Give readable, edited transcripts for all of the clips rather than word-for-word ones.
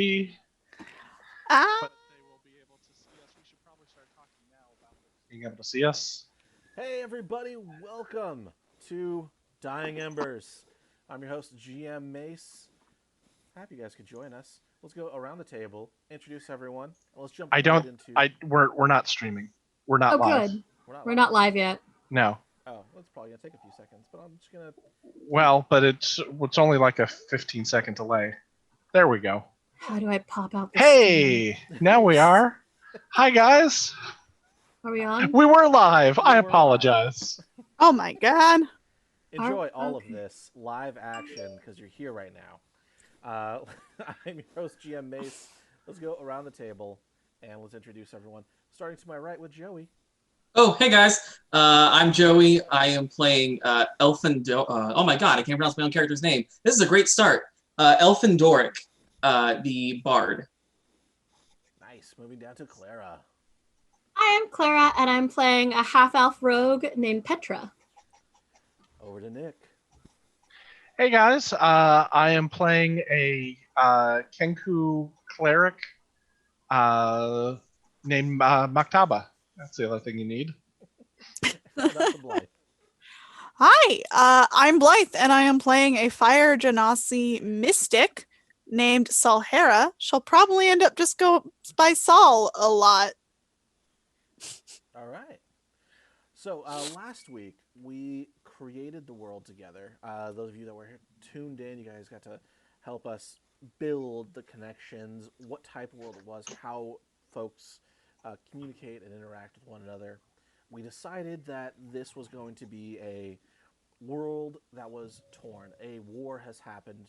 But they will be able to see us. We should probably start talking now about being able to see us. Hey everybody, welcome to Dying Embers. I'm your host, GM Mace. Happy you guys could join us. Let's go around the table, introduce everyone, and let's jump into... We're not streaming. We're not live. Good. We're not live yet. No. Oh, that's probably gonna take a few seconds, but I'm just gonna... Well, but it's only like a 15-second delay. There we go. How do I pop out this Hey, now we are. Hi, guys. Are we on? We were live. I apologize. Oh my god. Enjoy all of this live action because you're here right now. I'm your host, GM Mace. Let's go around the table and let's introduce everyone. Starting to my right with Joey. Oh, hey guys. I'm Joey. I am playing Aelfonn. Oh my god, I can't pronounce my own character's name. This is a great start. Aelfonn Doric, the bard. Nice. Moving down to Clara. I am Clara, and I'm playing a half-elf rogue named Petra. Over to Nick. Hey, guys. I am playing a Kenku cleric named Maktaba. That's the other thing you need. Blythe. Hi, I'm Blythe, and I am playing a fire genasi mystic named Sal'haera. She'll probably end up just go by Sal a lot. All right. So last week we created the world together. Those of you that were tuned in, you guys got to help us build the connections, what type of world it was, how folks communicate and interact with one another. We decided that this was going to be a world that was torn. A war has happened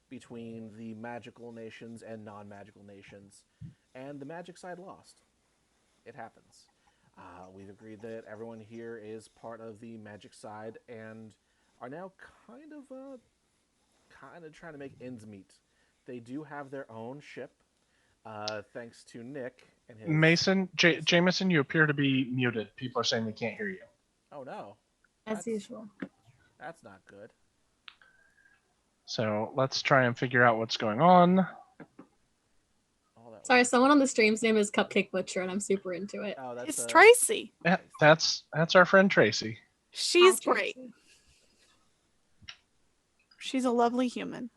between the magical nations and non-magical nations, and the magic side lost. It happens. We've agreed that everyone here is part of the magic side and are now kind of trying to make ends meet. They do have their own ship, thanks to Nick and his... Mason, Jameson, you appear to be muted. People are saying they can't hear you. Oh no. As usual. That's not good. So let's try and figure out what's going on. Sorry, someone on the stream's name is Cupcake Butcher, and I'm super into it. Oh, that's It's Tracy. Yeah, that's our friend Tracy. She's Hi, great. Tracy. She's a lovely human.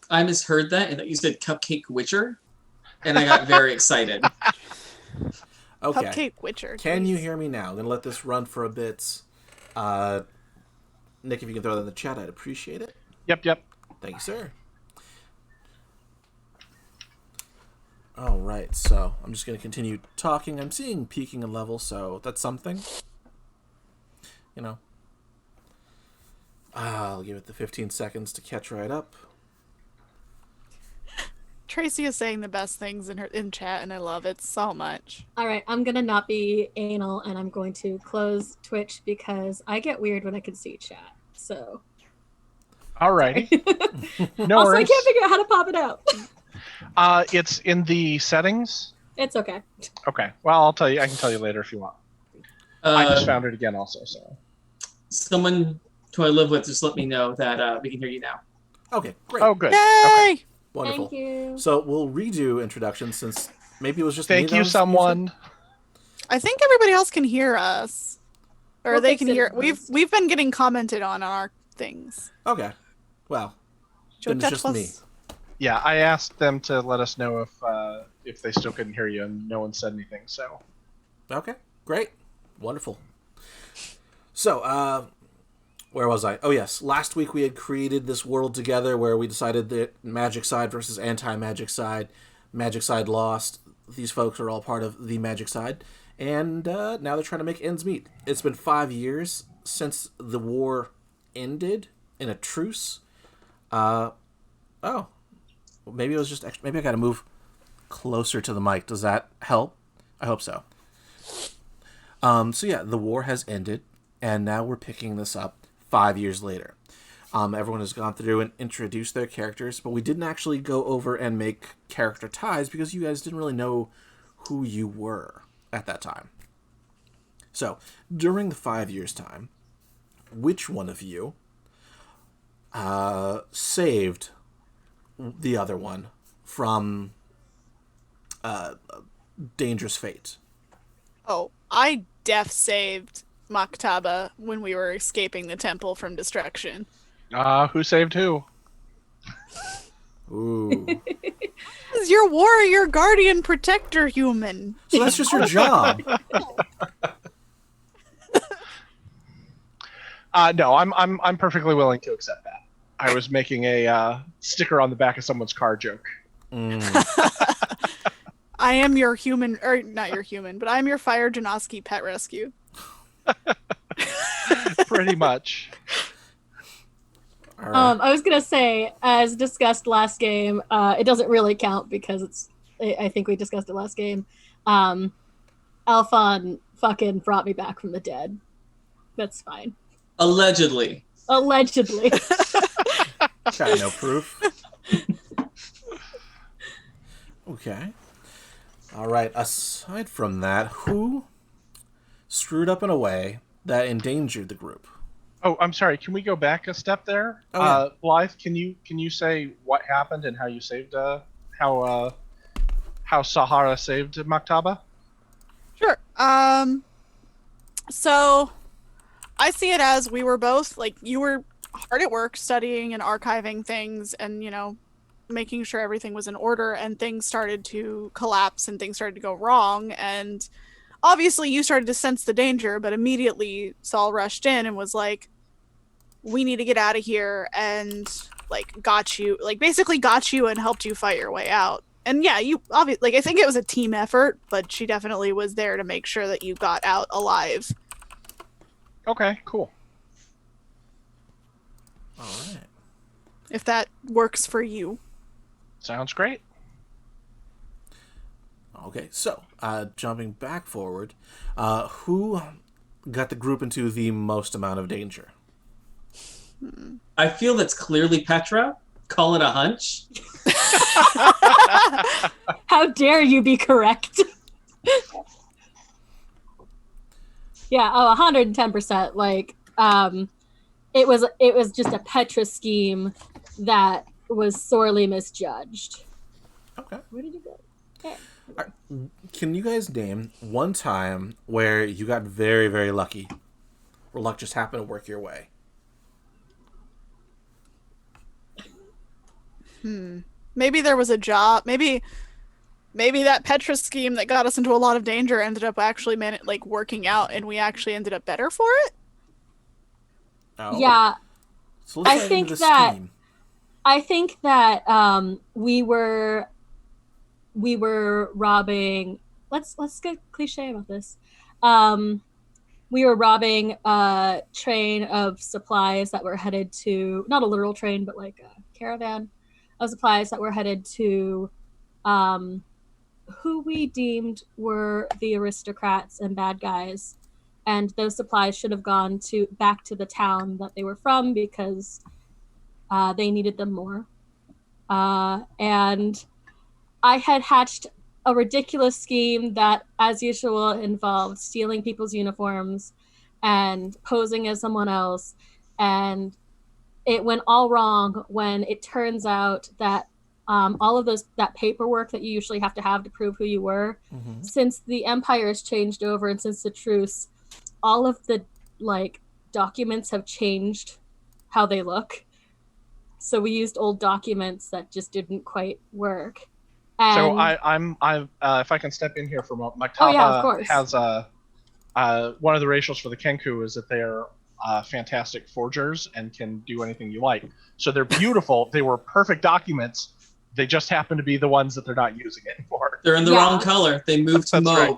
I misheard that, and that you said Cupcake Witcher, and I got very excited. Okay. Cupcake Witcher. Can you hear me now? I'm going to let this run for a bit. Nick, if you can throw that in the chat, I'd appreciate it. Yep. Thank you, sir. All right, so I'm just going to continue talking. I'm seeing peaking in level, so that's something. You know. I'll give it the 15 seconds to catch right up. Tracy is saying the best things in chat, and I love it so much. All right, I'm going to not be anal, and I'm going to close Twitch because I get weird when I can see chat. So. Alrighty. No also, worries. I can't figure out how to pop it out. It's in the settings. It's okay. Okay. Well, I'll tell you. I can tell you later if you want. I just found it again, also. So. Someone who I live with just let me know that we can hear you now. Okay, great. Oh, good. Yay! Okay. Wonderful. Thank you. So we'll redo introductions since maybe it was just me Thank that you, was someone. I think everybody else can hear us. Or We'll they fix can it hear. in post. We've been getting commented on our things. Okay. Well, then it's just me. Yeah, I asked them to let us know if they still couldn't hear you, and no one said anything. So. Okay, great. Wonderful. So, where was I? Oh, yes. Last week we had created this world together where we decided that magic side versus anti-magic side. Magic side lost. These folks are all part of the magic side. And now they're trying to make ends meet. It's been 5 years since the war ended in a truce. Oh. Maybe it was just extra. Maybe I got to move closer to the mic. Does that help? I hope so. So yeah, the war has ended. And now we're picking this up 5 years later. Everyone has gone through and introduced their characters, but we didn't actually go over and make character ties because you guys didn't really know who you were at that time. So, during the 5 years' time, which one of you saved the other one from Dangerous Fate. Oh, I def saved Maktaba when we were escaping the temple from destruction. Who saved who? Ooh. This is your warrior, guardian, protector human. So that's just your job. No, I'm perfectly willing to accept that. I was making a sticker on the back of someone's car joke. I am your human, or not your human, but I'm your Fire Janoski pet rescue. Pretty much. All right. I was gonna say, as discussed last game, it doesn't really count because I think we discussed it last game. Aelfonn fucking brought me back from the dead. That's fine. Allegedly. Allegedly. Got no proof. Okay. All right. Aside from that, who screwed up in a way that endangered the group? Oh, I'm sorry. Can we go back a step there? Oh, yeah. Blythe, can you say what happened and how you saved how Sal'haera saved Maktaba? Sure. So I see it as we were both, like, you were hard at work studying and archiving things and, making sure everything was in order, and things started to collapse and things started to go wrong, and obviously you started to sense the danger, but immediately Saul rushed in and was like, we need to get out of here, and basically got you and helped you fight your way out. And yeah, you obviously, I think it was a team effort, but she definitely was there to make sure that you got out alive. Okay, cool. All right. If that works for you. Sounds great. Okay, so jumping back forward, who got the group into the most amount of danger? I feel that's clearly Petra. Call it a hunch. How dare you be correct? Yeah, 110%. Like, it was just a Petra scheme that was sorely misjudged. Okay. Where did you go? Okay. Can you guys name one time where you got very, very lucky, where luck just happened to work your way? Maybe there was a job. Maybe that Petra scheme that got us into a lot of danger ended up actually working out, and we actually ended up better for it. Oh. Yeah, So let's I dive think into the that- scheme. I think that we were robbing. Let's get cliche about this. We were robbing a train of supplies that were headed to, not a literal train, but like a caravan of supplies that were headed to who we deemed were the aristocrats and bad guys. And those supplies should have gone back to the town that they were from because they needed them more. And I had hatched a ridiculous scheme that, as usual, involved stealing people's uniforms and posing as someone else. And it went all wrong when it turns out that all of that paperwork that you usually have to prove who you were, since the Empire has changed over and since the truce, all of the documents have changed how they look. So we used old documents that just didn't quite work. And So I'm if I can step in here for a moment, Maktaba Oh, yeah, of course. has one of the racials for the Kenku is that they are fantastic forgers and can do anything you like. So they're beautiful. They were perfect documents. They just happen to be the ones that they're not using anymore. They're in the Yeah. wrong color. They moved to That's mauve. right.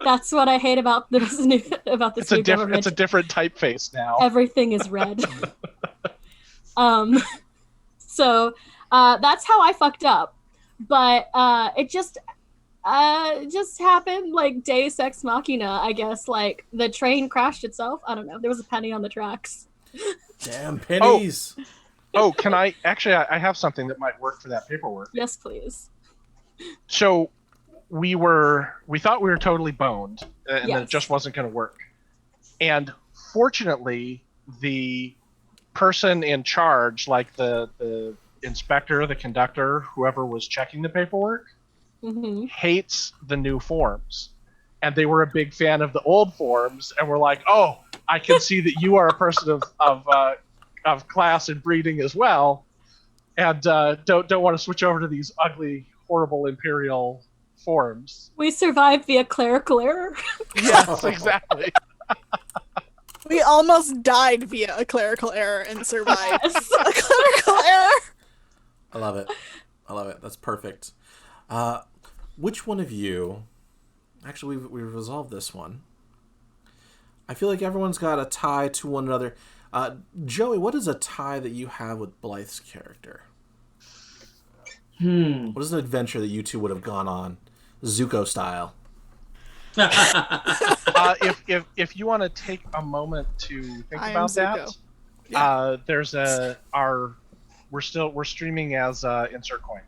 that's what I hate about this new government. It's a different typeface now. Everything is red. So that's how I fucked up. But it just happened like Deus Ex Machina, I guess. Like the train crashed itself. I don't know. There was a penny on the tracks. Damn pennies. Oh, can I I have something that might work for that paperwork. Yes, please. So we thought we were totally boned and that Yes. it just wasn't going to work. And fortunately, the person in charge, like the inspector, the conductor, whoever was checking the paperwork, hates the new forms. And they were a big fan of the old forms, and were like, "Oh, I can see that you are a person of class and breeding as well, and don't want to switch over to these ugly, horrible imperial forms." We survived via clerical error. Yes, exactly. We almost died via a clerical error and survived Yes. a clerical error. I love it. I love it. That's perfect. Which one of you... Actually, we've resolved this one. I feel like everyone's got a tie to one another. Joey, what is a tie that you have with Blythe's character? What is an adventure that you two would have gone on? Zuko style. If you want to take a moment to think I am about Zuko. that, there's we're streaming as Insert Coin.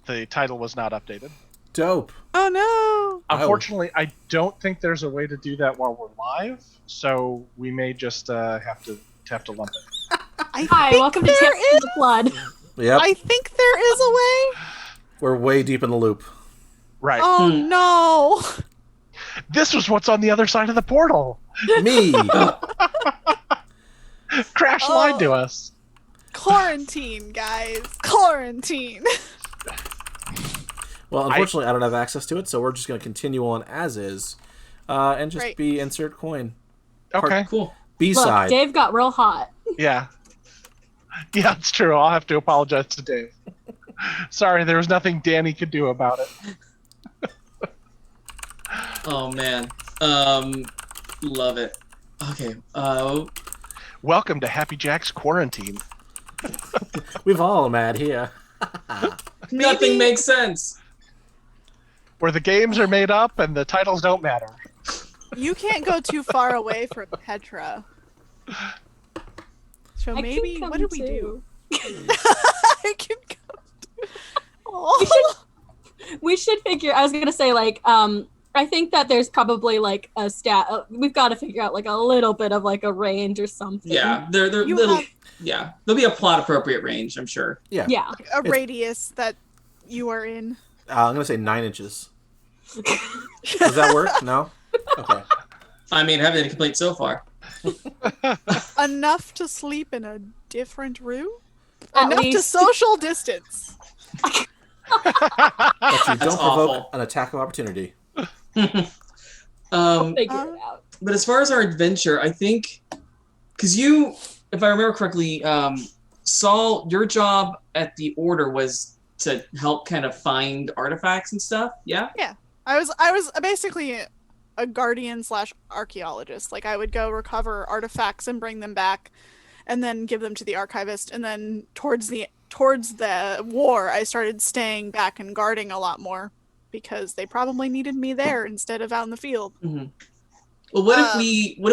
The title was not updated. Dope. Oh no! Unfortunately, I don't think there's a way to do that while we're live, so we may just have to lump it. Hi, welcome to Tales from the Flood. Yep. I think there is a way. We're way deep in the loop. Right. Oh no! This was what's on the other side of the portal. Me. Crash lied to us. Quarantine, guys. Quarantine. Well, unfortunately, I don't have access to it, so we're just going to continue on as is, and just Great. be Insert Coin. Okay. Cool. Look, B-side. Dave got real hot. Yeah. Yeah, it's true. I'll have to apologize to Dave. Sorry, there was nothing Danny could do about it. Oh man. Love it. Okay. Welcome to Happy Jack's Quarantine. We've all mad here. Nothing makes sense. Where the games are made up and the titles don't matter. You can't go too far away from Petra. So I maybe, can what come did we do? too. I can go. Oh. We should figure. I was gonna say I think that there's probably like a stat. We've got to figure out like a little bit of like a range or something. Yeah, they're You little. have- Yeah, there'll be a plot appropriate range, I'm sure. Yeah. Yeah. A radius that you are in. I'm going to say 9 inches. Does that work? No? Okay. I mean, I haven't been complaint so far. Enough to sleep in a different room? At Enough to least. social distance. But you That's don't provoke awful. an attack of opportunity. Figure it out. But as far as our adventure, I think, because you, if I remember correctly, Saul, your job at the Order was to help kind of find artifacts and stuff. Yeah. I was basically a guardian / archaeologist. Like I would go recover artifacts and bring them back, and then give them to the archivist. And then towards the war, I started staying back and guarding a lot more because they probably needed me there instead of out in the field. Mm-hmm. Well, what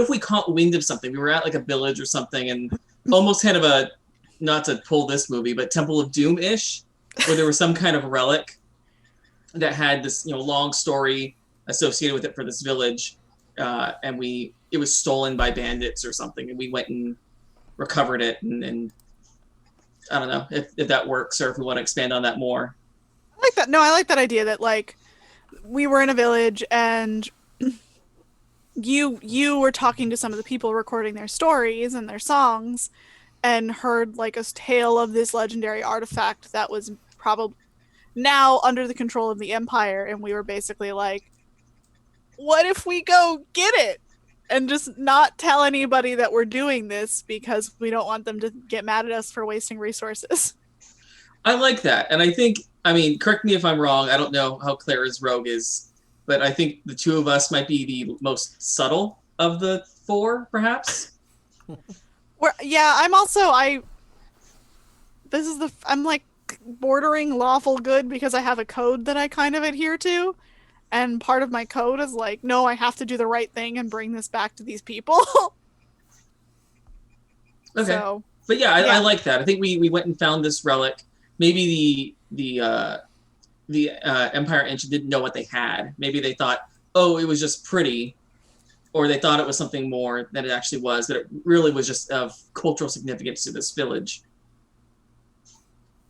if we caught wind of something? We were at like a village or something, and almost kind of a, not to pull this movie, but Temple of Doom-ish, where there was some kind of relic that had this, long story associated with it for this village, and it was stolen by bandits or something, and we went and recovered it, and I don't know if that works or if we want to expand on that more. I like that. No, I like that idea that like we were in a village and you were talking to some of the people recording their stories and their songs and heard like a tale of this legendary artifact that was probably now under the control of the Empire, and we were basically like, what if we go get it and just not tell anybody that we're doing this because we don't want them to get mad at us for wasting resources. I like that, and I think, correct me if I'm wrong, I don't know how Clara's rogue is, but I think the two of us might be the most subtle of the four, perhaps. I'm like bordering lawful good because I have a code that I kind of adhere to, and part of my code is like, no, I have to do the right thing and bring this back to these people. Okay. So, But I Yeah. like that. I think we went and found this relic. Maybe the Empire Engine didn't know what they had. Maybe they thought, oh, it was just pretty, or they thought it was something more than it actually was. That it really was just of cultural significance to this village.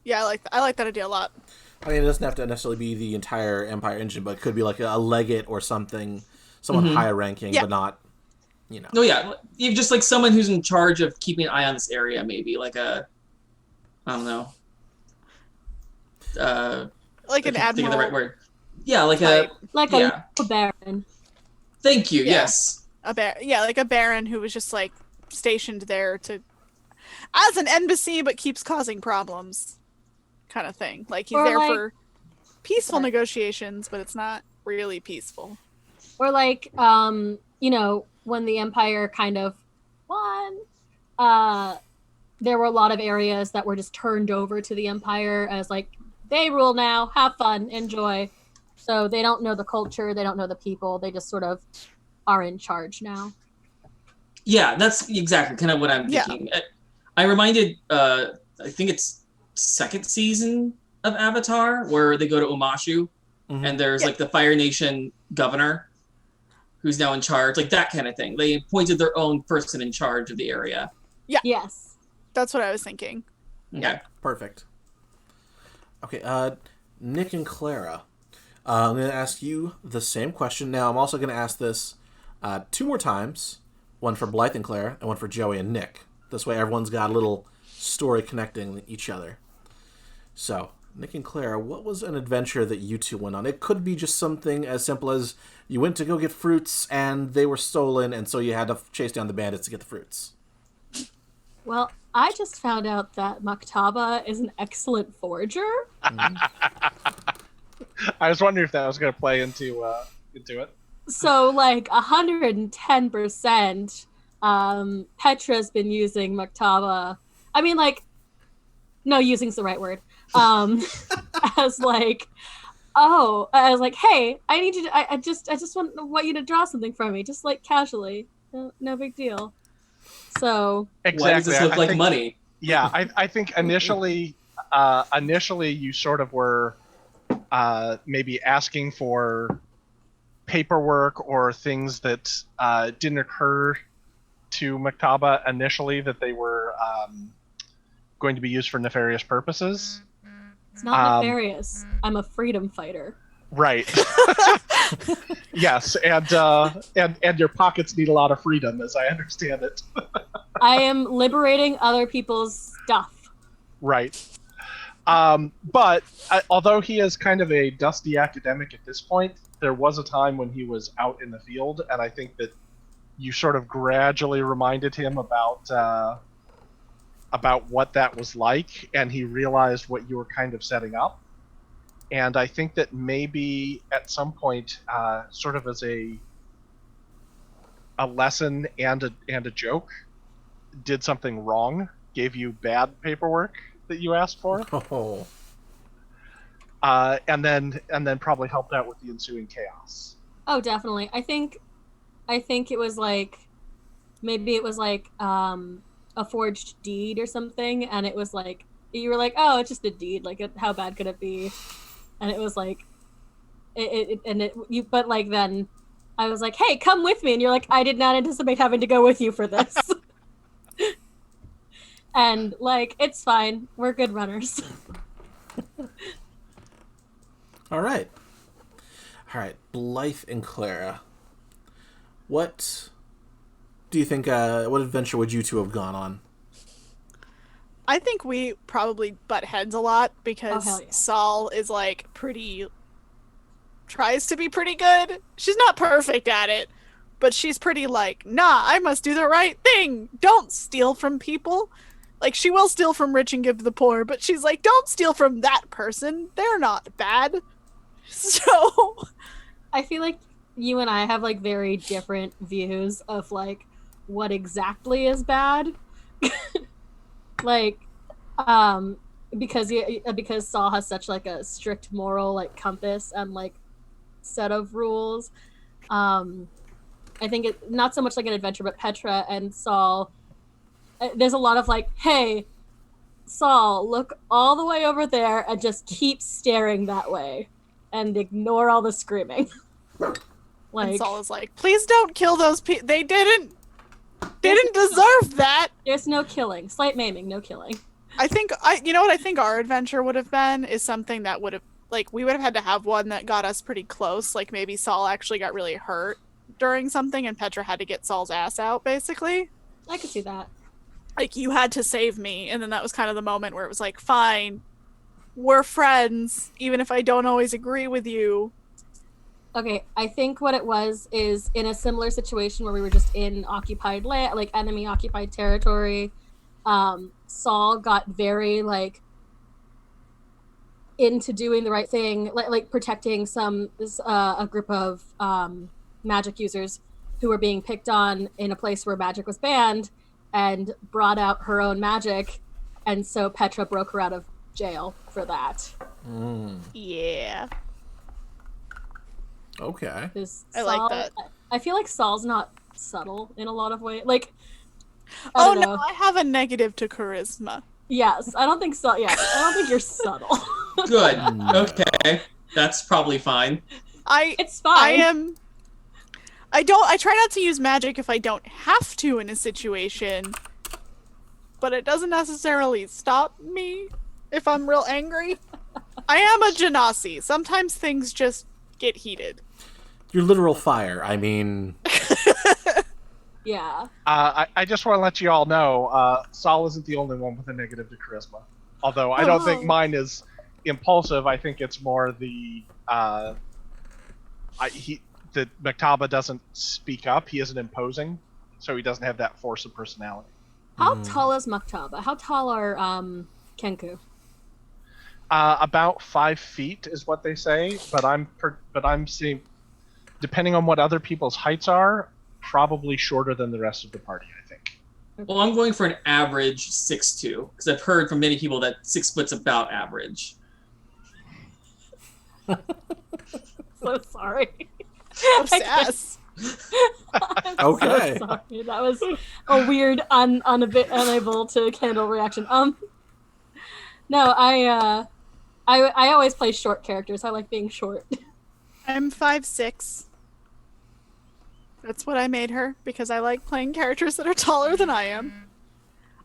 Yeah, I like that idea a lot. I mean, it doesn't have to necessarily be the entire Empire engine, but it could be like a legate or something, someone higher ranking, but not, No, yeah, you've just like someone who's in charge of keeping an eye on this area, maybe like I don't know, like an I can't think of the admiral. right word. Yeah, like type. a baron. Thank you. Yeah. Yes. Like a baron who was just like stationed there to as an embassy but keeps causing problems, kind of thing. Like he's Or there like- for peaceful negotiations, but it's not really peaceful. Or like, when the Empire kind of won, there were a lot of areas that were just turned over to the Empire as like, they rule now, have fun, enjoy. So they don't know the culture, they don't know the people, they just sort of are in charge now. Yeah, that's exactly kind of what I'm thinking. I reminded, I think it's second season of Avatar, where they go to Omashu, and there's like the Fire Nation governor, who's now in charge, like that kind of thing. They appointed their own person in charge of the area. Yeah. Yes. That's what I was thinking. Okay. Perfect. Okay, Nick and Clara. I'm going to ask you the same question. Now, I'm also going to ask this 2 more times. One for Blythe and Clara, and one for Joey and Nick. This way everyone's got a little story connecting each other. So, Nick and Clara, what was an adventure that you two went on? It could be just something as simple as you went to go get fruits, and they were stolen, and so you had to chase down the bandits to get the fruits. Well, I just found out that Maktaba is an excellent forager. I was wondering if that was going to play into it. So, like, 110%, Petra's been using Maktaba. I mean, like, no, using's the right word. As like, I was like, hey, I need you to, I just want you to draw something from me, just like casually. No big deal. So. Exactly. Why does this look like money? Yeah, I think initially you sort of were maybe asking for paperwork or things that didn't occur to Maktaba initially that they were going to be used for nefarious purposes. It's not nefarious. I'm a freedom fighter. Right. Yes, and your pockets need a lot of freedom, as I understand it. I am liberating other people's stuff. Right. But although he is kind of a dusty academic at this point, there was a time when he was out in the field, and I think that you sort of gradually reminded him about what that was like, and he realized what you were kind of setting up. And I think that maybe at some point, sort of as a lesson and a joke, did something wrong, gave you bad paperwork that you asked for. Oh. And then probably helped out with the ensuing chaos. Oh, definitely. I think it was like, maybe it was like a forged deed or something, and it was like, you were like, oh, it's just a deed, like how bad could it be? And it was like, but like then I was like, hey, come with me, and you're like, I did not anticipate having to go with you for this. And like, it's fine, we're good runners. All right, Blythe and Clara. What do you think? What adventure would you two have gone on? I think we probably butt heads a lot because hell yeah. Saul is like tries to be pretty good. She's not perfect at it, but she's pretty like, nah, I must do the right thing. Don't steal from people. Like, she will steal from rich and give to the poor, but she's like, don't steal from that person. They're not bad. So I feel like you and I have like very different views of like what exactly is bad. Like, because Saul has such like a strict moral like compass and like set of rules. I think it not so much like an adventure, but Petra and Saul. There's a lot of like, hey, Saul, look all the way over there and just keep staring that way, and ignore all the screaming. Like, and Saul is like, please don't kill those people. They didn't deserve that. There's no killing. Slight maiming, no killing. You know what I think our adventure would have been is something that would have, like, we would have had to have one that got us pretty close. Like maybe Saul actually got really hurt during something and Petra had to get Saul's ass out, basically. I could see that. Like, you had to save me, and then that was kind of the moment where it was like, fine, we're friends, even if I don't always agree with you. Okay, I think what it was is in a similar situation where we were just in occupied land, like enemy occupied territory. Saul got very like into doing the right thing, like protecting a group of magic users who were being picked on in a place where magic was banned, and brought out her own magic, and so Petra broke her out of jail for that. Yeah. Okay. I like that. I feel like Saul's not subtle in a lot of ways. Like, Oh don't no, know. I have a negative to charisma. Yes, I don't think so. Yeah, I don't think you're subtle. Good. Okay. That's probably fine. It's fine. I try not to use magic if I don't have to in a situation, but it doesn't necessarily stop me if I'm real angry. I am a genasi. Sometimes things just get heated. Your literal fire. I mean, Yeah. I just want to let you all know, Saul isn't the only one with a negative to charisma. Although I don't think mine is impulsive. I think it's more the Maktaba doesn't speak up. He isn't imposing, so he doesn't have that force of personality. How tall is Maktaba? How tall are Kenku? About 5 feet is what they say, but I'm seeing, depending on what other people's heights are, probably shorter than the rest of the party, I think. Well, I'm going for an average 6'2", because I've heard from many people that 6 foot's about average. So sorry. Obsessed. Okay. So sorry. That was a weird, unable to handle reaction. No, I always play short characters. I like being short. I'm 5'6". That's what I made her, because I like playing characters that are taller than I am.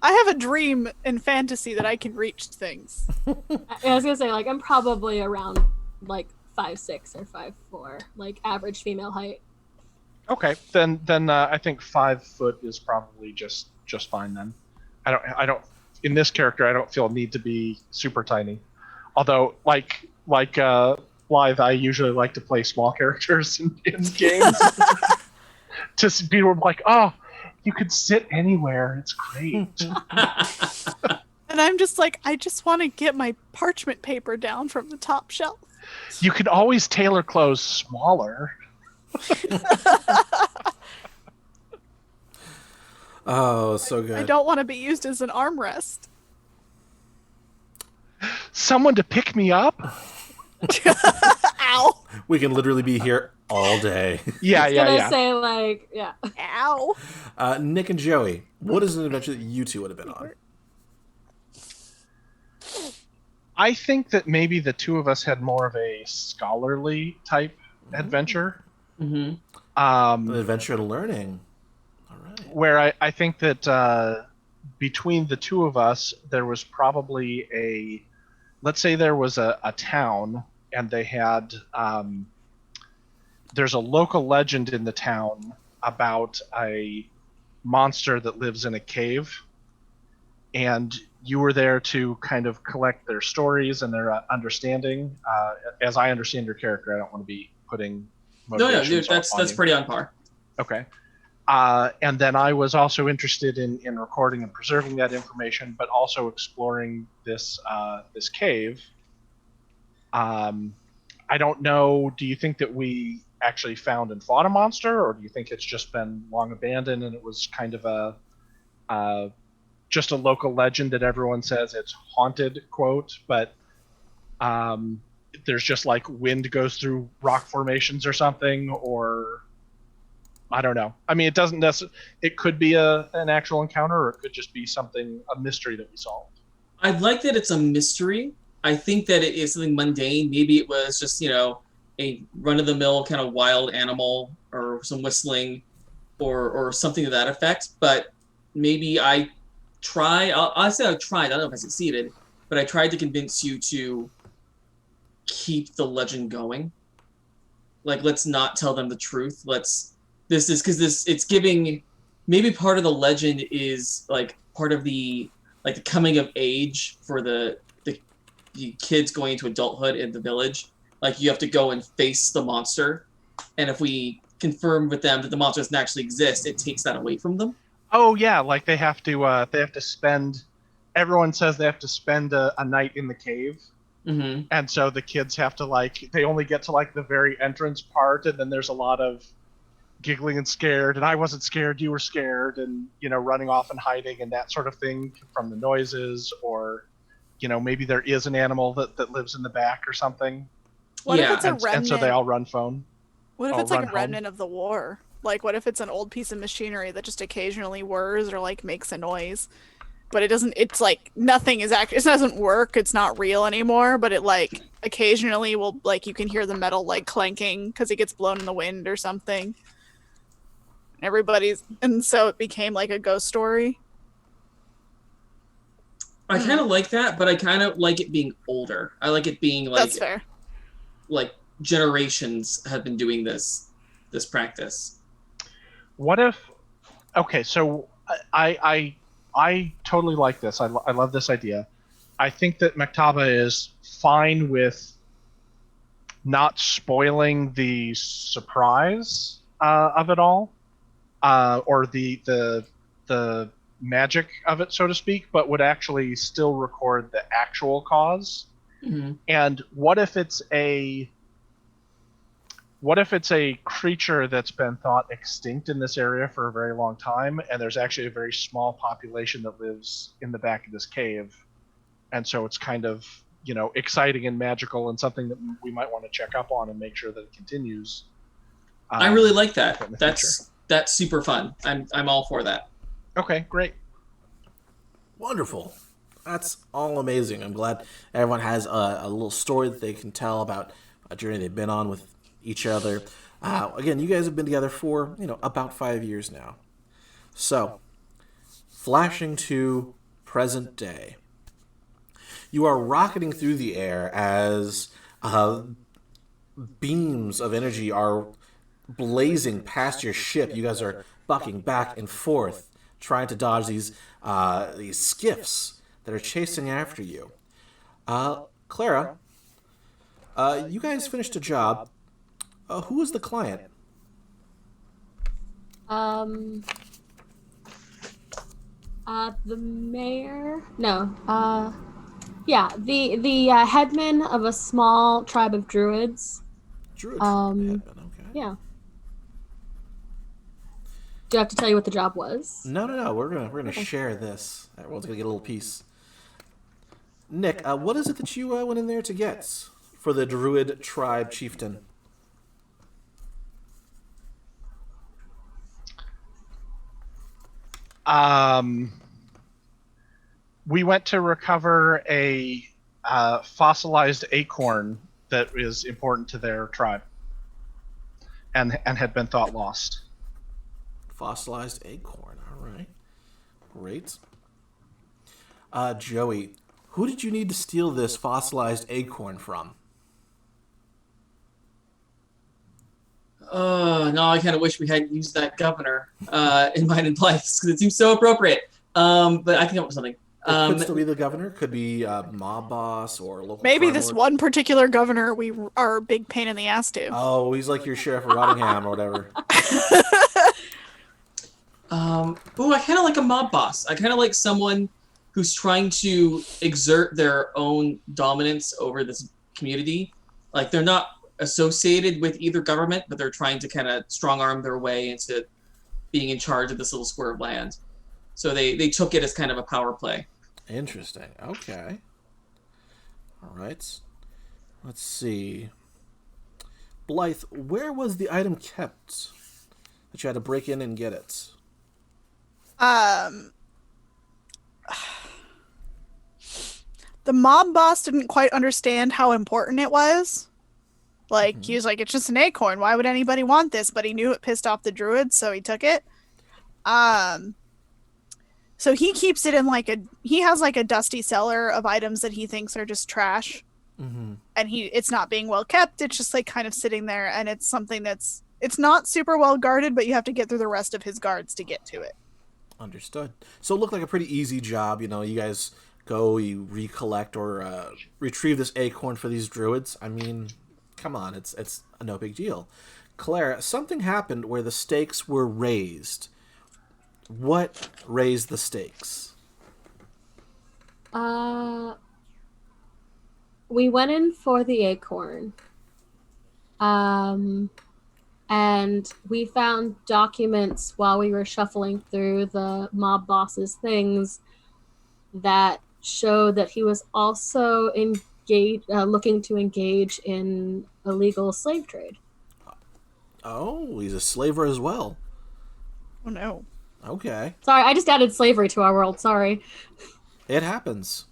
I have a dream in fantasy that I can reach things. I was gonna say, like, I'm probably around like 5'6" or 5'4", like average female height. Okay, then I think 5 foot is probably just fine then. I don't in this character I don't feel a need to be super tiny. Although like Blythe, I usually like to play small characters in games. Just people like, oh, you could sit anywhere. It's great. And I'm just like, I just want to get my parchment paper down from the top shelf. You can always tailor clothes smaller. Oh, so good. I don't want to be used as an armrest. Someone to pick me up? Ow. We can literally be here all day. Yeah, Gonna say like, yeah. Ow. Nick and Joey, what is an adventure that you two would have been on? I think that maybe the two of us had more of a scholarly type adventure. Mm-hmm. An adventure in learning. All right. Where I think that between the two of us, there was probably let's say there was a town, and they had, there's a local legend in the town about a monster that lives in a cave, and you were there to kind of collect their stories and their understanding. As I understand your character, I don't want to be putting motivations that's on you. pretty on par. Okay. And then I was also interested in recording and preserving that information, but also exploring this cave. I don't know, do you think that we actually found and fought a monster, or do you think it's just been long abandoned and it was kind of just a local legend that everyone says it's haunted, quote, but there's just like wind goes through rock formations or something, or I don't know. I mean, it doesn't necessarily, it could be an actual encounter, or it could just be a mystery that we solved. I like that it's a mystery. I think that it is something mundane. Maybe it was just, a run-of-the-mill kind of wild animal or some whistling or something to that effect. But maybe I I'll say I tried. I don't know if I succeeded, but I tried to convince you to keep the legend going. Like, let's not tell them the truth. It's giving, maybe part of the legend is like part of the coming of age for the kids going into adulthood in the village. Like, you have to go and face the monster, and if we confirm with them that the monster doesn't actually exist, it takes that away from them. Oh yeah, like they have to spend. Everyone says they have to spend a night in the cave, and so the kids have to they only get to the very entrance part, and then there's a lot of giggling and scared, and I wasn't scared, you were scared, and running off and hiding and that sort of thing from the noises, or maybe there is an animal that lives in the back or something. What if Yeah, it's a remnant? And so they all run phone. What if Oh, it's like run a home. remnant of the war? Like, what if it's an old piece of machinery that just occasionally whirs or makes a noise, but it doesn't? It's like nothing is actually. It doesn't work. It's not real anymore. But it occasionally will you can hear the metal clanking because it gets blown in the wind or something. And so it became a ghost story. I kind of like that, but I kind of like it being older. I like it being That's fair. Generations have been doing this practice. What if? Okay, so I totally like this. I love this idea. I think that Maktaba is fine with not spoiling the surprise of it all, or the magic of it, so to speak, but would actually still record the actual cause. Mm-hmm. And what if it's a creature that's been thought extinct in this area for a very long time, and there's actually a very small population that lives in the back of this cave, and so it's kind of exciting and magical and something that we might want to check up on and make sure that it continues. I really like that. in the That's super fun. I'm all for that. Okay, great. Wonderful. That's all amazing. I'm glad everyone has a little story that they can tell about a journey they've been on with each other. Again, you guys have been together for, about 5 years now. So, flashing to present day. You are rocketing through the air as beams of energy are blazing past your ship. You guys are bucking back and forth, trying to dodge these skiffs that are chasing after you. Clara, you guys finished a job. Who was the client? The mayor? No. Yeah, the headman of a small tribe of druids. Druid. Headman, okay. Yeah. Do I have to tell you what the job was? No. We're gonna share this. Everyone's gonna get a little piece. Nick, what is it that you went in there to get for the Druid tribe chieftain? We went to recover a fossilized acorn that is important to their tribe, and had been thought lost. Fossilized acorn. All right. Great. Joey, who did you need to steal this fossilized acorn from? No, I kind of wish we hadn't used that governor in Mind and Blythe because it seems so appropriate. But I can come up with something. It could still be the governor. Could be mob boss or local. Maybe crime this lord. one particular governor we are a big pain in the ass to. Oh, he's like your sheriff of Rottingham or whatever. I kind of like a mob boss. I kind of like someone who's trying to exert their own dominance over this community. Like, they're not associated with either government, but they're trying to kind of strong arm their way into being in charge of this little square of land. So they took it as kind of a power play. Interesting. Okay. All right. Let's see. Blythe, where was the item kept that you had to break in and get it? The mob boss didn't quite understand how important it was. He was like, it's just an acorn. Why would anybody want this? But he knew it pissed off the druids, so he took it. So he keeps it in he has like a dusty cellar of items that he thinks are just trash. Mm-hmm. And it's not being well kept. It's just like kind of sitting there, and it's something it's not super well guarded, but you have to get through the rest of his guards to get to it. Understood. So it looked like a pretty easy job. You know, you guys go, you recollect or retrieve this acorn for these druids. I mean, come on, it's no big deal. Clara, something happened where the stakes were raised. What raised the stakes? We went in for the acorn. And we found documents while we were shuffling through the mob boss's things that show that he was also looking to engage in illegal slave trade. Oh, he's a slaver as well. Oh no. Okay. Sorry, I just added slavery to our world. Sorry. It happens.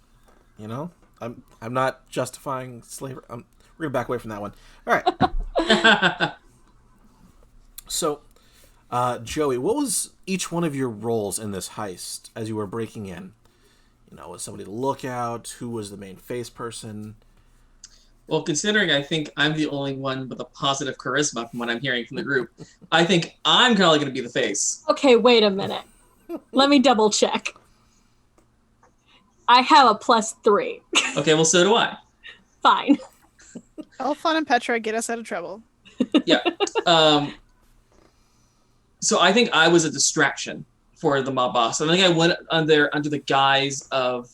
You know, I'm not justifying slavery. We're gonna back away from that one. All right. So, Joey, what was each one of your roles in this heist as you were breaking in? You know, was somebody the lookout? Who was the main face person? Well, considering I think I'm the only one with a positive charisma from what I'm hearing from the group, I think I'm probably going to be the face. Okay, wait a minute. Let me double check. I have a +3. Okay, well, so do I. Fine. Aelfonn and Petra get us out of trouble. Yeah. So I think I was a distraction for the mob boss. I think I went under the guise of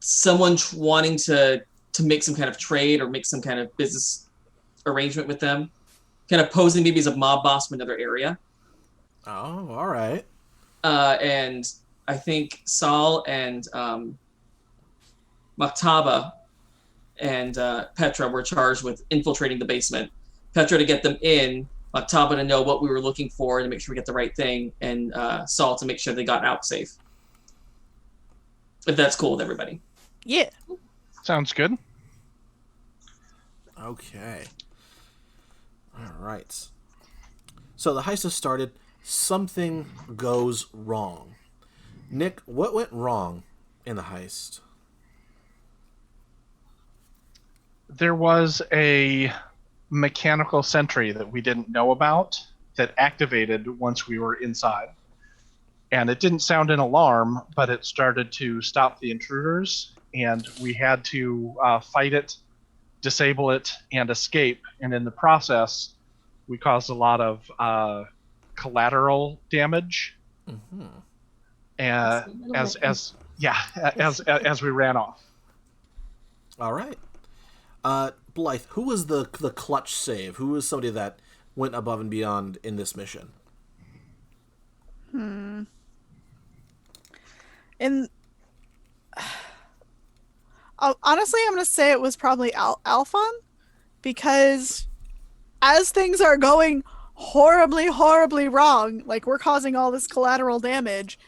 someone wanting to make some kind of trade or make some kind of business arrangement with them, kind of posing maybe as a mob boss from another area. Oh, all right. And I think Sal and Maktaba and Petra were charged with infiltrating the basement. Petra to get them in, Maktaba to know what we were looking for and to make sure we get the right thing, and Sal to make sure they got out safe. If that's cool with everybody. Yeah. Sounds good. Okay. All right. So the heist has started. Something goes wrong. Nick, what went wrong in the heist? There was a mechanical sentry that we didn't know about that activated once we were inside. And it didn't sound an alarm, but it started to stop the intruders, and we had to fight it, disable it, and escape. And in the process, we caused a lot of collateral damage. Mm-hmm. As we ran off. All right. Blythe, who was the clutch save? Who was somebody that went above and beyond in this mission? Honestly, I'm going to say it was probably Aelfonn, because as things are going horribly, horribly wrong, like we're causing all this collateral damage,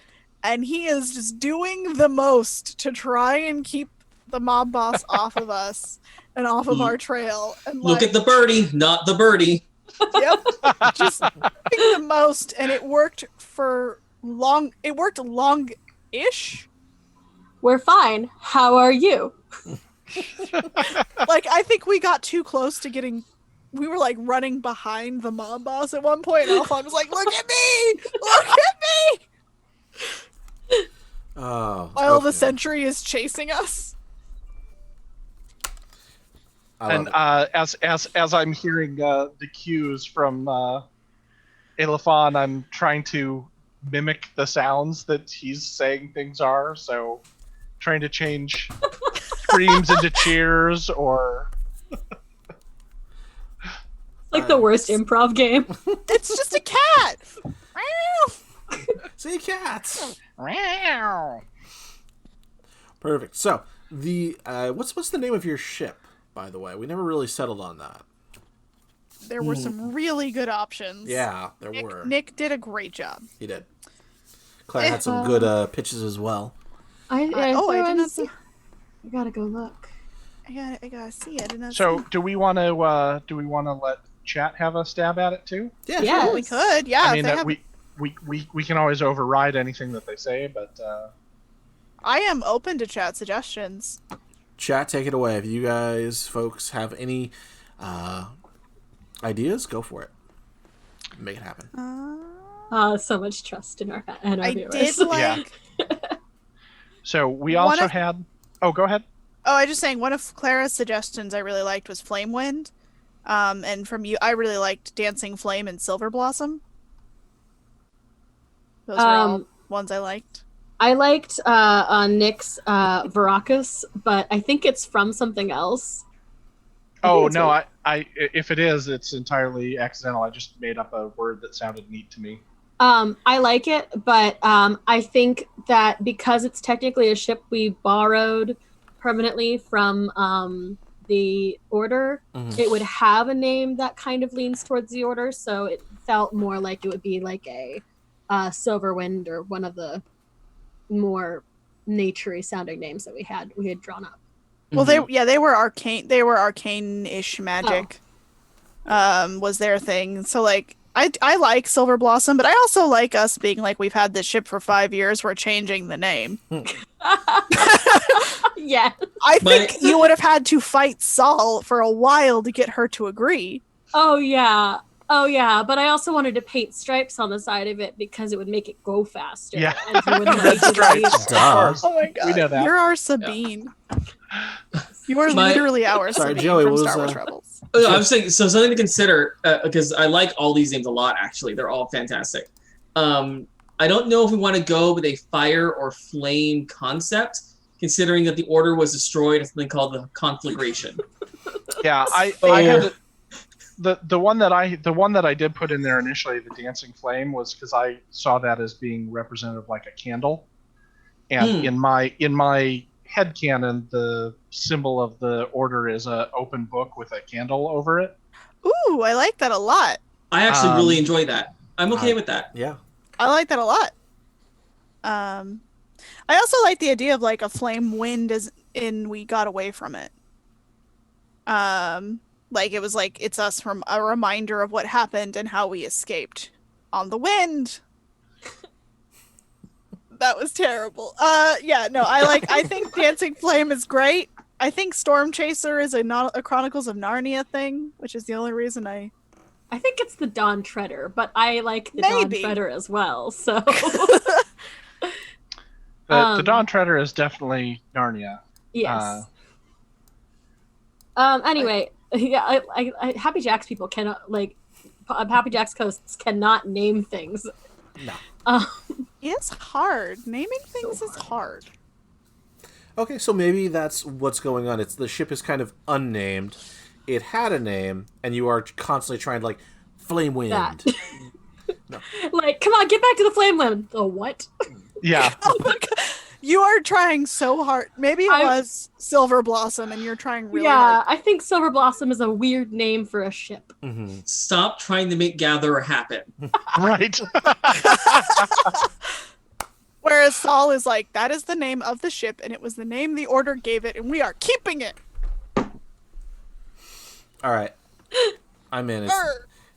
and he is just doing the most to try and keep the mob boss off of us and off of our trail. And Look at the birdie, not the birdie. Yep. Just doing the most, and it worked for long. It worked long-ish. We're fine. How are you? Like, I think we got too close to getting... We were, like, running behind the mob boss at one point, and Aelfonn was like, look at me! Look at me! Oh, While the sentry is chasing us. And as I'm hearing the cues from Aelfonn, I'm trying to mimic the sounds that he's saying things are. So, trying to change screams into cheers, or Like the worst improv game. It's just a cat. See cats. Perfect. So the what's the name of your ship? By the way, we never really settled on that. There were some really good options. Yeah, there were. Nick did a great job. He did. Claire had some good pitches as well. I did not see. I gotta go look. I gotta see it. I did not so see. do we want to let chat have a stab at it too? Yeah, Yeah. sure. We could. Yeah. I if mean, they have... we can always override anything that they say, but I am open to chat suggestions. Chat, take it away. If you guys, folks, have any ideas, go for it. Make it happen. So much trust in our I viewers. did like. so we also had. Oh, go ahead. Oh, I was just saying one of Clara's suggestions I really liked was Flame Wind, and from you, I really liked Dancing Flame and Silver Blossom. Those were all ones I liked. I liked Nick's Veracruz, but I think it's from something else. Oh no, I if it is, it's entirely accidental. I just made up a word that sounded neat to me. I like it, but I think that because it's technically a ship we borrowed permanently from the Order, it would have a name that kind of leans towards the Order, so it felt more like it would be like a Silverwind or one of the more naturey sounding names that we had drawn up. Well, they were arcane. They were arcane-ish magic. Was their thing. So like, I like Silver Blossom, but I also like us being like, we've had this ship for 5 years. We're changing the name. Yeah, I think you would have had to fight Saul for a while to get her to agree. Oh yeah. But I also wanted to paint stripes on the side of it because it would make it go faster. Yeah. And so it wouldn't make it Stripes. easy. Duh. Of course. Oh my god, We know that. You're our Sabine. You are literally our Sorry, Sabine Joey, from what Star was, Wars Rebels. Oh, no, I'm saying so something to consider because I like all these names a lot. Actually, they're all fantastic. I don't know if we want to go with a fire or flame concept, considering that the Order was destroyed. It's something called the conflagration. Yeah, I had the one that I did put in there initially, the dancing flame, was because I saw that as being representative like a candle, and in my headcanon, the symbol of the Order is an open book with a candle over it. Ooh, I like that a lot. I actually really enjoy that. I'm okay with that. Yeah. I like that a lot. I also like the idea of like a flame wind as in we got away from it. Like it was like it's us from a reminder of what happened and how we escaped on the wind. That was terrible. Yeah, no, I think Dancing Flame is great. I think Storm Chaser is a Chronicles of Narnia thing, which is the only reason I think it's the Dawn Treader, but I like the Maybe. Dawn Treader as well. So The Dawn Treader is definitely Narnia. yes. Anyway, yeah, I Happy Jacks people cannot Happy Jacks coasts cannot name things. No. It's hard. Naming things is hard. Okay, so maybe that's what's going on. It's the ship is kind of unnamed. It had a name, and you are constantly trying to like flame wind. That. No. Like, come on, get back to the flame wind. The what? Yeah. Oh my god. You are trying so hard. Maybe it was Silver Blossom and you're trying really hard. I think Silver Blossom is a weird name for a ship. Mm-hmm. Stop trying to make Gatherer happen. Right. Whereas Saul is like, that is the name of the ship and it was the name the Order gave it and we are keeping it. All right. I'm in.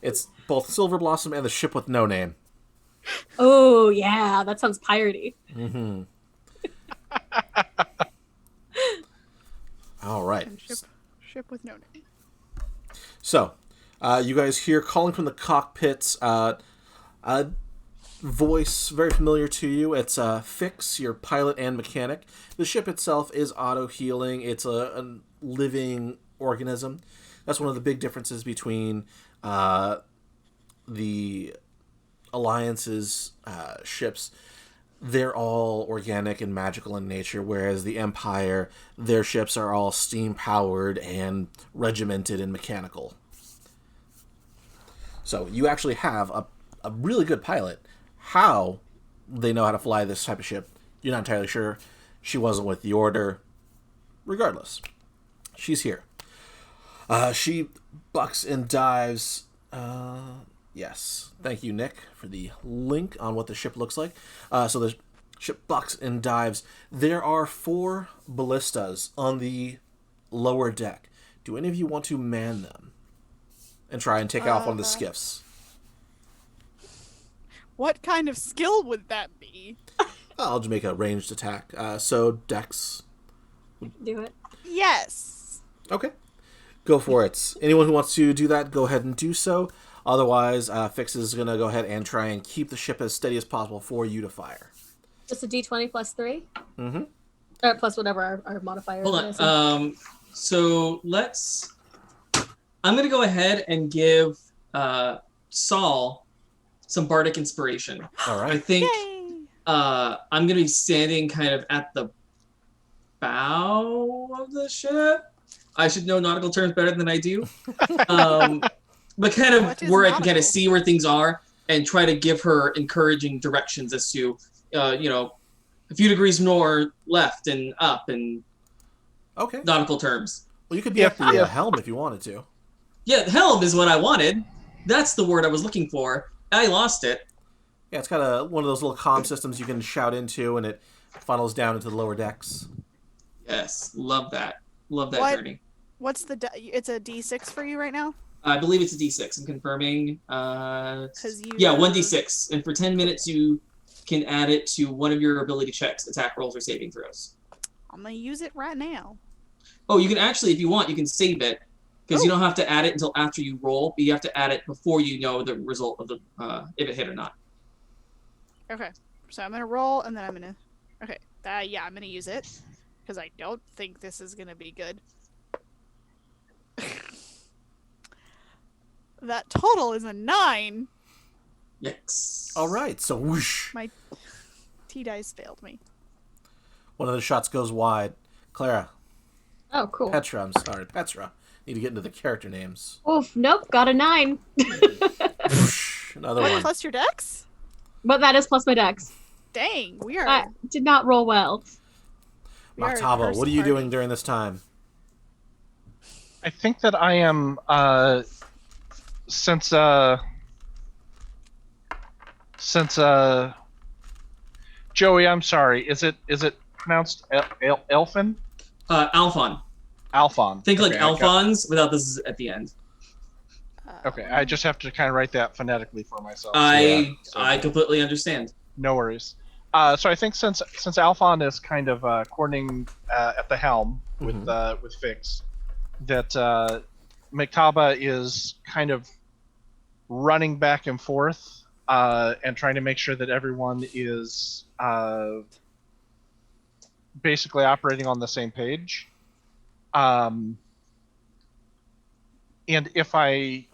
It's both Silver Blossom and the ship with no name. Oh, yeah. That sounds piratey. Mm-hmm. All right. Ship with no name. So, you guys hear calling from the cockpits. A voice very familiar to you. It's Fix, your pilot and mechanic. The ship itself is auto-healing. It's a living organism. That's one of the big differences between the Alliance's ships. They're all organic and magical in nature, whereas the Empire, their ships are all steam-powered and regimented and mechanical. So you actually have a really good pilot. How they know how to fly this type of ship, you're not entirely sure. She wasn't with the Order. Regardless, she's here. She bucks and dives. Yes. Thank you, Nick, for the link on what the ship looks like. So the ship bucks and dives. There are 4 ballistas on the lower deck. Do any of you want to man them and try and take off one of the skiffs? What kind of skill would that be? I'll just make a ranged attack. So Dex. Do it. Yes. Okay. Go for it. Anyone who wants to do that, go ahead and do so. Otherwise, Fix is going to go ahead and try and keep the ship as steady as possible for you to fire. Just a d20 plus 3? Mm-hmm. Or plus whatever our modifier Hold is. on. So I'm going to go ahead and give Saul some bardic inspiration. All I right. think Yay. I'm going to be standing kind of at the bow of the ship. I should know nautical terms better than I do. But kind of What is where I can kind nautical? of see where things are and try to give her encouraging directions as to, a few degrees more left and up and Okay. nautical terms. Well, you could be Yeah, at the yeah. helm if you wanted to. Yeah, helm is what I wanted. That's the word I was looking for. I lost it. Yeah, it's got one of those little comm systems you can shout into, and it funnels down into the lower decks. Yes, love that. Love that What? journey. What's it's a D6 for you right now? I believe it's a D6. I'm confirming. Because you. Yeah, 1D6. And for 10 minutes, you can add it to one of your ability checks, attack rolls, or saving throws. I'm gonna use it right now. Oh, you can actually, if you want, you can save it. Because you don't have to add it until after you roll, but you have to add it before you know the result of the if it hit or not. Okay, so I'm gonna roll, and then I'm gonna. Okay, yeah, I'm gonna use it because I don't think this is gonna be good. That total is a 9. Yikes. All right, so whoosh. My T dice failed me. One of the shots goes wide. Clara. Oh, cool. Petra, I'm sorry. Petra. Need to get into the character names. Oof, nope, got a 9. Whoosh. Another What, one. plus your dex? But that is plus my dex. Dang, we are. I did not roll well. we are a Maktaba, cursed what are you party. doing during this time? I think that I am since Joey, I'm sorry. Is it pronounced Aelfonn? Aelfonn. Aelfonn. Think like Okay, I got- Aelfon's without this at the end. Okay, I just have to kind of write that phonetically for myself. I So- completely understand. No worries. So I think since Aelfonn is kind of coordinating at the helm with Fix, that Maktaba is kind of running back and forth and trying to make sure that everyone is basically operating on the same page. And if I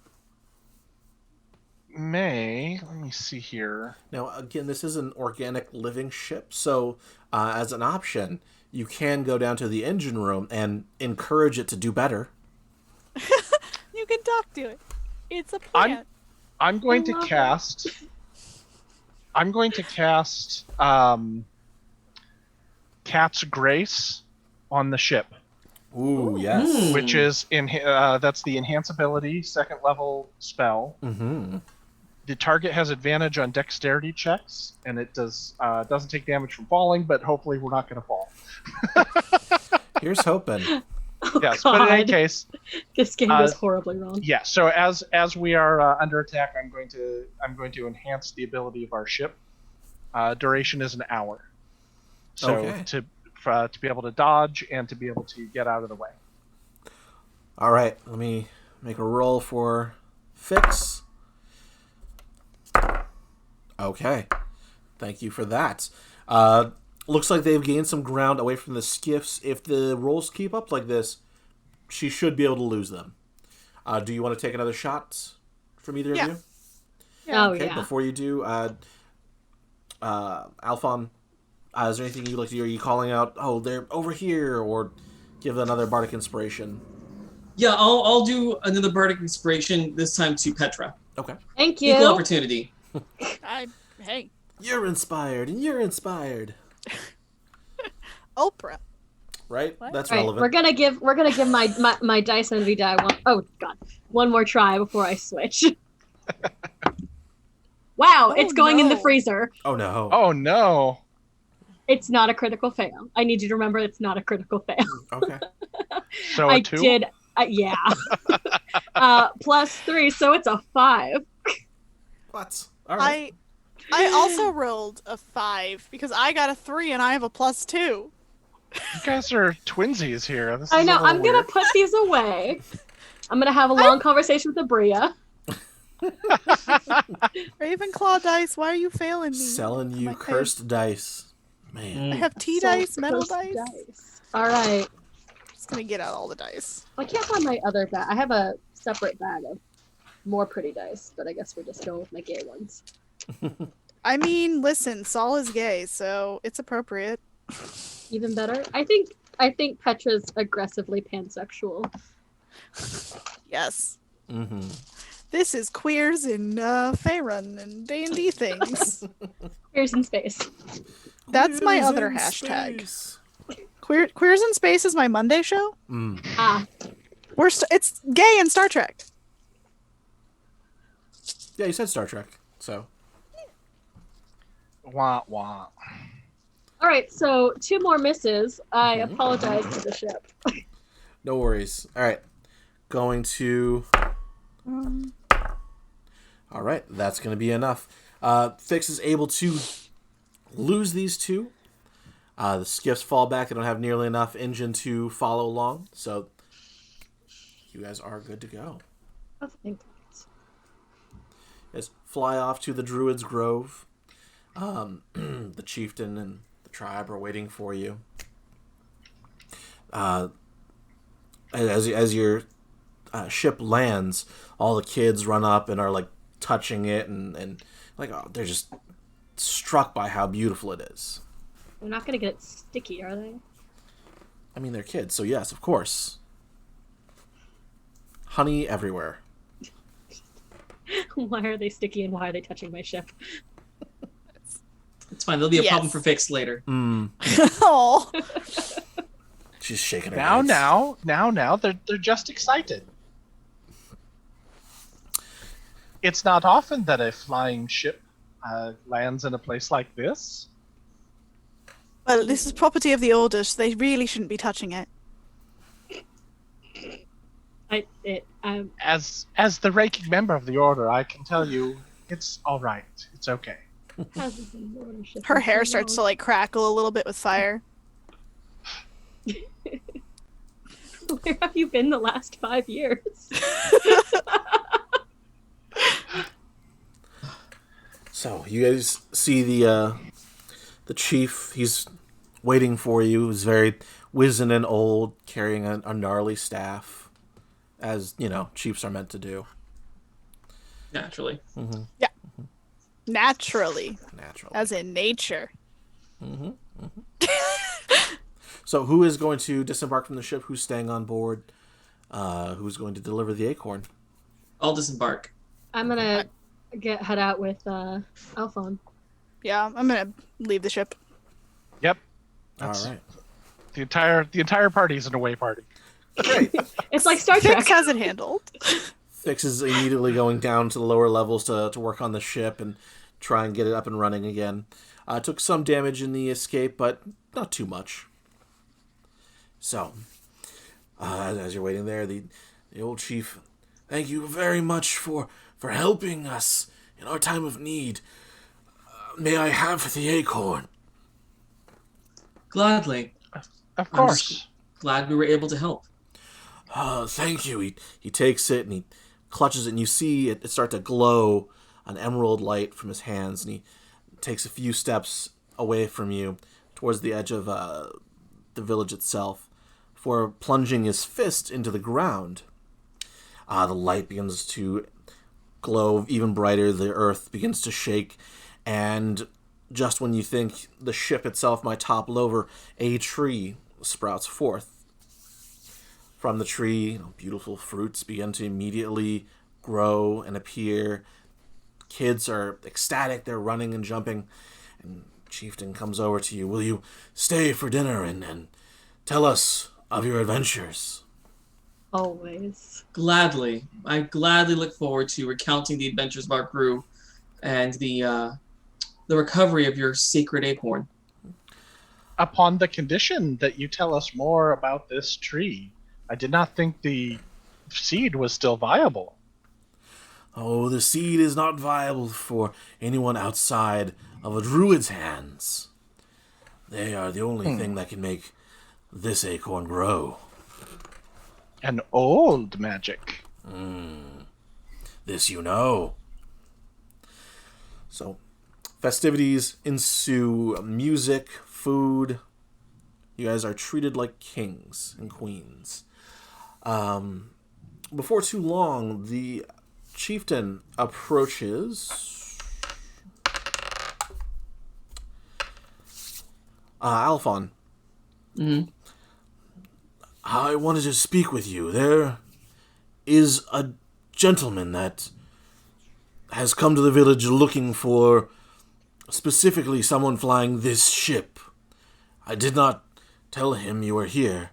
may, let me see here. Now, again, this is an organic living ship, so as an option, you can go down to the engine room and encourage it to do better. You can talk to it. It's a plant. I'm going to love it. cast. I'm going to cast Cat's Grace on the ship, Ooh, yes. which is that's the enhance ability, 2nd level spell. Mm-hmm. The target has advantage on dexterity checks, and it doesn't take damage from falling, but hopefully we're not going to fall. Here's hoping. Oh, Yes, but in any God. case, This game is horribly wrong. yeah. So as we are under attack, I'm going to enhance the ability of our ship. Duration is an hour, so Okay. to be able to dodge and to be able to get out of the way. All right, let me make a roll for Fix. Okay. Thank you for that. Looks like they've gained some ground away from the skiffs. If the rolls keep up like this, she should be able to lose them. Do you want to take another shot from either Yeah. of you? Yeah. Oh, Okay, yeah. before you do, Aelfonn, is there anything you'd like to do? Are you calling out, oh, they're over here, or give another bardic inspiration? Yeah, I'll do another bardic inspiration, this time to Petra. Okay. Thank you. Equal opportunity. Hey, You're inspired, and you're inspired. Oprah. Right? What? That's All right, relevant. we're gonna give my dice envy die one more try before I switch. Wow, Oh, it's going in the no. freezer. Oh, no. Oh no! It's not a critical fail. I need you to remember it's not a critical fail. Okay. So I a 2? did. Yeah. +3, so it's a 5. What? All right. I also rolled a 5 because I got a 3 and I have a +2. You guys are twinsies here. This I is know. a little I'm gonna weird. put these away. I'm gonna have a long conversation with Abria. Ravenclaw dice, why are you failing me? Selling you My cursed dice. Man. I have tea So dice, metal cursed dice. All right. Just gonna get out all the dice. I can't find my other bag. I have a separate bag of more pretty dice, but I guess we're just going with my gay ones. I mean, listen, Saul is gay, so it's appropriate. Even better. I think Petra's aggressively pansexual. Yes. Mm-hmm. This is queers in Faerun and D&D things. Queers in space. That's my Queers other in hashtag. space. Queers in Space is my Monday show. Mm. Ah, It's gay in Star Trek. Yeah, you said Star Trek, so. Wah wah. all right. So 2 more misses. I apologize to the ship. No worries. All right. Going to... All right, that's going to be enough. Fix is able to lose these 2. The skiffs fall back. They don't have nearly enough engine to follow along, so you guys are good to go. Oh, thank God. You guys fly off to the Druid's Grove. The chieftain and the tribe are waiting for you. As your ship lands, all the kids run up and are like touching it and like they're just struck by how beautiful it is. They're not gonna get sticky, are they? I mean, they're kids, so yes, of course. Honey everywhere. Why are they sticky and why are they touching my ship? It's fine. There'll be a Yes. problem for Fix later. Oh. She's shaking her Now, head. now, they're just excited. It's not often that a flying ship lands in a place like this. Well, this is property of the Order, so they really shouldn't be touching it. As the ranking member of the order, I can tell you, it's all right. It's okay. hasn't been worn a ship Her in hair so starts to long. like crackle a little bit with fire. Where have you been the last 5 years? So you guys see the chief. He's waiting for you. He's very wizened and old, carrying a gnarly staff, as you know, chiefs are meant to do. Naturally. Mm-hmm. Naturally. Naturally. As in nature. Mm-hmm. Mm-hmm. So who is going to disembark from the ship? Who's staying on board? Who's going to deliver the acorn? I'll disembark. I'm gonna head out with Aelfonn. Yeah, I'm gonna leave the ship. Yep. All That's- right. The entire party is an away party. Great. It's like Star Trek. Fix has it handled. Fix is immediately going down to the lower levels to work on the ship and try and get it up and running again. Took some damage in the escape, but not too much. So, as you're waiting there, the old chief, thank you very much for helping us in our time of need. May I have the acorn? Gladly. Of I'm course. just glad we were able to help. Thank you. He takes it and he clutches it, and you see it start to glow an emerald light from his hands, and he takes a few steps away from you towards the edge of the village itself before plunging his fist into the ground. The light begins to glow even brighter. The earth begins to shake, and just when you think the ship itself might topple over, a tree sprouts forth. From the tree, beautiful fruits begin to immediately grow and appear. Kids are ecstatic, they're running and jumping, and Chieftain comes over to you. Will you stay for dinner and tell us of your adventures? Always. Gladly. I gladly look forward to recounting the adventures of our crew and the recovery of your sacred acorn. Upon the condition that you tell us more about this tree. I did not think the seed was still viable. Oh, the seed is not viable for anyone outside of a druid's hands. They are the only thing that can make this acorn grow. An old magic. This you know. So, festivities ensue. Music, food. You guys are treated like kings and queens. Before too long, the chieftain approaches Aelfonn. I wanted to speak with you. There is a gentleman that has come to the village looking for specifically someone flying this ship. I did not tell him you were here,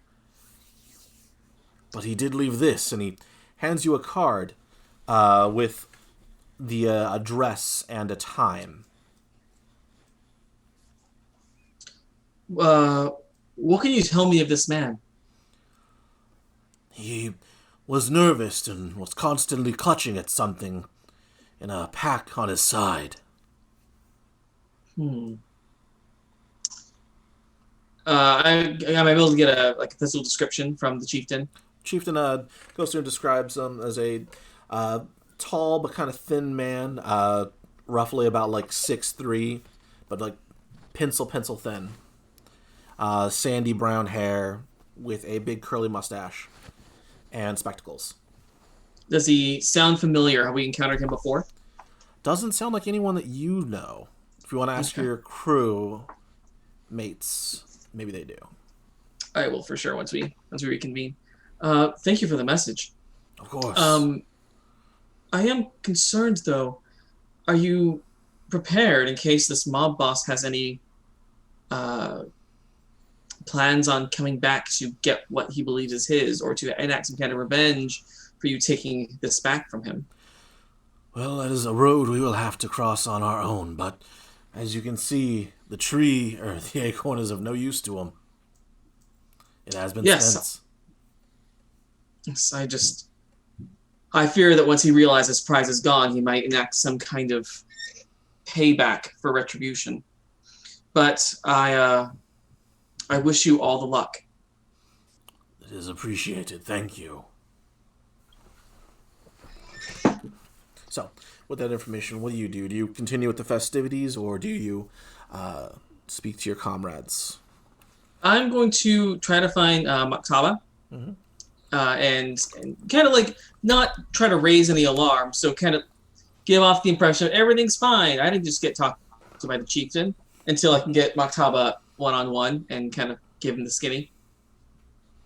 but he did leave this, and he hands you a card with the address and a time. What can you tell me of this man? He was nervous and was constantly clutching at something in a pack on his side. Am I able to get a physical description from the chieftain? Chieftain goes through and describes him as a tall but kind of thin man, roughly about 6'3", but pencil thin. Sandy brown hair with a big curly mustache and spectacles. Does he sound familiar? Have we encountered him before? Doesn't sound like anyone that you know. If you want to ask your crew mates, maybe they do. I will for sure once we reconvene. Thank you for the message. Of course. I am concerned though. Are you prepared in case this mob boss has any plans on coming back to get what he believes is his, or to enact some kind of revenge for you taking this back from him? Well, that is a road we will have to cross on our own, but as you can see, the tree, or the acorn, is of no use to him. It has been since. Yes, I fear that once he realizes prize is gone, he might enact some kind of payback for retribution. But I wish you all the luck. It is appreciated. Thank you. So, with that information, what do you do? Do you continue with the festivities, or do you speak to your comrades? I'm going to try to find Maktaba, and kind of not try to raise any alarm, so kind of give off the impression everything's fine. I didn't just get talked to by the chieftain until I can get Maktaba one-on-one and kind of give him the skinny.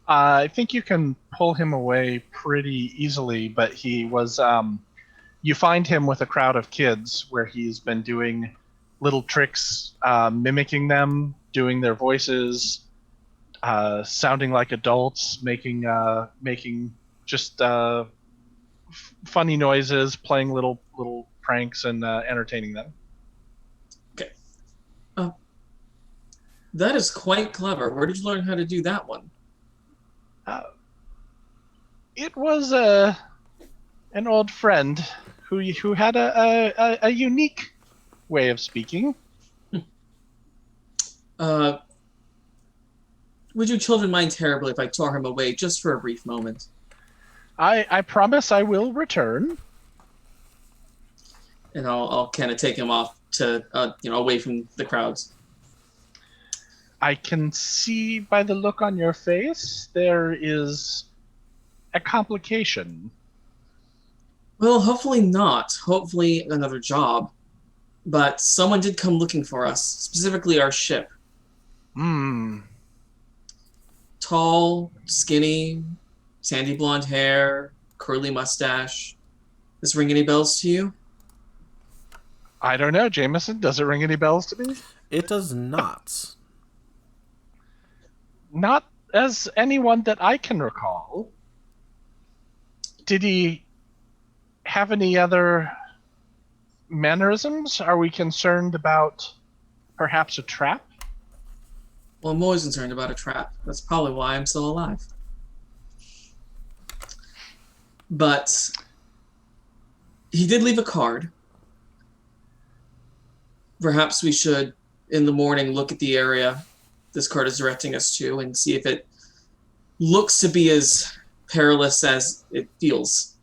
I think you can pull him away pretty easily, but he was... you find him with a crowd of kids where he's been doing little tricks, mimicking them, doing their voices, sounding like adults, making just funny noises, playing little pranks, and entertaining them. Okay. That is quite clever. Where did you learn how to do that one? It was an old friend who had a unique way of speaking. Would you children mind terribly if I tore him away just for a brief moment? I promise I will return. And I'll kind of take him off to away from the crowds. I can see by the look on your face there is a complication. Well, hopefully not. Hopefully another job. But someone did come looking for us, specifically our ship. Tall, skinny, sandy blonde hair, curly mustache. Does this ring any bells to you? I don't know, Jameson. Does it ring any bells to me? It does not. Not as anyone that I can recall. Did he have any other mannerisms? Are we concerned about perhaps a trap? Well, I'm always concerned about a trap. That's probably why I'm still alive. he did leave a card. Perhaps we should, in the morning, look at the area this card is directing us to and see if it looks to be as perilous as it feels.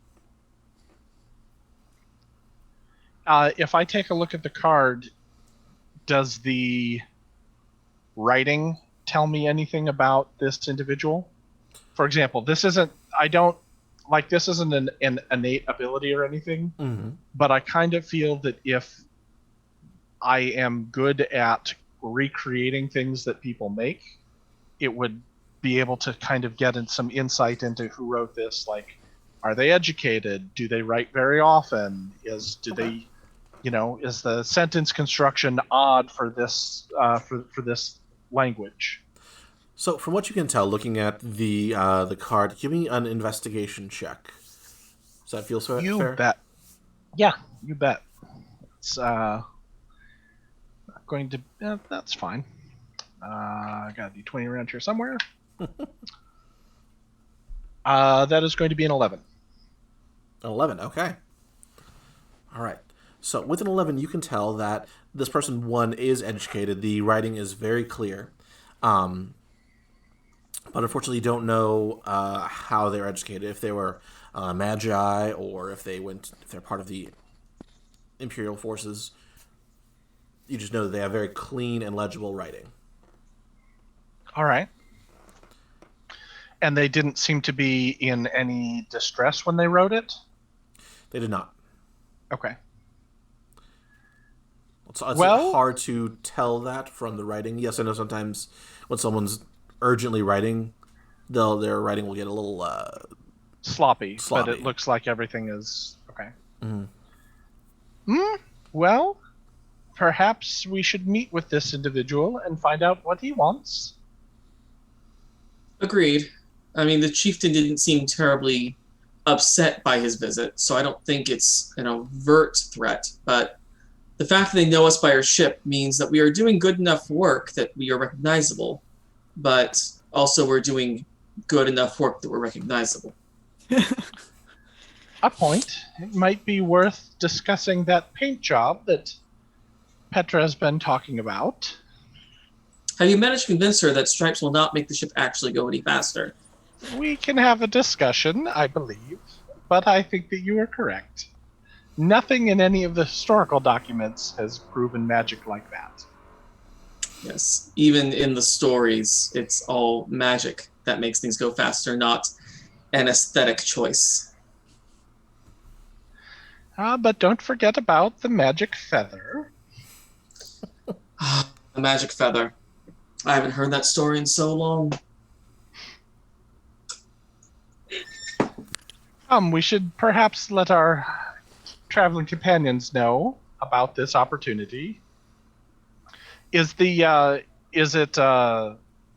If I take a look at the card, does the writing tell me anything about this individual? For example, this isn't an innate ability or anything, but I kind of feel that if I am good at recreating things that people make, it would be able to kind of get in some insight into who wrote this. Like, are they educated? Do they write very often? Is the sentence construction odd for this for this language? So, from what you can tell, looking at the card, give me an investigation check. Does that feel fair? You bet. Yeah, you bet. It's going to. That's fine. I got a d20 around here somewhere. That is going to be an 11. An 11. Okay. All right. So, with an 11, you can tell that this person, one, is educated. The writing is very clear. But unfortunately, you don't know how they're educated. If they were magi, or if they're part of the Imperial forces. You just know that they have very clean and legible writing. All right. And they didn't seem to be in any distress when they wrote it? They did not. Okay. It's hard to tell that from the writing. Yes, I know sometimes when someone's urgently writing, their writing will get a little sloppy, but it looks like everything is okay. Well, perhaps we should meet with this individual and find out what he wants. Agreed. I mean, the chieftain didn't seem terribly upset by his visit, so I don't think it's an overt threat, but the fact that they know us by our ship means that we are doing good enough work that we are recognizable, but also we're doing good enough work that we're recognizable. A point. It might be worth discussing that paint job that Petra has been talking about. Have you managed to convince her that stripes will not make the ship actually go any faster? We can have a discussion, I believe, but I think that you are correct. Nothing in any of the historical documents has proven magic like that. Yes, even in the stories, it's all magic that makes things go faster, not an aesthetic choice. But don't forget about the magic feather. The magic feather. I haven't heard that story in so long. We should perhaps let our traveling companions know about this opportunity. Is it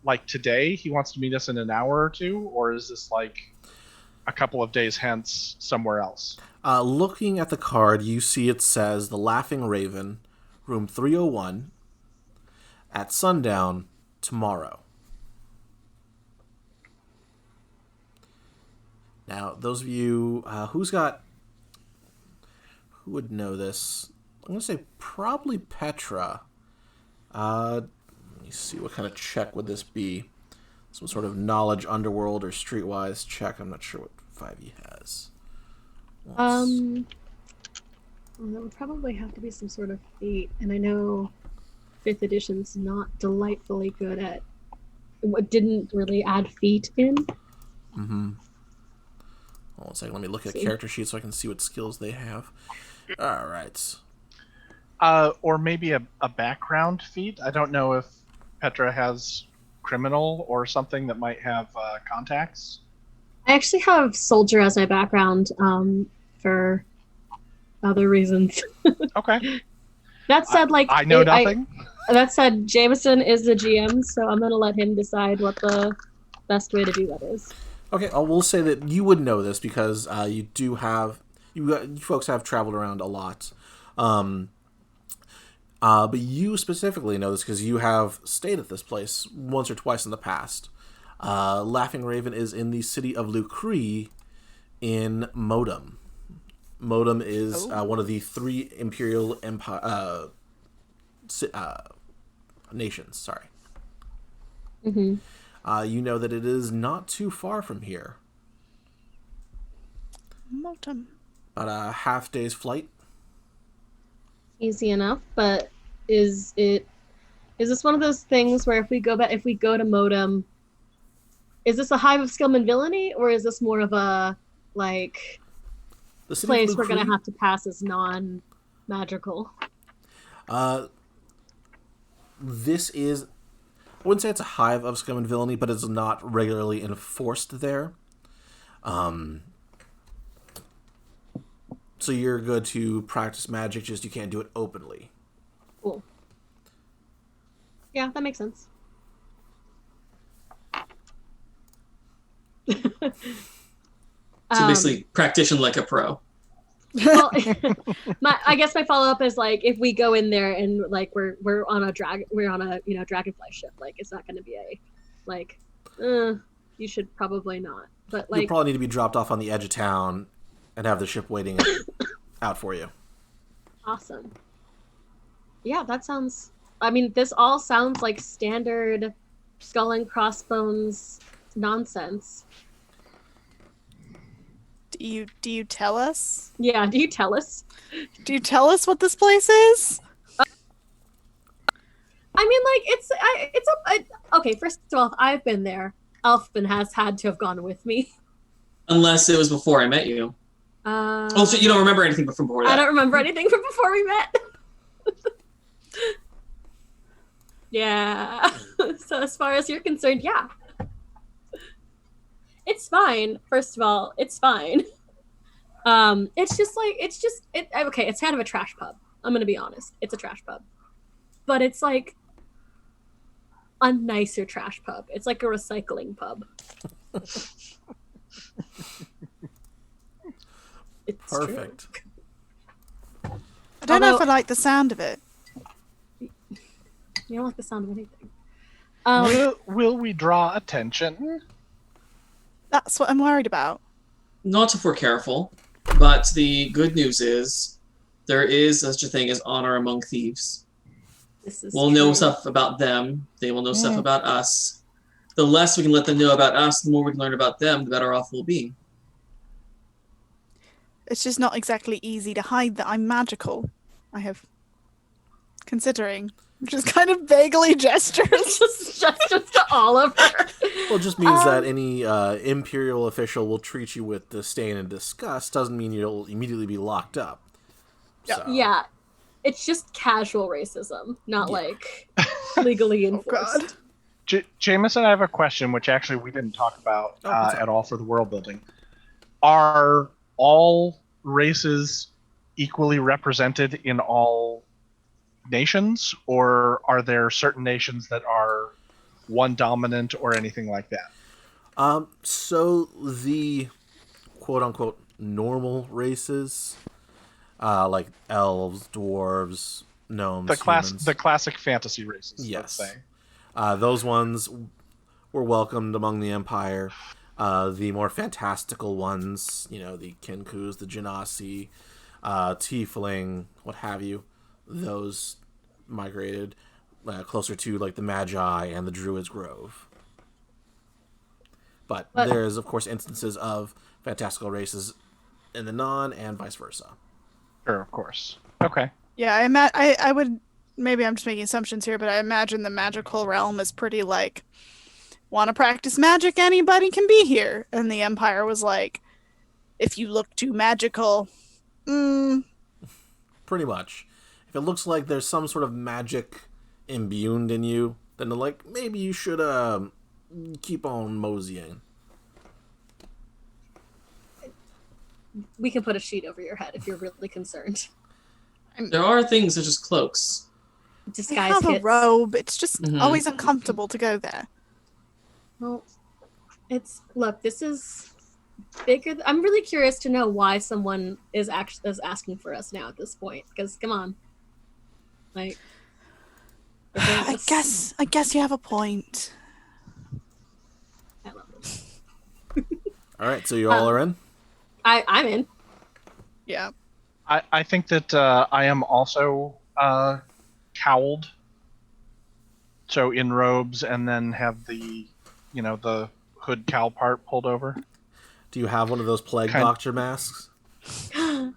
like today he wants to meet us in an hour or two, or is this like a couple of days hence somewhere else? Looking at the card, you see it says the Laughing Raven, room 301, at sundown tomorrow. Now, those of you who would know this? I'm going to say probably Petra. Let me see, what kind of check would this be? Some sort of knowledge, underworld, or streetwise check. I'm not sure what 5e has. Well, that would probably have to be some sort of fate, and I know 5th edition's not delightfully good at what didn't really add feat in. Hold on a second, let me look at character sheets so I can see what skills they have. All right. Or maybe a background feat. I don't know if Petra has criminal or something that might have contacts. I actually have soldier as my background for other reasons. Okay. That said, I know nothing. That said, Jameson is the GM, so I'm going to let him decide what the best way to do that is. Okay, I will say that you would know this because you folks have traveled around a lot. But you specifically know this because you have stayed at this place once or twice in the past. Laughing Raven is in the city of Lucree in Modem. Modem is Oh. one of the 3 Imperial nations. Sorry. Mm-hmm. You know that it is not too far from here. Modem. About a half day's flight. Easy enough, but is this one of those things where if we go to Modem, is this a hive of skill and villainy, or is this more of a like The city place of Blue we're gonna Creek- have to pass as non-magical? This is, I wouldn't say it's a hive of scum and villainy, but it's not regularly enforced there. So you're good to practice magic, just you can't do it openly. Cool. Yeah, that makes sense. So basically, practition like a pro. Well, I guess my follow up is like if we go in there and like we're on a dragonfly ship, like it's not going to be a like you should probably not. But You'll like probably need to be dropped off on the edge of town and have the ship waiting out for you. awesome. Yeah, that sounds. I mean, this all sounds like standard skull and crossbones nonsense. Do you tell us? Yeah, do you tell us? Do you tell us what this place is? I mean, like okay. First of all, I've been there. Aelfonn has had to have gone with me. Unless it was before I met you. Oh, so you don't remember anything from before that? I don't remember anything from before we met. Yeah. So as far as you're concerned, yeah. It's fine. First of all, it's fine. It's just okay, it's kind of a trash pub. I'm gonna be honest. It's a trash pub. But it's like a nicer trash pub. It's like a recycling pub. It's Perfect. true. I don't know if I Although- like the sound of it. You don't like the sound of anything. Will we draw attention? That's what I'm worried about. Not if we're careful. But the good news is there is such a thing as honor among thieves. This is We'll know true. stuff about them. They will know stuff about us. The less we can let them know about us, the more we can learn about them, the better off we'll be. It's just not exactly easy to hide that I'm magical. I have considering, which is kind of vaguely gestures. just to Oliver. Well, it just means that any Imperial official will treat you with disdain and disgust. Doesn't mean you'll immediately be locked up. So. Yeah, it's just casual racism, not like legally Oh enforced. God. Jameson, I have a question, which actually we didn't talk about what's up? at all for the world building. Are all races equally represented in all nations, or are there certain nations that are one dominant or anything like that? So the quote-unquote normal races, like elves, dwarves, gnomes, humans. The classic fantasy races, Yes. let's say. Those ones were welcomed among the Empire. The more fantastical ones, the Kinkus, the Genasi, Tiefling, what have you, those migrated closer to like the Magi and the Druid's Grove. But there's, of course, instances of fantastical races in the non and vice versa. Sure, of course. Okay. Yeah, I would, maybe I'm just making assumptions here, but I imagine the magical realm is pretty like, want to practice magic, anybody can be here. And the Empire was like, if you look too magical, Pretty much. If it looks like there's some sort of magic imbued in you, then they're like, maybe you should keep on moseying. We can put a sheet over your head if you're really concerned. There are things such as cloaks. I Disguise have a kits. robe. It's just Mhm. always uncomfortable to go there. Well, this is bigger. I'm really curious to know why someone is asking for us now at this point. Because come on, like, I guess you have a point. I love this. All right, so you all are in? I'm in. Yeah. I think that I am also cowled, so in robes, and then have the the hood cowl part pulled over. Do you have one of those plague Kind- doctor masks? I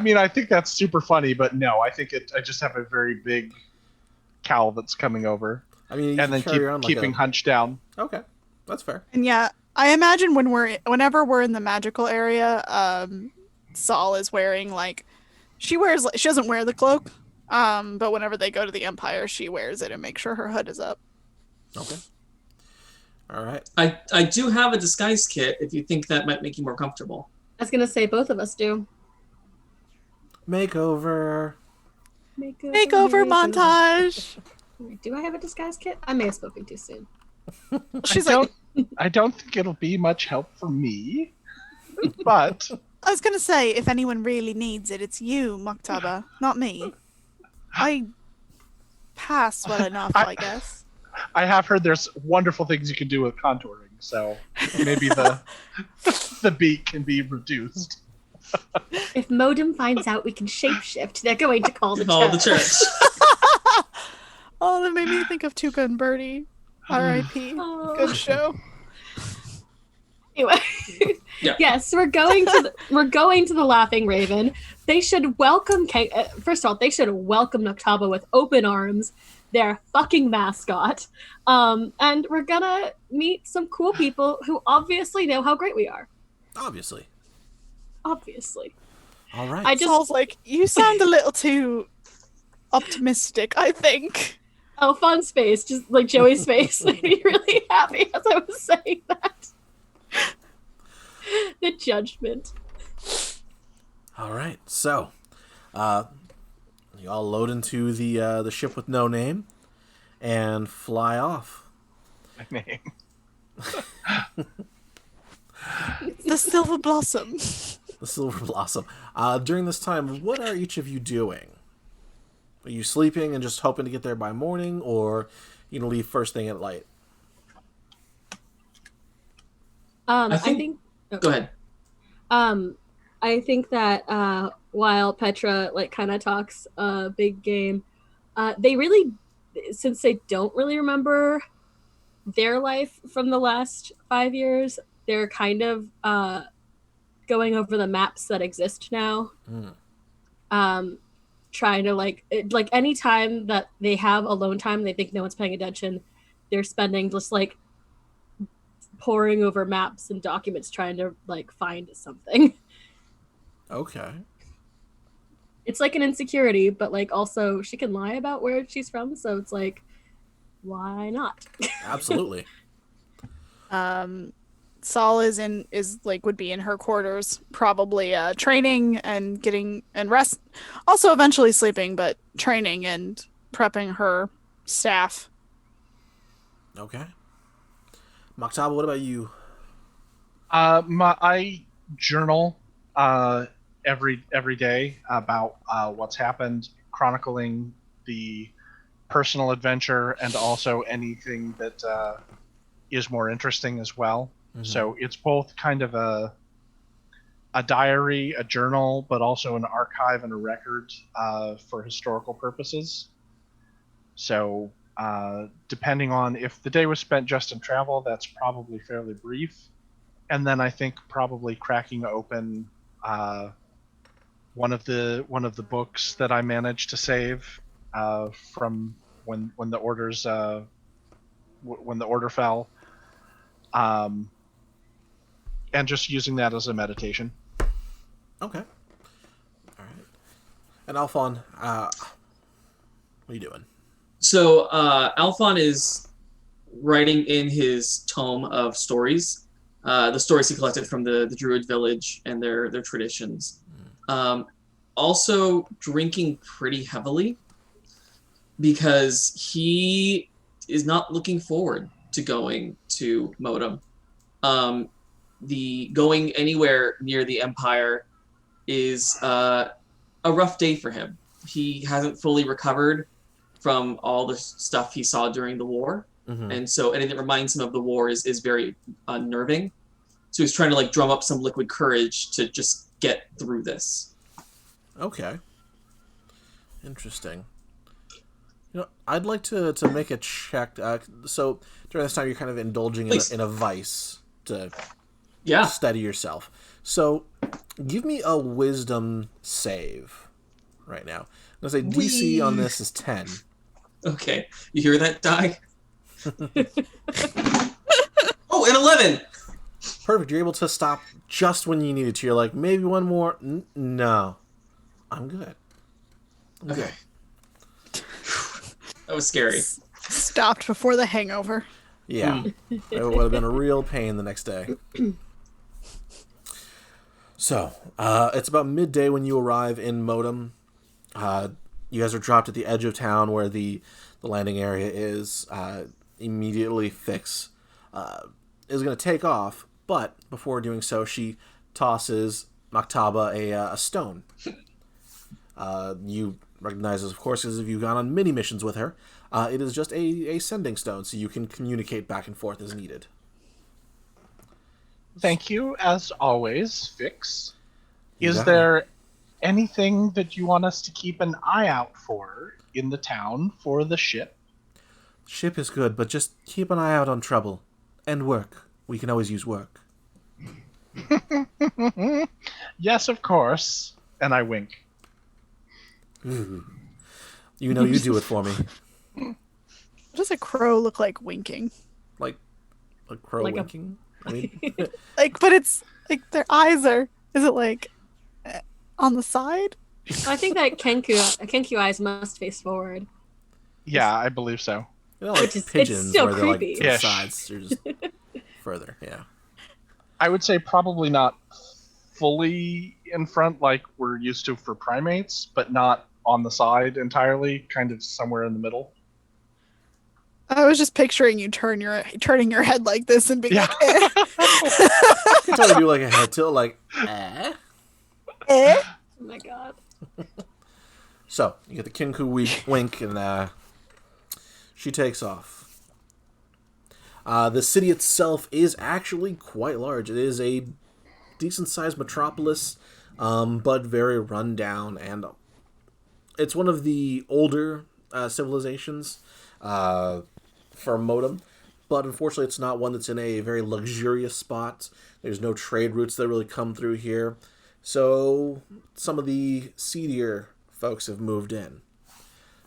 mean, I think that's super funny, but no, I think I just have a very big cowl that's coming over, I mean, you and can then carry on like keeping hunched down. Okay, that's fair. And yeah, I imagine whenever we're in the magical area, Sol is wearing like she doesn't wear the cloak, but whenever they go to the Empire, she wears it and makes sure her hood is up. Okay. All right. I do have a disguise kit if you think that might make you more comfortable. I was gonna say both of us do. Makeover. Makeover montage. Do I have a disguise kit? I may have spoken too soon. She's like, I don't think it'll be much help for me, but I was gonna say, if anyone really needs it, it's you, Maktaba, not me. I pass well enough, I guess. I have heard there's wonderful things you can do with contouring, so maybe the beat can be reduced. If Modem finds out we can shapeshift, they're going to call the Call the church. church. Oh, that made me think of Tuca and Birdie. R.I.P. Oh. Good show. Anyway, Yeah. yes, we're going to the Laughing Raven. They should welcome first of all, they should welcome Maktaba with open arms, their fucking mascot. And we're gonna meet some cool people who obviously know how great we are. Obviously. All right. I just Sol's like, you sound a little too optimistic, I think. Oh, fun space, just like Joey's face made me really happy as I was saying that. The judgment. All right. So, you all load into the ship with no name and fly off. My name. The Silver Blossom. The Silver Blossom. During this time, what are each of you doing? Are you sleeping and just hoping to get there by morning, or you gonna leave first thing at light? I think Go ahead. I think that while Petra kind of talks big game, they really, since they don't really remember their life from the last 5 years, they're kind of going over the maps that exist now. Trying to any time that they have alone time, they think no one's paying attention, they're spending just poring over maps and documents trying to find something. Okay. It's like an insecurity, but also she can lie about where she's from, so it's why not? Absolutely. Sol would be in her quarters, probably training and getting and rest, also eventually sleeping, but training and prepping her staff. Okay. Maktaba, what about you? I journal every day about what's happened, chronicling the personal adventure and also anything that is more interesting as well. Mm-hmm. So it's both kind of a diary, a journal, but also an archive and a record for historical purposes. So depending on if the day was spent just in travel, that's probably fairly brief. And then I think probably cracking open one of the books that I managed to save from when the orders when the order fell, and just using that as a meditation. Okay. All right. And Aelfonn, what are you doing? So Aelfonn is writing in his tome of stories, the stories he collected from the Druid village and their traditions. Also drinking pretty heavily because he is not looking forward to going to Modem. The going anywhere near the Empire is a rough day for him. He hasn't fully recovered from all the stuff he saw during the war. And so anything that reminds him of the war is very unnerving. So he's trying to like drum up some liquid courage to just get through this. Okay. Interesting. I'd like to make a check. So during this time, you're kind of indulging in a vice to steady yourself. So give me a wisdom save right now. I'm going to say DC on this is 10. Okay. You hear that, die? Oh, an 11! Perfect. You're able to stop just when you needed to. You're like, maybe one more. No. I'm good. Okay. That was scary. Stopped before the hangover. Yeah. It would have been a real pain the next day. So, it's about midday when you arrive in Modem. You guys are dropped at the edge of town where the landing area is. Immediately Fix is going to take off, but before doing so, she tosses Maktaba a stone. You recognize this, of course, as if you've gone on many missions with her. It is just a sending stone, so you can communicate back and forth as needed. Thank you, as always, Fix. Is Yeah. there anything that you want us to keep an eye out for in the town for the ship? Ship is good, but just keep an eye out on trouble. And work. We can always use work. Yes, of course. And I wink. Ooh. You know you do it for me. What does a crow look like winking? Like a crow Like a- winking? I mean, Like, but it's like their eyes are. Is it like on the side? I think that Kenku eyes must face forward. Yeah, I believe so. like Which is- it's pigeons still where they're like creepy. to the Ish. sides. They're just further, yeah. I would say probably not fully in front like we're used to for primates, but not on the side entirely, kind of somewhere in the middle. I was just picturing you turning your head like this and being Yeah. like, eh, You totally do like a head tilt, like, eh? eh. Oh my god. So, you get the Kinku wink, and she takes off. The city itself is actually quite large. It is a decent-sized metropolis, but very run-down, and it's one of the older civilizations for Modem, but unfortunately it's not one that's in a very luxurious spot. There's no trade routes that really come through here, so some of the seedier folks have moved in.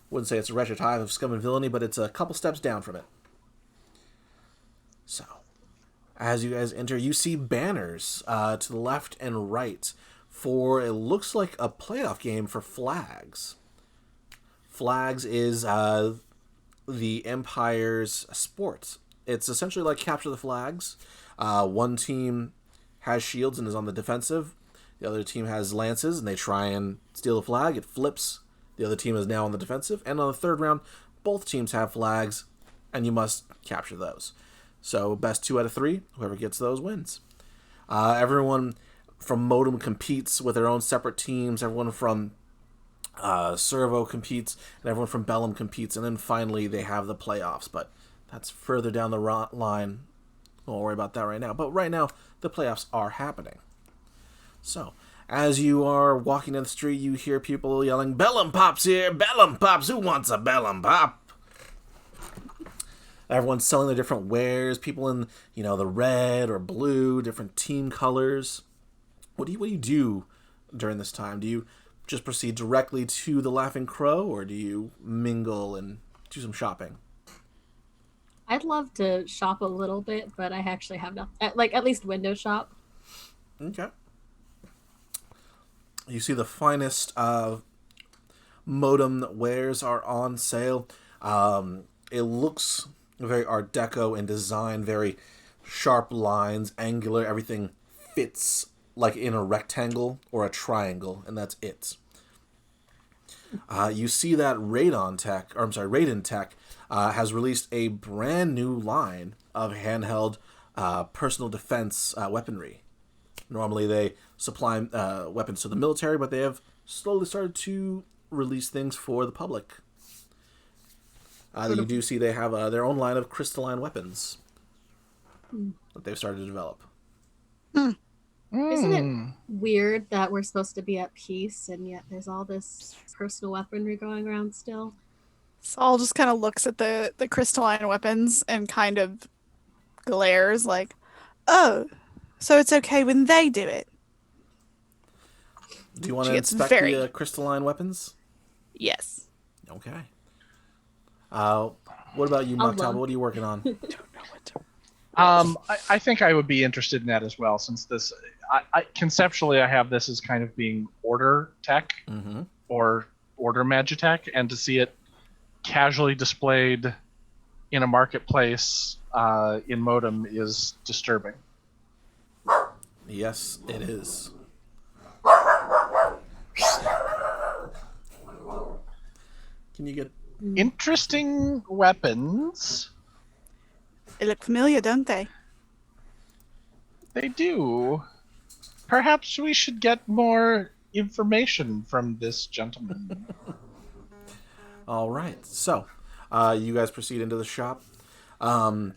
Wouldn't say it's a wretched hive of scum and villainy, but it's a couple steps down from it. So, as you guys enter, you see banners to the left and right for, it looks like a playoff game for Flags. Flags is the Empire's sport. It's essentially like Capture the Flags. One team has shields and is on the defensive. The other team has lances, and they try and steal the flag. It flips. The other team is now on the defensive. And on the third round, both teams have flags, and you must capture those. So, best 2 out of 3. Whoever gets those wins. Everyone from Modem competes with their own separate teams. Everyone from Servo competes, and everyone from Bellum competes. And then finally, they have the playoffs. But that's further down the line. Won't worry about that right now. But right now, the playoffs are happening. So, as you are walking down the street, you hear people yelling, "Bellum Pop's here! Bellum Pops! Who wants a Bellum Pop?" Everyone's selling their different wares. People in, the red or blue, different team colors. What do you do during this time? Do you just proceed directly to the Laughing Crow, or do you mingle and do some shopping? I'd love to shop a little bit, but I actually have nothing. Like, at least window shop. Okay. You see the finest Modem wares are on sale. It looks very Art Deco in design, very sharp lines, angular. Everything fits like in a rectangle or a triangle, and that's it. You see that Raiden Tech has released a brand new line of handheld personal defense weaponry. Normally they supply weapons to the military, but they have slowly started to release things for the public. You do see they have their own line of crystalline weapons that they've started to develop. Isn't it weird that we're supposed to be at peace and yet there's all this personal weaponry going around still? Saul just kind of looks at the crystalline weapons and kind of glares like, oh, so it's okay when they do it. Do you want She to gets inspect very- the crystalline weapons? Yes. Okay. What about you, I'll Maktaba? look. What are you working on? I think I would be interested in that as well, since this, conceptually, I have this as kind of being order tech Mm-hmm. or order magitech, and to see it casually displayed in a marketplace in Modem is disturbing. Yes, it is. Can you get... Interesting weapons. They look familiar, don't they? They do. Perhaps we should get more information from this gentleman. All right. So, you guys proceed into the shop. There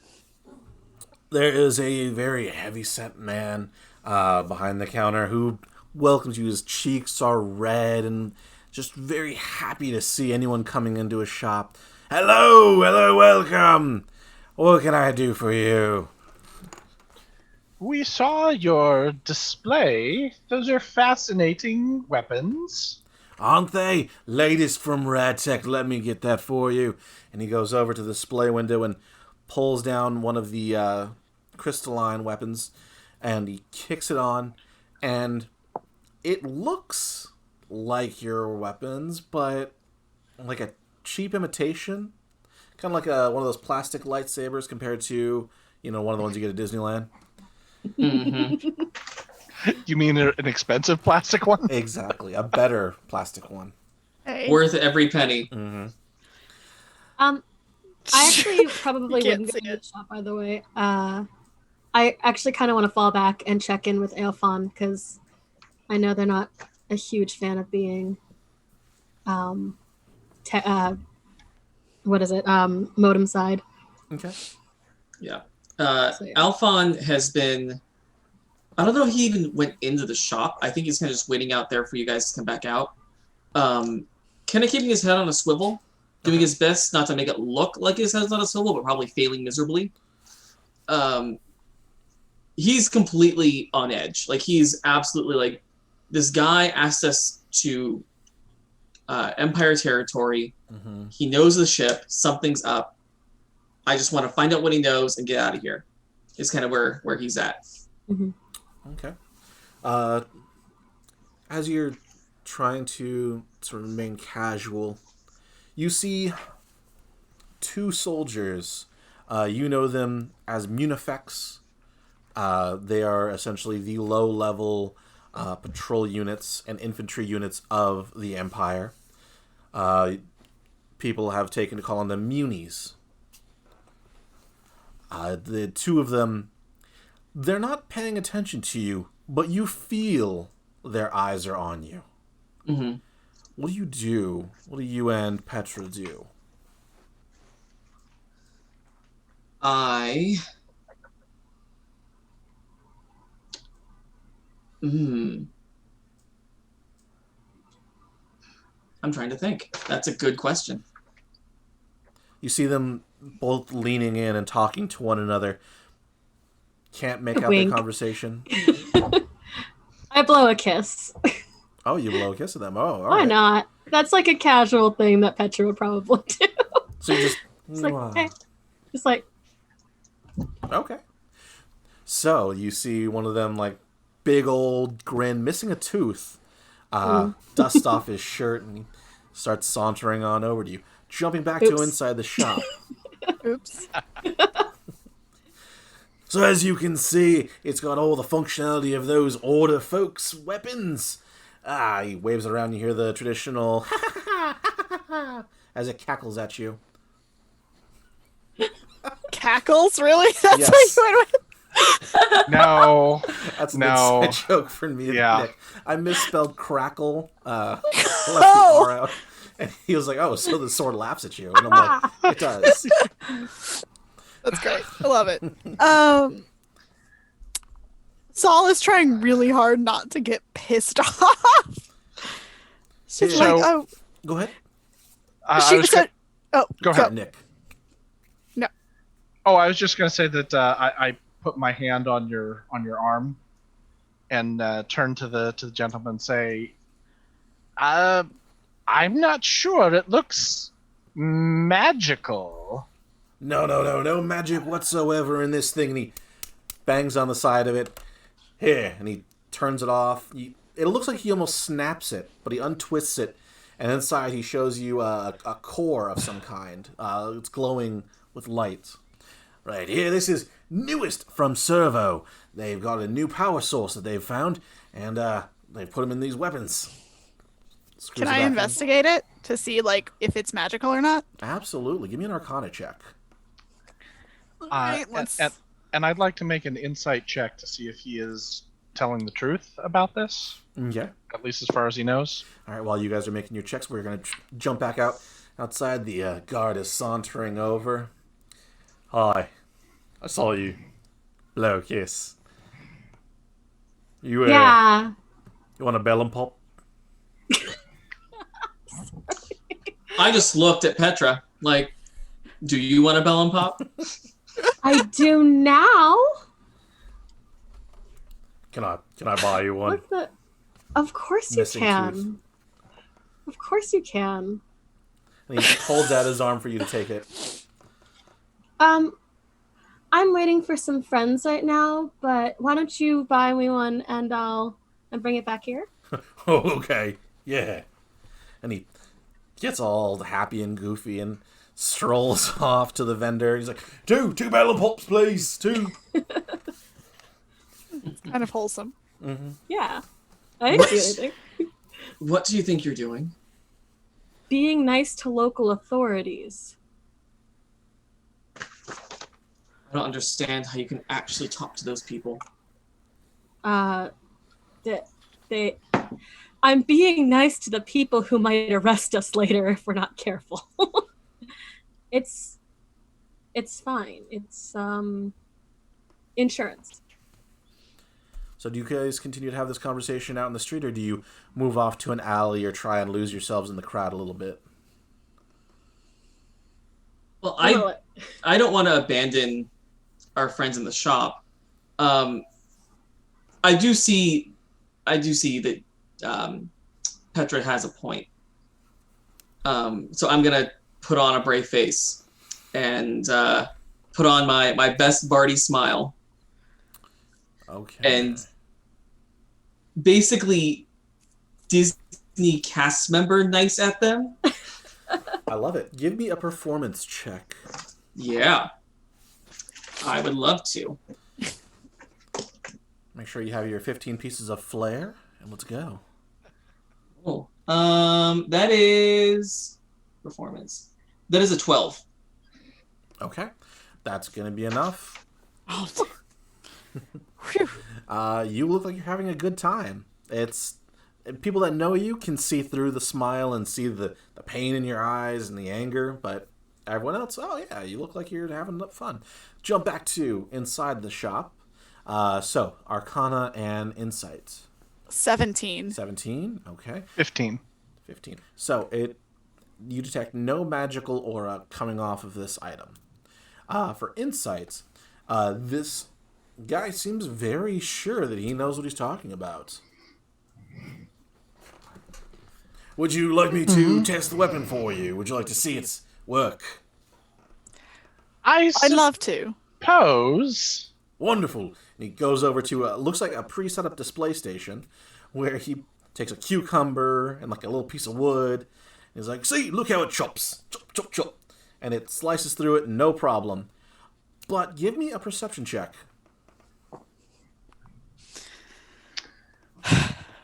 is a very heavy-set man behind the counter who welcomes you. His cheeks are red and just very happy to see anyone coming into his shop. Hello, welcome. What can I do for you? We saw your display. Those are fascinating weapons. Aren't they? Latest from Radtech. Let me get that for you. And he goes over to the display window and pulls down one of the crystalline weapons, and he kicks it on, and it looks like your weapons, but like a cheap imitation. Kind of like one of those plastic lightsabers compared to, one of the ones you get at Disneyland. Mm-hmm. You mean an expensive plastic one? Exactly. A better plastic one. Hey. Worth every penny. Mm-hmm. I actually probably You can't wouldn't go see to the it. shop, by the way. I actually kind of want to fall back and check in with Aelfonn because I know they're not a huge fan of being, modem side. Okay. Yeah. So, yeah. Aelfonn has been... I don't know if he even went into the shop. I think he's kind of just waiting out there for you guys to come back out. Kind of keeping his head on a swivel, doing his best not to make it look like his head's on a swivel, but probably failing miserably. He's completely on edge. Like, he's absolutely like, this guy asked us to Empire territory. Mm-hmm. He knows the ship. Something's up. I just want to find out what he knows and get out of here. Is kind of where he's at. Mhm. Okay. As you're trying to sort of remain casual, you see two soldiers. You know them as Munifex. They are essentially the low-level patrol units and infantry units of the Empire. People have taken to calling them Munis. The two of them, they're not paying attention to you, but you feel their eyes are on you. Mm-hmm. What do you do? What do you and Petra do? I'm trying to think. That's a good question. You see them both leaning in and talking to one another. Can't make out Wink. their conversation. I blow a kiss. Oh, you blow a kiss at them. Oh, all Why right. not? That's like a casual thing that Petra would probably do. So you just... It's like, hey. Just like, Okay. So you see one of them, like, big old grin, missing a tooth, dust off his shirt, and he starts sauntering on over to you, jumping back to Oops. inside the shop. Oops. So as you can see, it's got all the functionality of those Order folks' weapons. He waves around, you hear the traditional as it cackles at you. Cackles? Really? That's Yes. what you went with? No. That's an No. inside joke for me. Yeah. Nick. I misspelled crackle. Left Oh. the R out. And he was like, "Oh, so the sword laughs at you?" And I'm like, "It does." That's great. I love it. Saul is trying really hard not to get pissed off. She's Yeah. like, oh, Go ahead. I she was said, oh, Go ahead. Nick. I was just going to say that I put my hand on your arm and turn to the gentleman and say, I'm not sure. It looks magical. No magic whatsoever in this thing. And he bangs on the side of it. Here, and he turns it off. It looks like he almost snaps it, but he untwists it, and inside he shows you a core of some kind. It's glowing with light. Right here, this is newest from Servo. They've got a new power source that they've found, and they put them in these weapons. Screws can it I back in. investigate it to see like if it's magical or not? Absolutely. Give me an Arcana check. All right, let's. And I'd like to make an insight check to see if he is telling the truth about this, Okay. at least as far as he knows. All right, while you guys are making your checks, we're going to jump back outside. The guard is sauntering over. Hi. I saw you. Blow a kiss. You Yeah. You want a bellum pop? I just looked at Petra like, do you want a bellum pop? I do now. Can I buy you one? What the? Of course you Missing can. tooth. Of course you can. And he holds out his arm for you to take it. I'm waiting for some friends right now, but why don't you buy me one and bring it back here? Oh, okay. Yeah. And he gets all happy and goofy and strolls off to the vendor. He's like, two bellum pops, please. 2. Kind of wholesome. Mm-hmm. Yeah. I didn't do anything. What do you think you're doing? Being nice to local authorities. I don't understand how you can actually talk to those people. I'm being nice to the people who might arrest us later if we're not careful. It's fine. It's insurance. So do you guys continue to have this conversation out in the street, or do you move off to an alley or try and lose yourselves in the crowd a little bit? Well, I don't want to abandon our friends in the shop. I do see that Petra has a point. So I'm gonna put on a brave face and put on my best Barty smile. Okay. And basically Disney cast member nice at them. I love it. Give me a performance check. Yeah. I would love to. Make sure you have your 15 pieces of flair, and let's go. Oh. That is performance. That is a 12. Okay. That's going to be enough. Oh, whew. You look like you're having a good time. People that know you can see through the smile and see the pain in your eyes and the anger, but everyone else, oh yeah, you look like you're having fun. Jump back to inside the shop. So, Arcana and Insight. 17. 17, okay. 15. 15. So, you detect no magical aura coming off of this item. For Insight, this guy seems very sure that he knows what he's talking about. Would you like me to test the weapon for you? Would you like to see its work? I'd I'd love to. suppose. Wonderful. And he goes over to looks like a pre-set up display station where he takes a cucumber and like a little piece of wood. And he's like, see, look how it chops. Chop, chop, chop. And it slices through it, no problem. But give me a perception check.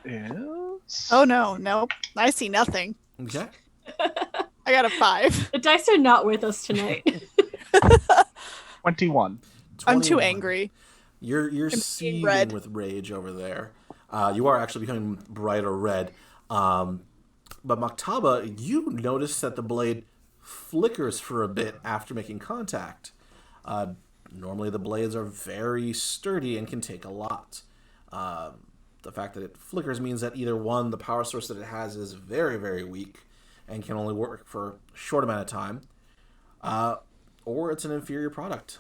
Yes. Oh no, nope. I see nothing. Okay. I got a 5. The dice are not with us tonight. 21. I'm too 21. angry. You're seeing seething red. with rage over there. You are actually becoming brighter red. But Maktaba, you notice that the blade flickers for a bit after making contact. Normally the blades are very sturdy and can take a lot. The fact that it flickers means that either one, the power source that it has is very, very weak and can only work for a short amount of time, or it's an inferior product.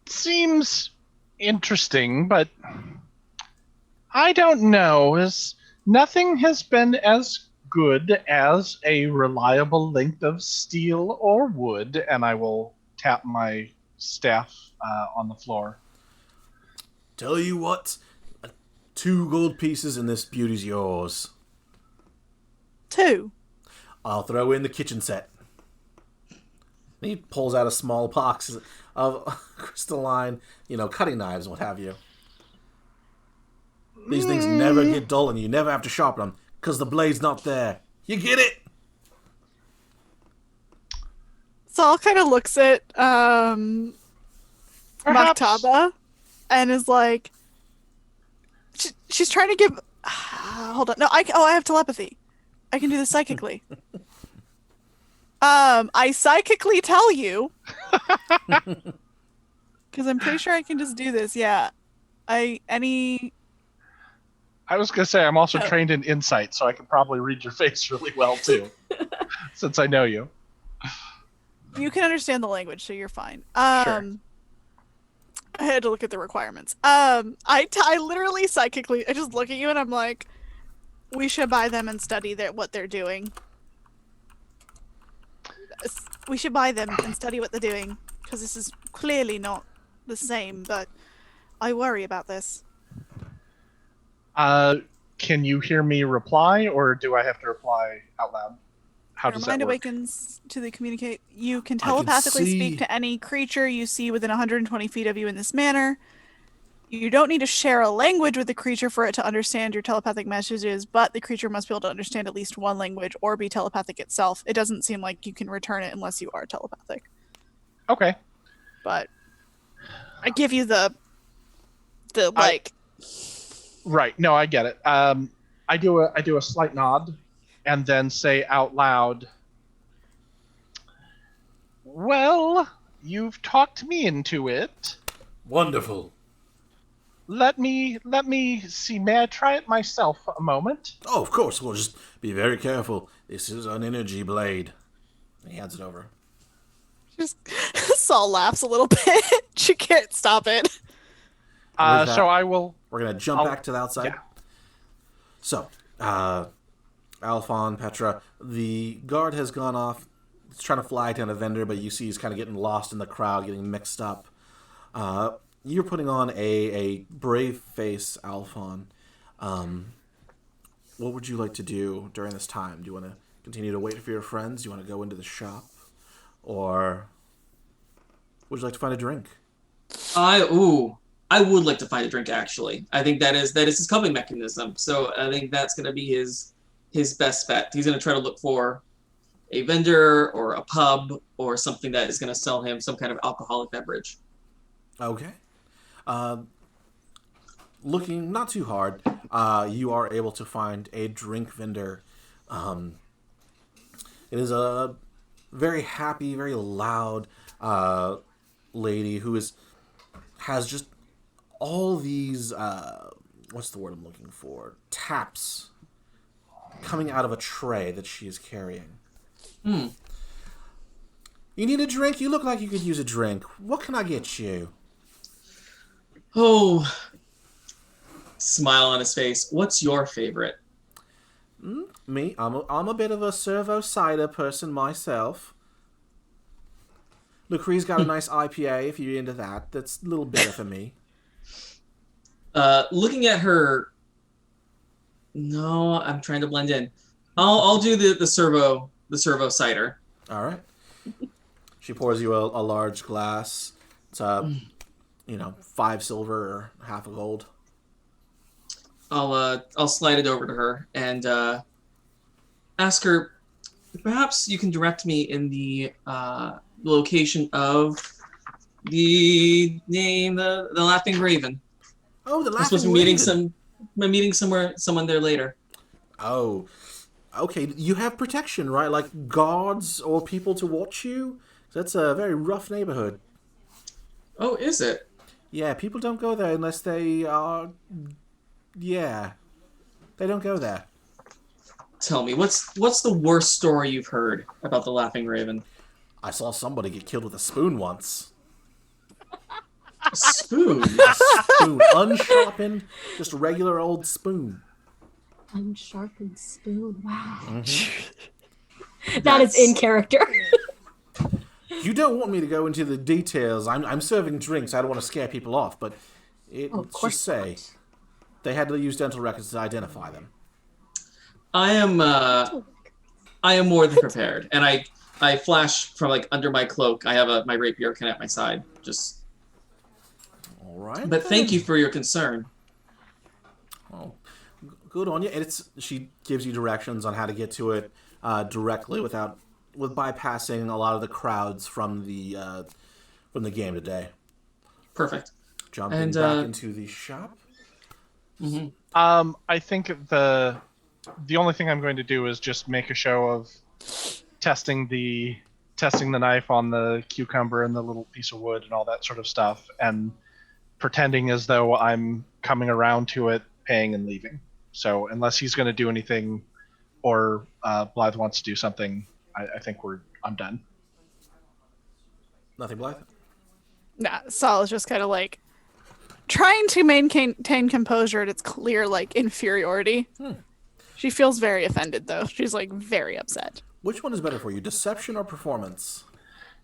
Seems interesting, but I don't know. Nothing has been as good as a reliable length of steel or wood, and I will tap my staff on the floor. Tell you what, 2 gold pieces and this beauty's yours. 2. I'll throw in the kitchen set. He pulls out a small box of crystalline, cutting knives and what have you. These things never get dull and you never have to sharpen them because the blade's not there. You get it? Saul kind of looks at Perhaps. Maktaba and is like, she's trying to give. Hold on, no, I have telepathy. I can do this psychically. I psychically tell you, because I'm pretty sure I can just do this. Yeah, I was going to say, I'm also trained in insight, so I can probably read your face really well, too, since I know you. You can understand the language, so you're fine. Sure. I had to look at the requirements. I literally psychically, I just look at you and I'm like, we should buy them and study what they're doing. We should buy them and study what they're doing, because this is clearly not the same, but I worry about this. Can you hear me reply, or do I have to reply out loud? How does Your that mind work? awakens to the communicate. You can telepathically speak to any creature you see within 120 feet of you in this manner. You don't need to share a language with the creature for it to understand your telepathic messages, but the creature must be able to understand at least one language or be telepathic itself. It doesn't seem like you can return it unless you are telepathic. Okay. But I give you the Right. No, I get it. I do a slight nod, and then say out loud, "Well, you've talked me into it. Wonderful. Let me see. May I try it myself a moment?" Oh, of course. We'll just be very careful. This is an energy blade. And he hands it over. just Saul laughs a little bit. She can't stop it. So I will. We're going to jump back to the outside. Yeah. So, Aelfonn, Petra, the guard has gone off. He's trying to flag down a vendor, but you see he's kind of getting lost in the crowd, getting mixed up. You're putting on a brave face, Aelfonn. What would you like to do during this time? Do you want to continue to wait for your friends? Do you want to go into the shop? Or would you like to find a drink? I would like to find a drink, actually. I think that is his coping mechanism. So I think that's going to be his best bet. He's going to try to look for a vendor or a pub or something that is going to sell him some kind of alcoholic beverage. Okay. Looking not too hard, you are able to find a drink vendor. It is a very happy, very loud lady who has just all these, what's the word I'm looking for? Taps coming out of a tray that she is carrying. You need a drink? You look like you could use a drink. What can I get you? Oh, smile on his face. What's your favorite? Me? I'm a bit of a servo cider person myself. Lucre's got a nice IPA if you're into that. That's a little bitter for me. Looking at her. No, I'm trying to blend in. I'll do the servo cider. All right. She pours you a large glass. It's 5 silver or half a gold. I'll slide it over to her and ask her. Perhaps you can direct me in the location of the Laughing Raven. Oh, the I'm supposed Laughing to be meeting Raven. meeting someone there later. Oh, okay. You have protection, right? Like guards or people to watch you? That's a very rough neighborhood. Oh, is it? Yeah, people don't go there unless they are... Yeah. They don't go there. Tell me, what's the worst story you've heard about the Laughing Raven? I saw somebody get killed with a spoon once. A spoon? A spoon. Unsharpened, just a regular old spoon. Unsharpened spoon. Wow. Mm-hmm. That is in character. You don't want me to go into the details. I'm serving drinks. I don't want to scare people off, but let's just say they had to use dental records to identify them. I am more than prepared, and I flash from like under my cloak. I have my rapier kind of at my side, just. All right. But thank you for your concern. Oh, good on you. And she gives you directions on how to get to it directly with bypassing a lot of the crowds from the game today. Perfect. Jumping back into the shop. Mm-hmm. I think the only thing I'm going to do is just make a show of testing the knife on the cucumber and the little piece of wood and all that sort of stuff, and pretending as though I'm coming around to it, paying and leaving. So unless he's going to do anything, or Blythe wants to do something, I think I'm done. Nothing, Blythe? Nah, Sal is just kind of like trying to maintain composure at its clear like inferiority. She feels very offended though. She's like very upset. Which one is better for you, deception or performance?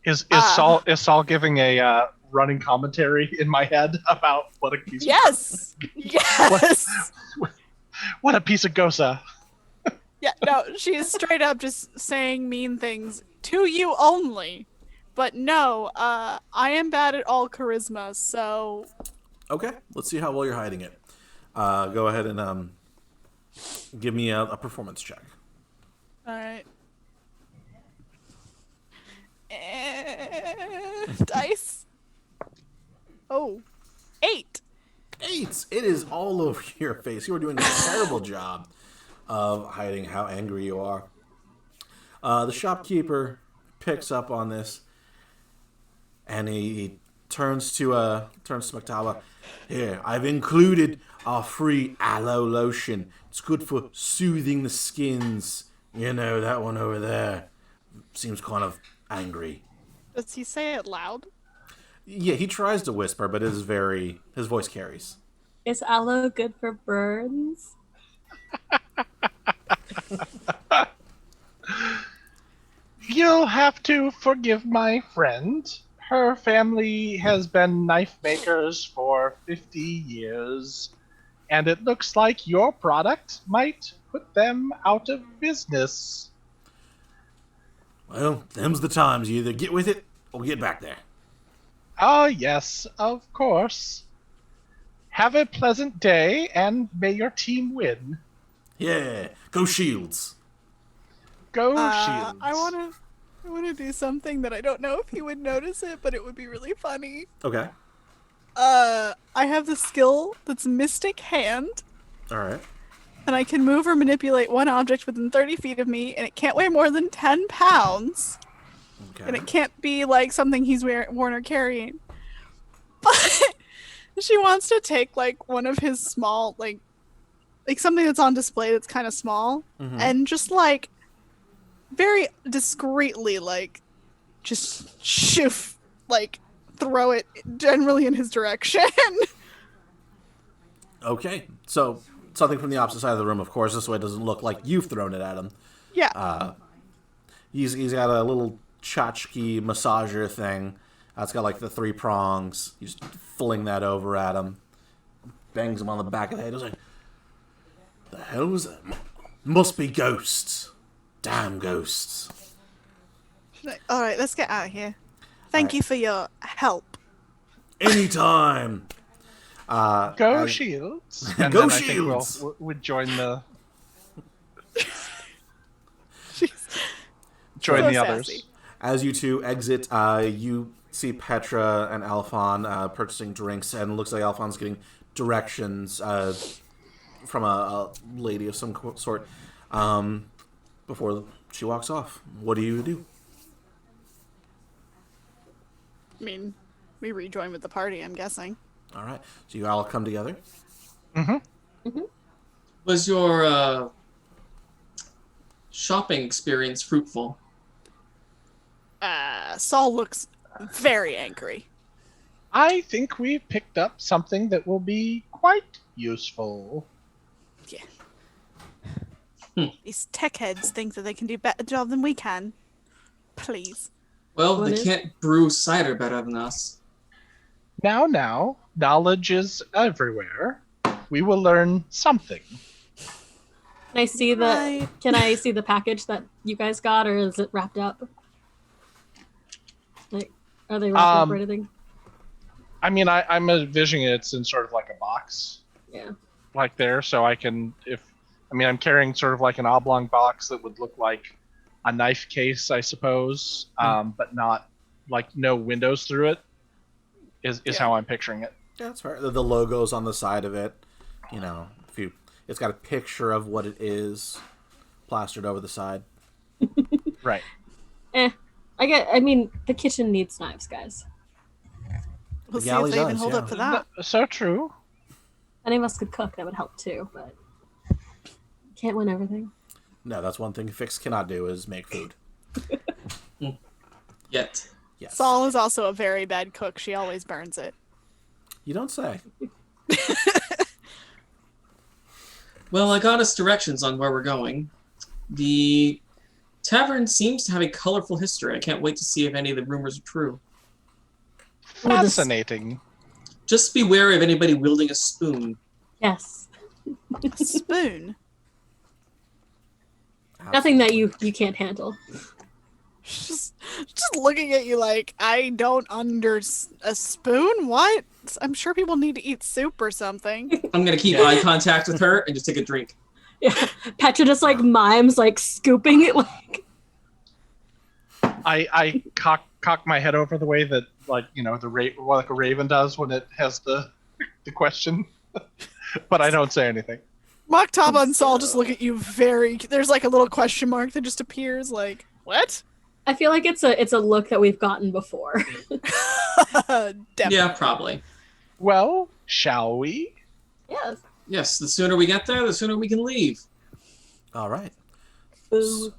Is Saul giving a running commentary in my head about what a piece Yes. Yes. what a piece of gosa. Yeah, no, she's straight up just saying mean things to you only. But no, I am bad at all charisma, so... Okay, let's see how well you're hiding it. Go ahead and give me a performance check. Alright. Dice. Oh. 8. 8! It is all over your face. You are doing a terrible job of hiding how angry you are. The shopkeeper picks up on this, and he turns to Maktaba. Here, I've included our free aloe lotion. It's good for soothing the skins. You know, that one over there seems kind of angry. Does he say it loud? Yeah, he tries to whisper, but his voice carries. Is aloe good for burns? You'll have to forgive my friend. Her family has been knife makers for 50 years, and it looks like your product might put them out of business. Well, them's the times. You either get with it or get back there. Oh, yes, of course. Have a pleasant day, and may your team win. Yeah, go Shields. Go Shields. I wanna do something that I don't know if he would notice it, but it would be really funny. Okay. I have the skill that's Mystic Hand, All right. and I can move or manipulate one object within 30 feet of me, and it can't weigh more than 10 pounds. Okay. And it can't be like something he's worn or carrying. But she wants to take like one of his small, like something that's on display that's kind of small, and just like very discreetly, like just shoof, like throw it generally in his direction. Okay. So something from the opposite side of the room, of course. This way it doesn't look like you've thrown it at him. Yeah. He's got a little tchotchke massager thing. It's got like the 3 prongs. He's fling that over at him. Bangs him on the back of the head. He's like, the hell was that? Must be ghosts. Damn ghosts. All right, let's get out of here. Thank you for your help. Anytime. Go Shields. And Go then Shields. I think we'll join the So others. sassy. As you two exit, you see Petra and Aelfonn purchasing drinks, and it looks like Aelfonn's getting directions from a lady of some sort before she walks off. What do you do? I mean, we rejoin with the party, I'm guessing. All right. So you all come together. Was your shopping experience fruitful? Saul looks very angry. I think we picked up something that will be quite useful. Yeah. These tech heads think that they can do a better job than we can. Please. Well, they can't brew cider better than us. Now, knowledge is everywhere. We will learn something. Can I see the package that you guys got, or is it wrapped up? Like, are they wrapped up or anything? I mean, I'm envisioning it's in sort of like a box. Yeah. Like there, so I can, I'm carrying sort of like an oblong box that would look like a knife case, I suppose, but not, like, no windows through it, is how I'm picturing it. Yeah, that's fair. The logo's on the side of it. You know, it's got a picture of what it is plastered over the side. Right. I mean, the kitchen needs knives, guys. We'll see if they even hold up to that. So true. Any of us could cook, that would help too, but can't win everything. No, that's one thing Fix cannot do is make food. Yet. Yes. Saul is also a very bad cook. She always burns it. You don't say. Well, I got us directions on where we're going. The tavern seems to have a colorful history. I can't wait to see if any of the rumors are true. Fascinating. Just be wary of anybody wielding a spoon. Yes. A spoon? Nothing that you can't handle. Just looking at you like, I don't a spoon? What? I'm sure people need to eat soup or something. I'm going to keep eye contact with her and just take a drink. Yeah. Petra just like mimes, like scooping it like. I cock my head over the way that, like, you know, like a raven does when it has the question, but I don't say anything. Maktaba and Saul just look at you there's like a little question mark that just appears like, what? I feel like it's a look that we've gotten before. Yeah, probably. Well, shall we? Yes. Yes, the sooner we get there, the sooner we can leave. All right. Boo.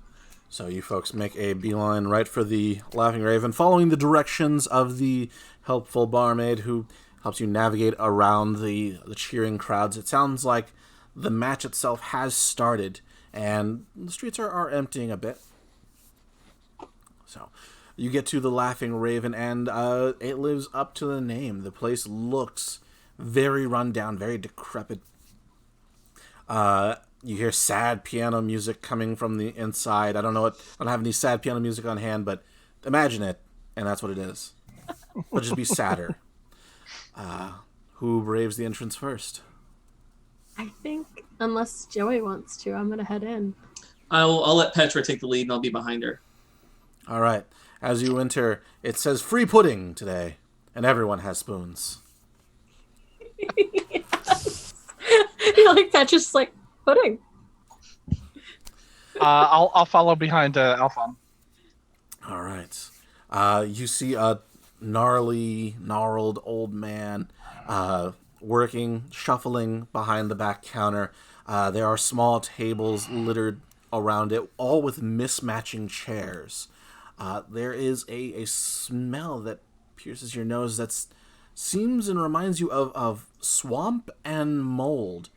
So you folks make a beeline right for the Laughing Raven, following the directions of the helpful barmaid who helps you navigate around the cheering crowds. It sounds like the match itself has started, and the streets are emptying a bit. So you get to the Laughing Raven, and it lives up to the name. The place looks very run down, very decrepit. You hear sad piano music coming from the inside. I don't have any sad piano music on hand, but imagine it, and that's what it is. But just be sadder. Who braves the entrance first? I think, unless Joey wants to, I'm gonna head in. I'll let Petra take the lead, and I'll be behind her. All right. As you enter, it says free pudding today, and everyone has spoons. You're like that, just like pudding. I'll follow behind Aelfonn. All right. You see a gnarled old man working, shuffling behind the back counter. There are small tables littered around it, all with mismatching chairs. There is a smell that pierces your nose that seems and reminds you of swamp and mold,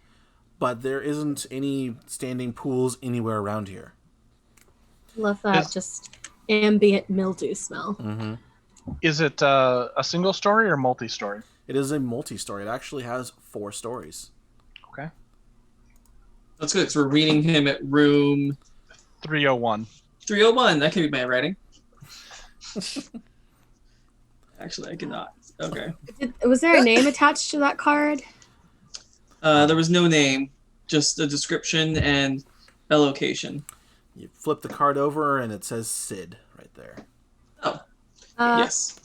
but there isn't any standing pools anywhere around here. Love that, just ambient mildew smell. Mm-hmm. Is it a single story or multi-story? It is a multi-story. It actually has 4 stories. Okay. That's good, because we're reading him at room 301. 301. That can be my writing. Actually, I cannot. Okay. Was there a name attached to that card? There was no name, just a description and a location. You flip the card over, and it says Sid right there. Oh, Yes.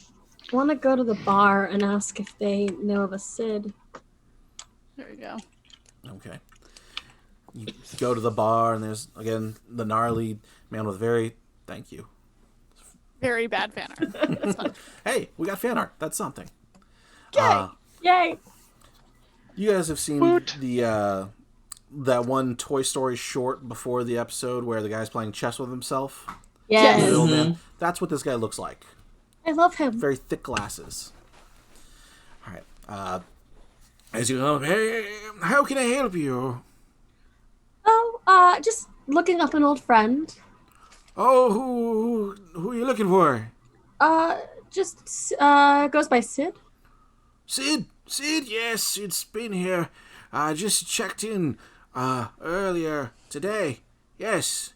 I want to go to the bar and ask if they know of a Sid. There you go. Okay. You go to the bar, and there's, again, the gnarly man with thank you. Very bad fan art. That's fun. Hey, we got fan art. That's something. Yay! You guys have seen Woot. the that one Toy Story short before the episode where the guy's playing chess with himself? Yes. The old man. That's what this guy looks like. I love him. Very thick glasses. All right. As you go, hey, how can I help you? Oh, just looking up an old friend. Oh, who are you looking for? Just goes by Sid. Sid, yes, Sid's been here. Just checked in earlier today. Yes.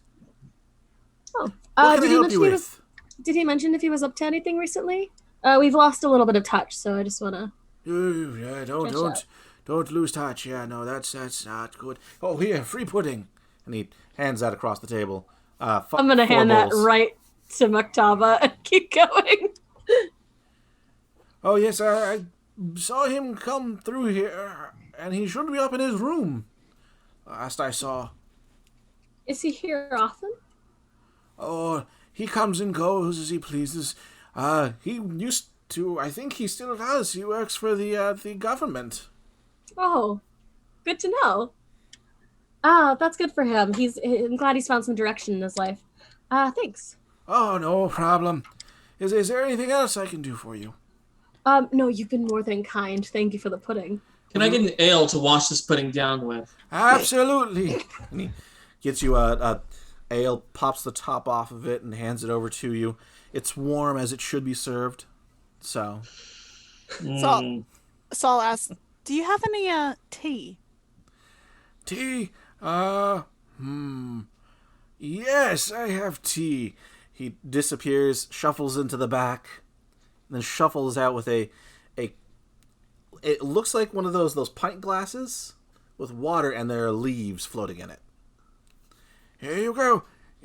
Oh, What can I help you with? Did he mention if he was up to anything recently? We've lost a little bit of touch, so I just wanna. Yeah, don't lose touch. Yeah, no, that's not good. Oh, here, free pudding, and he hands that across the table. I'm gonna hand that right to Maktaba and keep going. Oh yes, I saw him come through here, and he should be up in his room. Last I saw. Is he here often? Oh, he comes and goes as he pleases. He used to. I think he still does. He works for the government. Oh, good to know. Ah, that's good for him. I'm glad he's found some direction in his life. Thanks. Oh, no problem. Is there anything else I can do for you? No, you've been more than kind. Thank you for the pudding. Can I get an ale to wash this pudding down with? Absolutely. And he gets you a ale, pops the top off of it, and hands it over to you. It's warm as it should be served. So. Saul asks, "Do you have any tea?" Tea? Yes, I have tea. He disappears, shuffles into the back, and then shuffles out with a it looks like one of those pint glasses with water, and there are leaves floating in it. Here you go.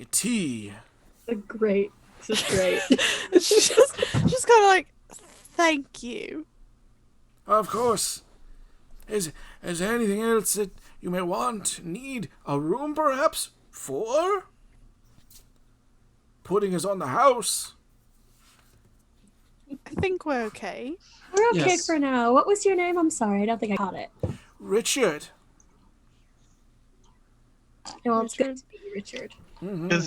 Tea. Great. This is great. She's just kind of like, "Thank you." Of course. Is there anything else that you may want, need, a room perhaps, for? Pudding is on the house. I think we're okay. We're okay Yes. for now. What was your name? I'm sorry, I don't think I caught it. Richard. No, it's good Richard. to be Richard.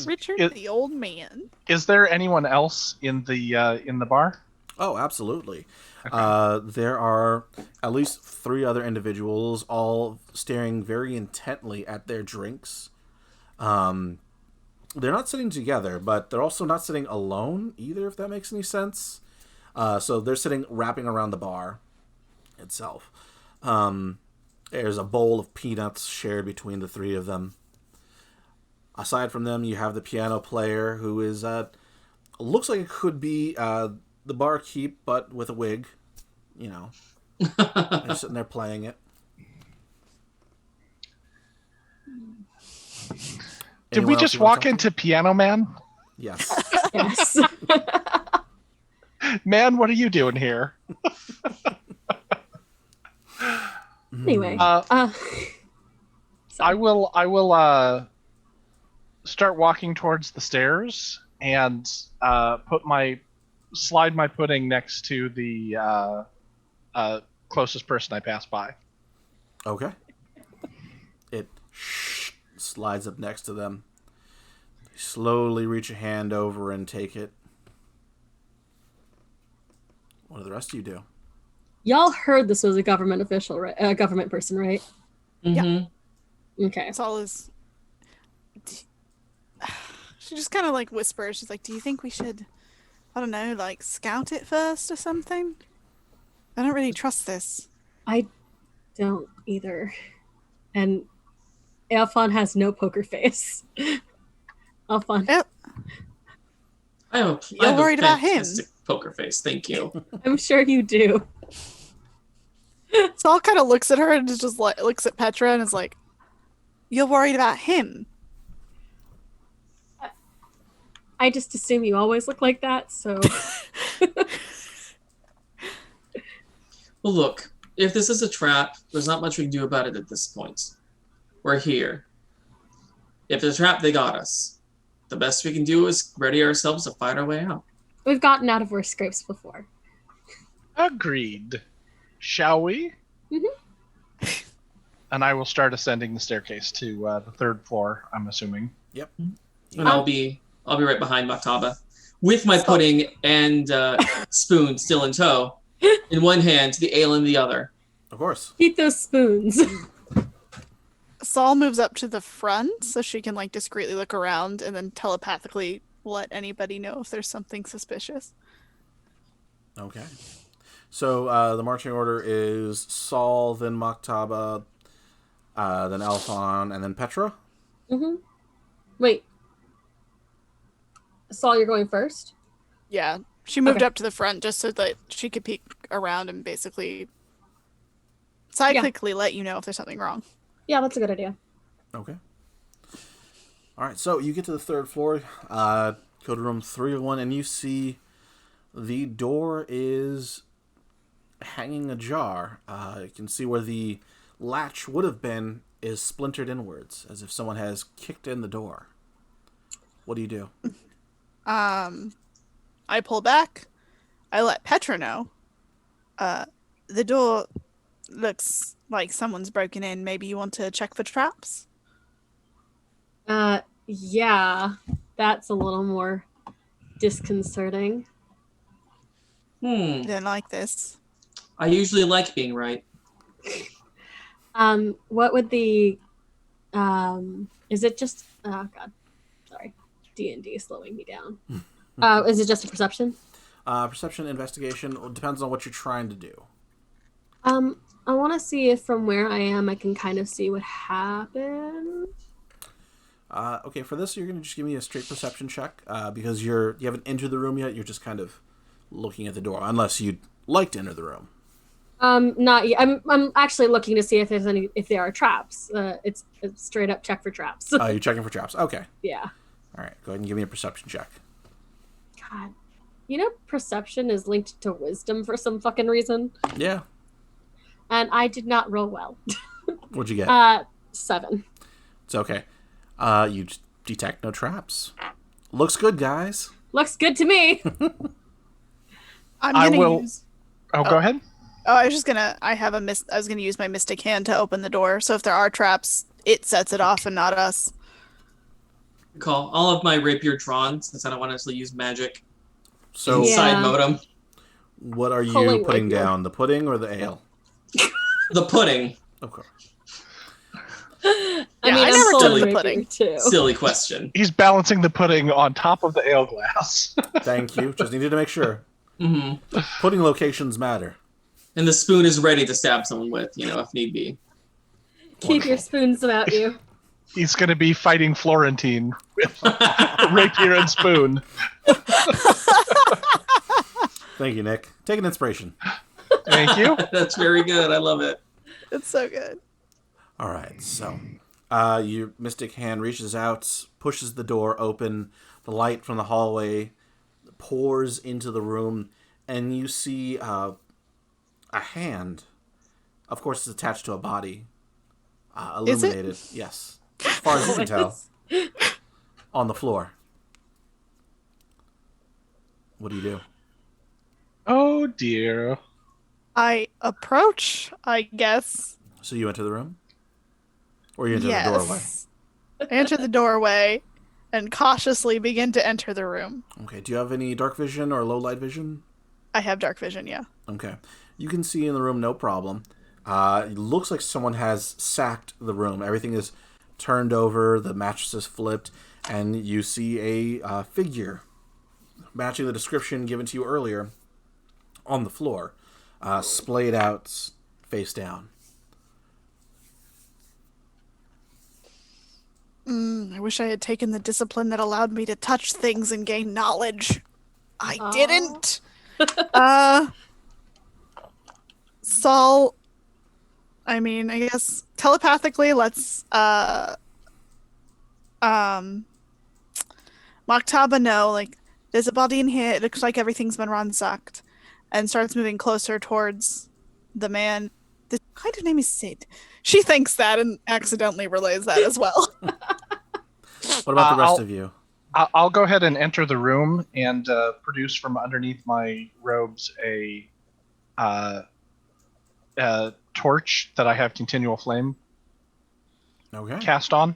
Richard, the old man. Is there anyone else in the bar? Oh, absolutely. There are at least 3 other individuals, all staring very intently at their drinks. They're not sitting together, but they're also not sitting alone either, if that makes any sense. So they're sitting wrapping around the bar itself. There's a bowl of peanuts shared between the 3 of them. Aside from them, you have the piano player, who is looks like it could be the barkeep, but with a wig. You know, they're sitting there playing it. Did Anyone we else just you wanna walk talk into Piano Man? to? Yes. Yes. Man, what are you doing here? Anyway. I will start walking towards the stairs and slide my pudding next to the closest person I pass by. Okay. It slides up next to them. You slowly reach a hand over and take it. What do the rest of you do? Y'all heard this was a government official, right? A government person, right? Mm-hmm. Okay. Saul is. She just kind of like whispers. She's like, "Do you think we should, I don't know, like scout it first or something? I don't really trust this." I don't either. And Aelfonn has no poker face. Aelfonn, I have You're worried about him. fantastic poker face. Thank you. I'm sure you do. Saul kind of looks at her and is just like looks at Petra and is like, "You're worried about him." I just assume you always look like that, so Well, look, if this is a trap, there's not much we can do about it at this point. We're here. if there's a trap, they got us. The best we can do is ready ourselves to fight our way out. We've gotten out of worse scrapes before. Agreed. Shall we? Mm-hmm. And I will start ascending the staircase to the 3rd floor, I'm assuming. Yep. And I'll be right behind Maktaba with my pudding and spoon still in tow, in one hand, the ale in the other. Of course. Eat those spoons. Saul moves up to the front so she can like discreetly look around and then telepathically let anybody know if there's something suspicious. Okay. So the marching order is Saul, then Maktaba, then Aelfonn, and then Petra. Mm-hmm. Wait. Saul, you're going first? Yeah, she moved Okay. up to the front just so that she could peek around and basically psychically let you know if there's something wrong. Yeah, that's a good idea. Okay. All right, so you get to the 3rd floor, go to room 301, and you see the door is hanging ajar. You can see where the latch would have been is splintered inwards, as if someone has kicked in the door. What do you do? I pull back. I let Petra know. The door looks like someone's broken in. Maybe you want to check for traps? Yeah, that's a little more disconcerting. Didn't like this. I usually like being right. What would the, is it just, oh god, sorry, D&D is slowing me down. Is it just a perception? Perception, investigation, depends on what you're trying to do. I want to see if from where I am I can kind of see what happened. Okay, for this you're going to just give me a straight perception check, because you haven't entered the room yet, you're just kind of looking at the door, unless you'd like to enter the room. Not yet. I'm actually looking to see if there are traps. It's a straight up check for traps. Oh, you're checking for traps. Okay. Yeah. All right, go ahead and give me a perception check. God. You know, perception is linked to wisdom for some fucking reason. Yeah. And I did not roll well. What'd you get? 7. It's okay. You detect no traps. Looks good, guys. Looks good to me. I'm gonna use. Go ahead. Oh, I was just gonna. I was gonna use my mystic hand to open the door. So if there are traps, it sets it off and not us. Call all of my rapier drawn since I don't want to actually use magic. So, Inside Modem. What are you Pulling putting rapier. down? The pudding or the ale? The pudding. Okay. I Yeah, mean, I I'm never pulling touched the rapier, pudding. too. Silly question. He's balancing the pudding on top of the ale glass. Thank you. Just needed to make sure. Mm-hmm. Pudding locations matter. And the spoon is ready to stab someone with, if need be. Keep your spoons about you. He's going to be fighting Florentine with rapier and spoon. Thank you, Nick. Take an inspiration. Thank you. That's very good. I love it. It's so good. All right, so your mystic hand reaches out, pushes the door open. The light from the hallway pours into the room, and you see a hand. Of course, it's attached to a body. Illuminated. Yes. As far as you can tell. On the floor. What do you do? Oh, dear. I approach, I guess. So you enter the room? Or you enter the doorway? I enter the doorway and cautiously begin to enter the room. Okay, do you have any dark vision or low light vision? I have dark vision, yeah. Okay. You can see in the room, no problem. It looks like someone has sacked the room. Everything is turned over, the mattress is flipped, and you see a figure matching the description given to you earlier on the floor, splayed out, face down. I wish I had taken the discipline that allowed me to touch things and gain knowledge. I Aw. didn't. Saul, I mean, I guess telepathically, let's Maktaba know, like, there's a body in here, it looks like everything's been ransacked, and starts moving closer towards the man. The kind of name is Sid. She thinks that and accidentally relays that as well. What about the rest I'll- of you? I'll go ahead and enter the room and produce from underneath my robes a torch that I have continual flame Okay. cast on.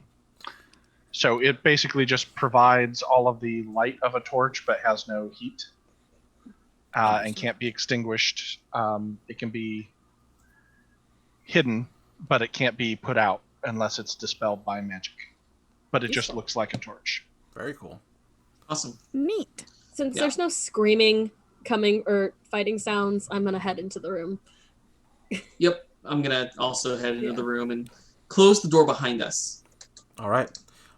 So it basically just provides all of the light of a torch, but has no heat and can't be extinguished. It can be hidden, but it can't be put out unless it's dispelled by magic. But it just Useful. looks like a torch. Very cool. Awesome. Neat. Since Yeah. there's no screaming coming or fighting sounds, I'm gonna head into the room. Yep. I'm gonna also head into Yeah. the room and close the door behind us. All right.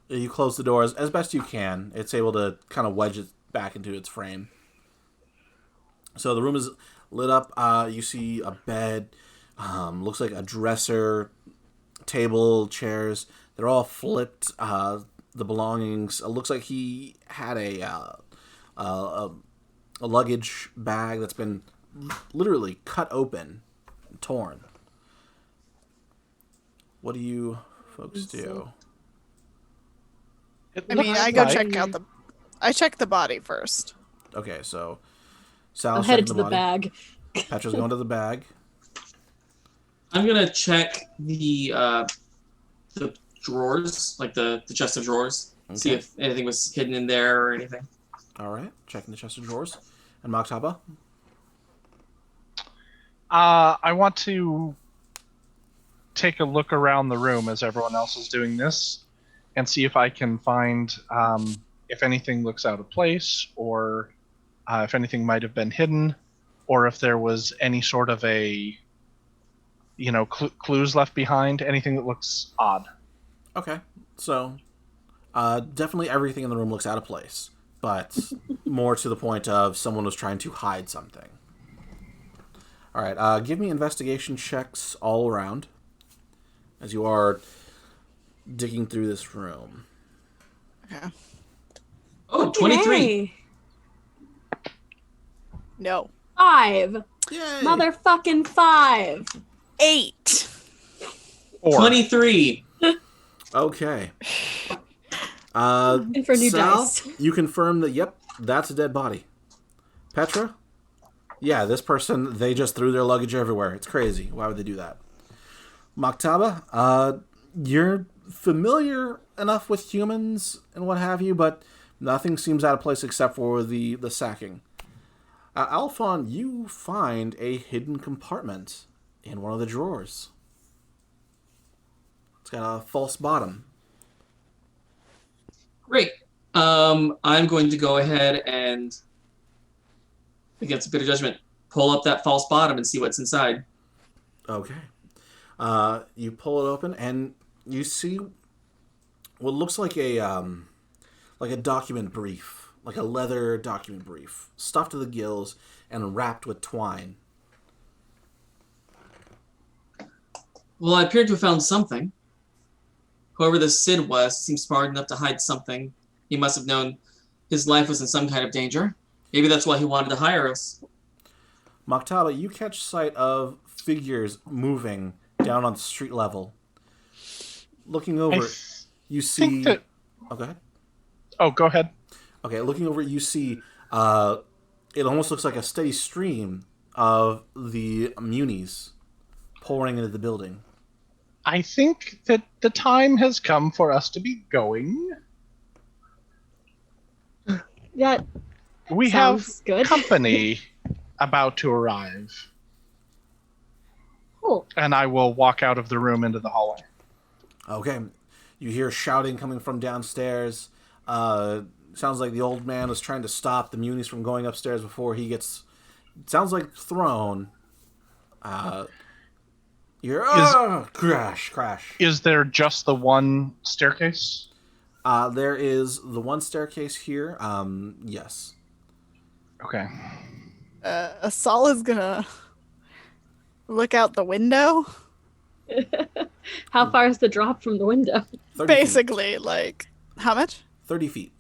You close the doors as best you can. It's able to kind of wedge it back into its frame. So the room is lit up. You see a bed. Looks like a dresser, table, chairs. They're all flipped. The belongings. It looks like he had a luggage bag that's been literally cut open, and torn. What do you folks do? It I mean, looks I go like- check out the. I check the body first. Okay, so I'm Sal's headed checking to the body. bag. Petra's going to the bag. I'm gonna check the drawers, like the chest of drawers. See Okay. if anything was hidden in there or anything. All right, checking the chest of drawers. And Maktaba? I want to take a look around the room as everyone else is doing this and see if I can find if anything looks out of place or if anything might have been hidden or if there was any sort of a, clues left behind, anything that looks odd. Okay, so definitely everything in the room looks out of place, but more to the point of someone was trying to hide something. All right, give me investigation checks all around as you are digging through this room. Okay. Oh, 23. Yay. No. 5. Yay! Motherfucking 5. 8. 4. 23. Okay. And for new Sal, dice. you confirm that, yep, that's a dead body. Petra? Yeah, this person, they just threw their luggage everywhere. It's crazy. Why would they do that? Maktaba, you're familiar enough with humans and what have you, but nothing seems out of place except for the sacking. Aelfonn, you find a hidden compartment in one of the drawers. It's got a false bottom. Great. I'm going to go ahead and, against a bit of judgment, pull up that false bottom and see what's inside. Okay. You pull it open and you see what looks like a document brief, like a leather document brief, stuffed to the gills and wrapped with twine. Well, I appear to have found something. Whoever this Sid was seems smart enough to hide something. He must have known his life was in some kind of danger. Maybe that's why he wanted to hire us. Maktaba, you catch sight of figures moving down on the street level. Looking over, you see. think that- Oh, go ahead. Oh, go ahead. Okay, looking over, you see. It almost looks like a steady stream of the munis pouring into the building. I think that the time has come for us to be going. That We have sounds good. company about to arrive. Cool. And I will walk out of the room into the hallway. Okay, you hear shouting coming from downstairs. Sounds like the old man was trying to stop the munis from going upstairs before he gets. It sounds like thrown. You hear crash, crash. Is there just the one staircase? There is the one staircase here. Yes. Okay. Saul is gonna look out the window. How far is the drop from the window? 30 feet. Basically, like, how much? 30 feet.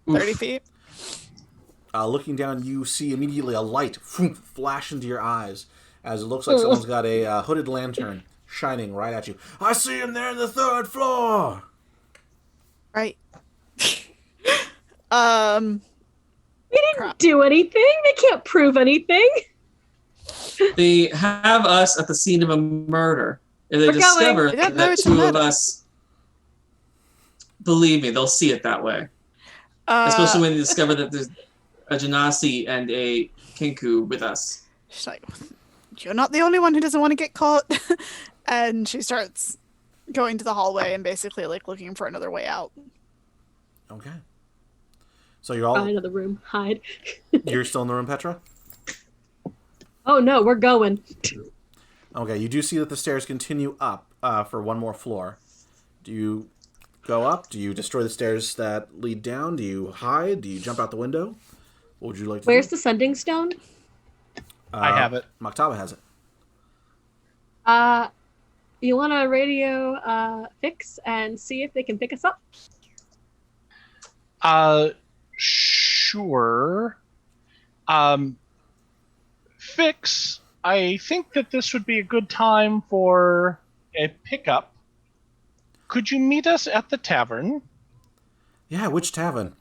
30 feet? Looking down, you see immediately a light flash into your eyes as it looks like someone's got a hooded lantern shining right at you. I see him there on the third floor. Right. We didn't Crap. do anything. They can't prove anything. They have us at the scene of a murder. If they We're discover going. They don't know that it's two of murder. us, believe me, they'll see it that way. Especially when they discover that there's a Genasi and a Kenku with us. She's like, you're not the only one who doesn't want to get caught. And she starts going to the hallway and basically like looking for another way out. Okay. So you're all Find another room. Hide. you're still in the room, Petra? Oh no, we're going. Okay, you do see that the stairs continue up for one more floor. Do you go up? Do you destroy the stairs that lead down? Do you hide? Do you jump out the window? What would you like to Where's do? the sending stone? I have it. Maktaba has it. You want to radio Fix and see if they can pick us up? Sure. Fix, I think that this would be a good time for a pickup. Could you meet us at the tavern? Yeah, which tavern?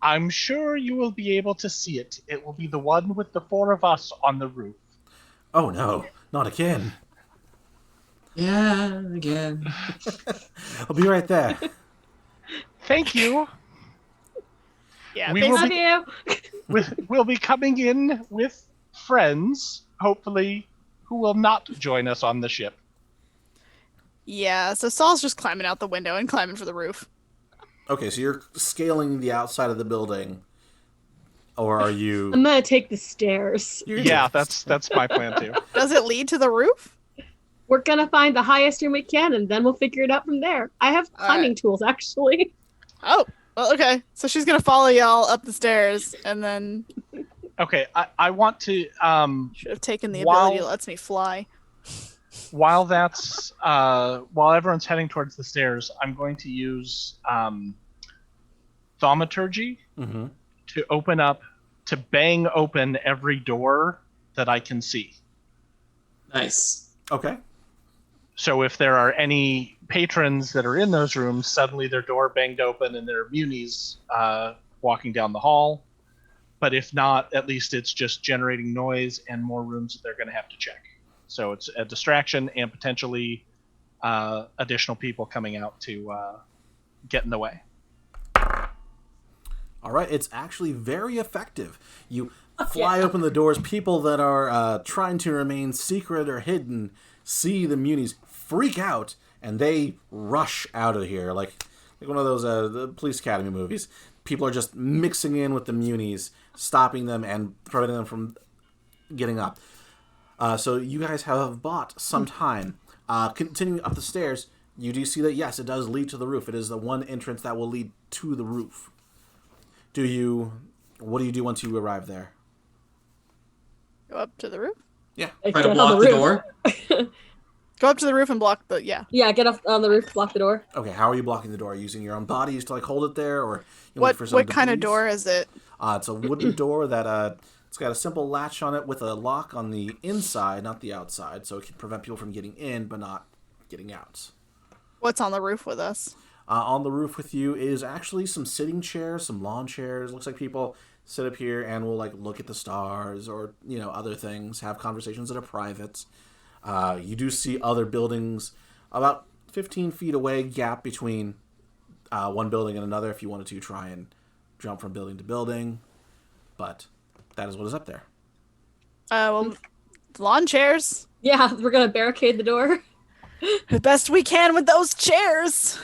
I'm sure you will be able to see it. It will be the one with the four of us on the roof. Oh no, not again. Yeah, again. I'll be right there. Thank you. Yeah, We will Love be- you. We'll be coming in with friends, hopefully, who will not join us on the ship. yeah. So Saul's just climbing out the window and climbing for the roof. Okay, so you're scaling the outside of the building, or are you? I'm gonna take the stairs. Yeah, that's my plan too. Does it lead to the roof? We're gonna find the highest room we can, and then we'll figure it out from there. I have All climbing right. tools, actually. Oh, well, okay. So she's gonna follow y'all up the stairs, and then Okay, I want to should have taken the While- ability that lets me fly. while that's while everyone's heading towards the stairs, I'm going to use thaumaturgy Mm-hmm. to bang open every door that I can see. Nice. Okay. So if there are any patrons that are in those rooms, suddenly their door banged open and there are munis walking down the hall. But if not, at least it's just generating noise and more rooms that they're going to have to check. So it's a distraction and potentially additional people coming out to get in the way. All right, it's actually very effective. You fly open the doors. People that are trying to remain secret or hidden see the munis, freak out, and they rush out of here like one of those the Police Academy movies. People are just mixing in with the munis, stopping them and preventing them from getting up. So you guys have bought some time. Continuing up the stairs, you do see that, yes, it does lead to the roof. It is the one entrance that will lead to the roof. What do you do once you arrive there? Go up to the roof. Yeah. Like, Try to get on block the roof. door. Go up to the roof and block the Yeah, get up on the roof, block the door. Okay, how are you blocking the door? Using your own bodies to like hold it there, or you look What for someone to kind of breathe? door is it? It's a wooden door that it's got a simple latch on it with a lock on the inside, not the outside, so it can prevent people from getting in but not getting out. What's on the roof with us? On the roof with you is actually some sitting chairs, some lawn chairs. Looks like people sit up here and will like look at the stars or other things, have conversations that are private. You do see other buildings about 15 feet away, gap between one building and another if you wanted to try and jump from building to building. But that is what is up there. Well, lawn chairs. Yeah, we're gonna barricade the door. The best we can with those chairs.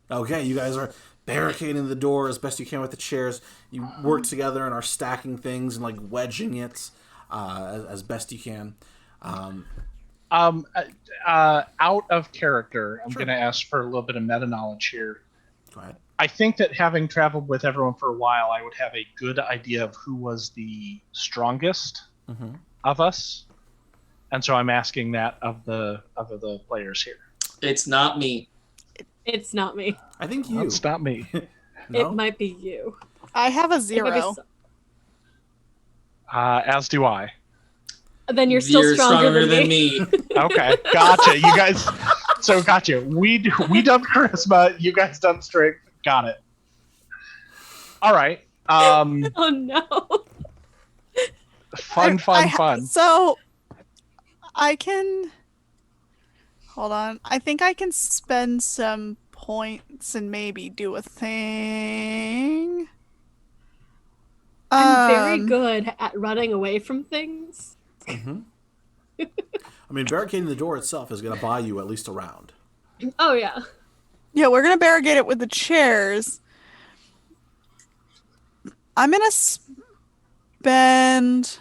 Okay, you guys are barricading the door as best you can with the chairs. You work together and are stacking things and like wedging it as best you can. Out of character, I'm Sure. going to ask for a little bit of meta knowledge here. Go ahead. I think that having traveled with everyone for a while, I would have a good idea of who was the strongest Mm-hmm. of us, and so I'm asking that of the players here. It's not me. It's not me. I think you. That's not me. No? It might be you. I have a It might be zero. s- As do I. Then you're still stronger than me. Okay, gotcha. You guys. So gotcha. We done charisma. You guys done strength. Got it. All right. Oh no. Fun. So I can hold on. I think I can spend some points and maybe do a thing. I'm very good at running away from things. I mean, barricading the door itself is going to buy you at least a round. Oh yeah. Yeah, we're gonna barricade it with the chairs. I'm gonna spend.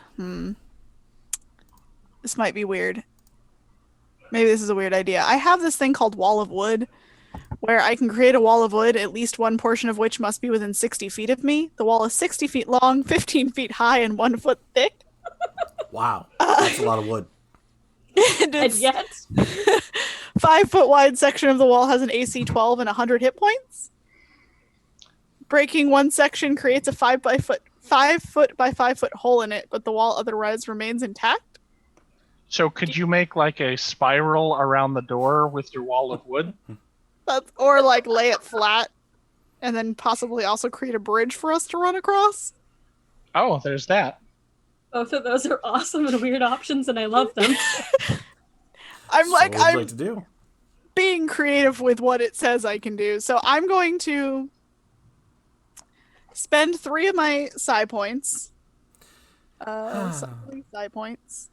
This might be weird. Maybe this is a weird idea. I have this thing called Wall of Wood, where I can create a wall of wood, at least one portion of which must be within 60 feet of me. The wall is 60 feet long, 15 feet high, and 1 foot thick. Wow, that's a lot of wood. And yet 5 foot wide section of the wall has an AC 12 and 100 hit points. Breaking one section creates a 5 foot by 5 foot hole in it, but the wall otherwise remains intact. So could you make like a spiral around the door with your wall of wood? Or like lay it flat and then possibly also create a bridge for us to run across. Oh, there's that. both of those are awesome and weird options, and I love them. I'm So what would you like to do? being creative with what it says I can do. So I'm going to spend 3 of my psi points. 3 psi points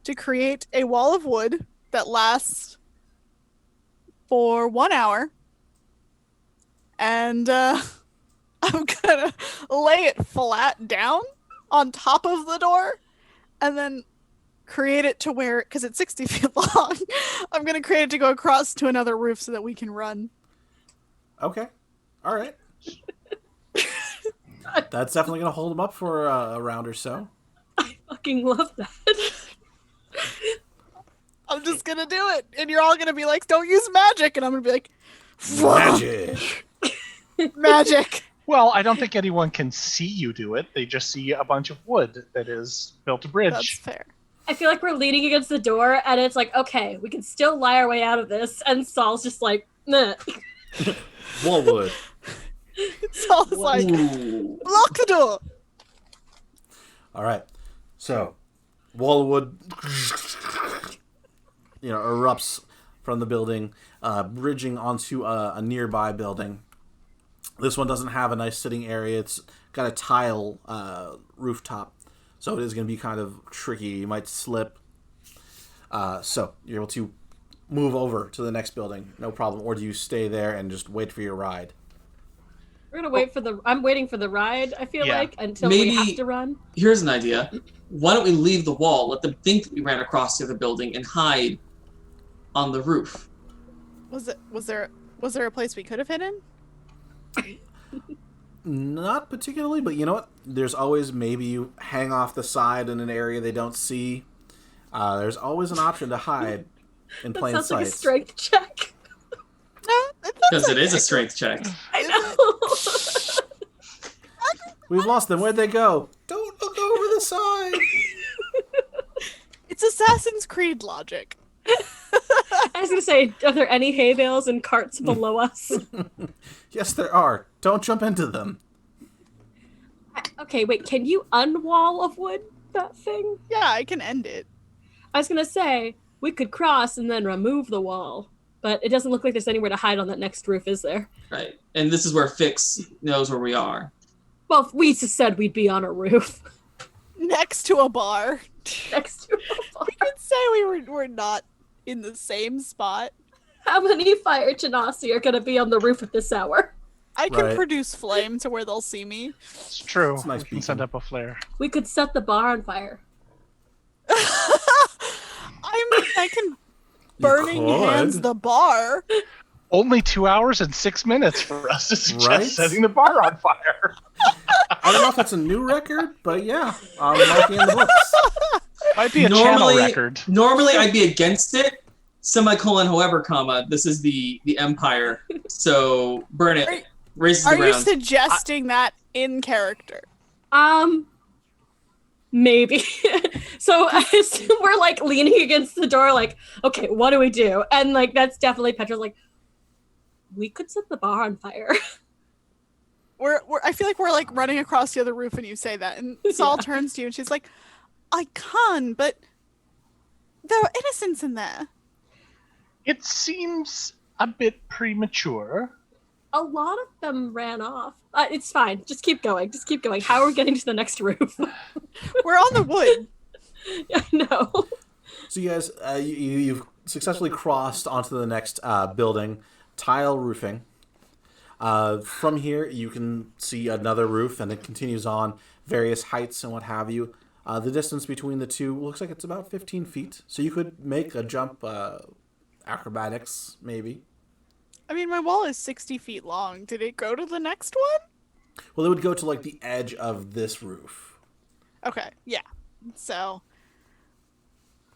to create a wall of wood that lasts for 1 hour. And I'm gonna lay it flat down on top of the door and then create it to where, because it's 60 feet long, I'm gonna create it to go across to another roof so that we can run. Okay. All right. That's definitely going to hold them up for a round or so. I fucking love that. I'm just gonna do it, and you're all gonna be like, "Don't use magic," and I'm gonna be like, Magic. "Magic." Well, I don't think anyone can see you do it. They just see a bunch of wood that is built a bridge. That's fair. I feel like we're leaning against the door, and it's like, okay, we can still lie our way out of this. And Saul's just like, nah. Wallwood. So it's like, Ooh. lock the door. All right. So, Wallwood, erupts from the building, bridging onto a nearby building. This one doesn't have a nice sitting area. It's got a tile rooftop, so it is going to be kind of tricky. You might slip. So you're able to move over to the next building, no problem. Or do you stay there and just wait for your ride? We're gonna wait for I'm waiting for the ride, I feel Yeah. like, until Maybe- we have to run. Here's an idea. Why don't we leave the wall, let them think that we ran across the other building, and hide on the roof? Was there a place we could have hidden? Not particularly, but you know what? There's always, maybe you hang off the side in an area they don't see. There's always an option to hide in That plain sounds sight. like a strength check. No, Because it is a strength check. I know. We've lost them. Where'd they go? Don't look over the side. It's Assassin's Creed logic. I was gonna say, are there any hay bales and carts below us? Yes, there are. Don't jump into them. Okay, wait, can you unwall of wood that thing? Yeah, I can end it. I was gonna say, we could cross and then remove the wall, but it doesn't look like there's anywhere to hide on that next roof, is there? Right. And this is where Fix knows where we are. Well, we just said we'd be on a roof Next to a bar. next to a bar. We could say we're not in the same spot. How many fire genasi are gonna be on the roof at this hour? I can Right. produce flame to where they'll see me. It's true. It's a nice We can send beacon. up a flare. We could set the bar on fire. I can burning hands could. the bar. Only 2 hours and 6 minutes for us to suggest Right? setting the bar on fire. I don't know if that's a new record, but yeah, I'm marking in the books. Might be a channel record. Normally I'd be against it. Semicolon, however, comma. This is the Empire. So burn Are- it. Races Are you around. suggesting that in character? Maybe. So I assume we're like leaning against the door, like, okay, what do we do? And like that's definitely Petra's like, we could set the bar on fire. I feel like we're like running across the other roof and you say that, and Saul turns to you and she's like, I can, but there are innocents in there. It seems a bit premature. A lot of them ran off. It's fine. Just keep going. Just keep going. How are we getting to the next roof? We're on the wood. I know. So you guys, you've successfully crossed onto the next building, tile roofing. From here, you can see another roof, and it continues on various heights and what have you. The distance between the two looks like it's about 15 feet. So you could make a jump, acrobatics, maybe. I mean, my wall is 60 feet long. Did it go to the next one? Well, it would go to, like, the edge of this roof. Okay, yeah. So,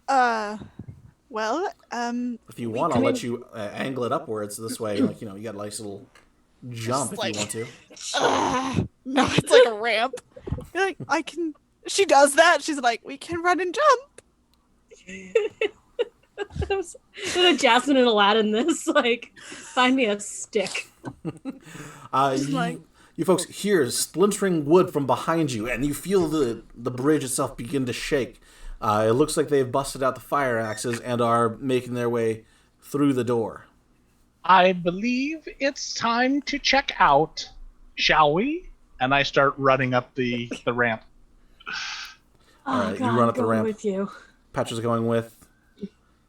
well, If you want, I'll let you angle it upwards this way. Like, you got a nice little jump if like, you want to. no, it's like a ramp. You're like, I can. She does that. She's like, we can run and jump. Jasmine and Aladdin this, like, find me a stick. You folks hear splintering wood from behind you, and you feel the bridge itself begin to shake. It looks like they've busted out the fire axes and are making their way through the door. I believe it's time to check out, shall we? And I start running up the ramp. All right, you run up the ramp. With you. Petra's going with.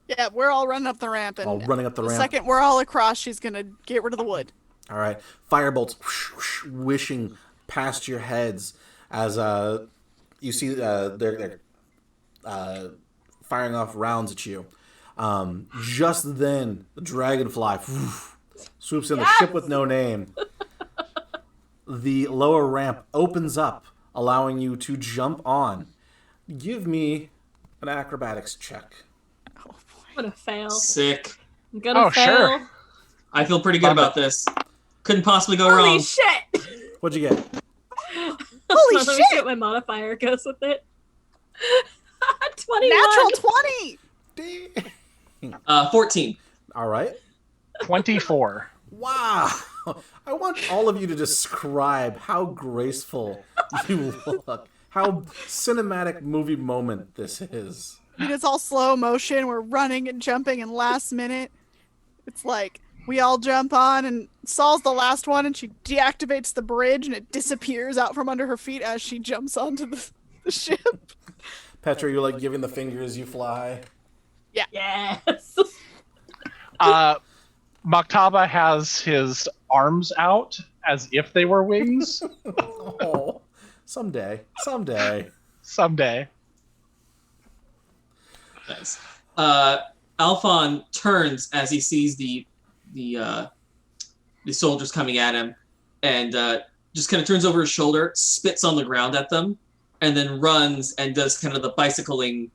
Yeah, we're all running up the ramp, and All running up the ramp. second we're all across, she's gonna get rid of the wood. All right, firebolts whoosh, whoosh, wishing past your heads as you see they're firing off rounds at you. Just then, the dragonfly swoops in the ship with no name. The lower ramp opens up, allowing you to jump on. Give me an acrobatics check. I'm gonna fail. Sick. I'm gonna fail. Sure. I feel pretty good about this. Couldn't possibly go Holy wrong. shit! What'd you get? Holy Let me see shit! what my modifier goes with it. 21. Natural 20. 14. All right. 24. Wow. I want all of you to describe how graceful you look. How cinematic movie moment this is. I mean, it's all slow motion. We're running and jumping, and last minute, it's like we all jump on, and Saul's the last one, and she deactivates the bridge, and it disappears out from under her feet as she jumps onto the ship. Petra, you're like giving the fingers, you fly. Yes. Maktaba has his arms out as if they were wings. Oh, someday. Someday. Nice. Aelfonn turns as he sees the soldiers coming at him, and just kind of turns over his shoulder, spits on the ground at them, and then runs and does kind of the bicycling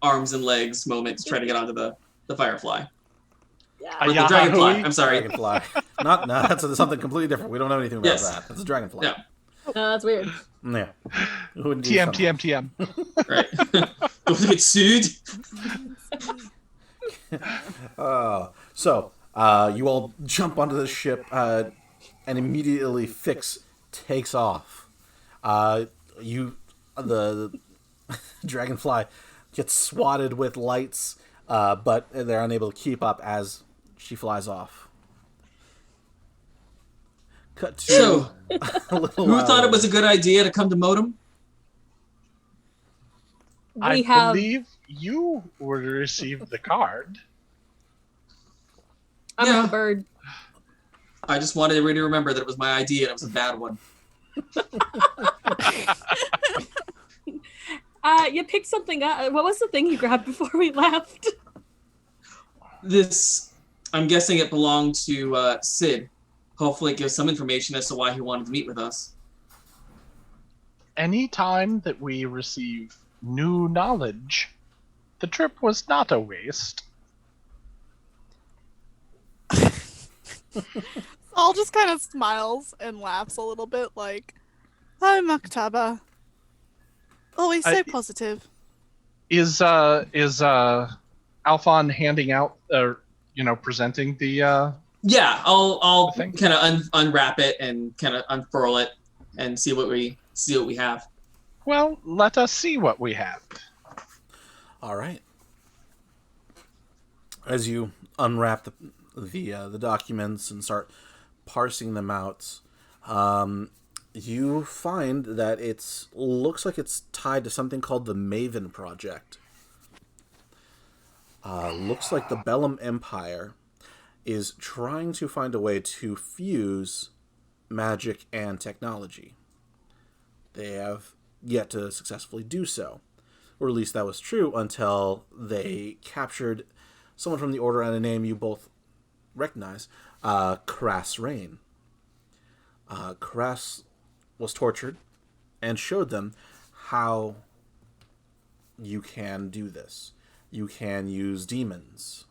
arms and legs moment to try to get onto the firefly. Yeah. Or the dragonfly. I'm sorry. Dragonfly. No, that's something completely different. We don't know anything about that. That's a dragonfly. Yeah. No, that's weird. Yeah. Who would do TM. Right. Don't get sued. So, you all jump onto the ship, and immediately Fix takes off. The dragonfly gets swatted with lights, but they're unable to keep up as she flies off. Cut to So, a little who thought it was a good idea to come to Modem? We have. believe you were to receive the card. I'm Yeah. a bird. I just wanted everybody to remember that it was my idea and it was a bad one. You picked something up. What was the thing you grabbed before we left? This, I'm guessing it belonged to Sid. Hopefully it gives some information as to why he wanted to meet with us. Any time that we receive new knowledge, the trip was not a waste. Saul just kind of smiles and laughs a little bit, like, "Hi, Maktaba. Always so positive." Is Aelfonn handing out, presenting the Yeah, I'll Thank kind of unwrap it and kind of unfurl it and see what we have. Well, let us see what we have. All right. As you unwrap the documents and start parsing them out, you find that looks like it's tied to something called the Maven Project. Looks like the Bellum Empire is trying to find a way to fuse magic and technology. They have yet to successfully do so. Or at least that was true until they captured someone from the Order and a name you both recognize, Crass Rain. Crass was tortured and showed them how you can do this. You can use demons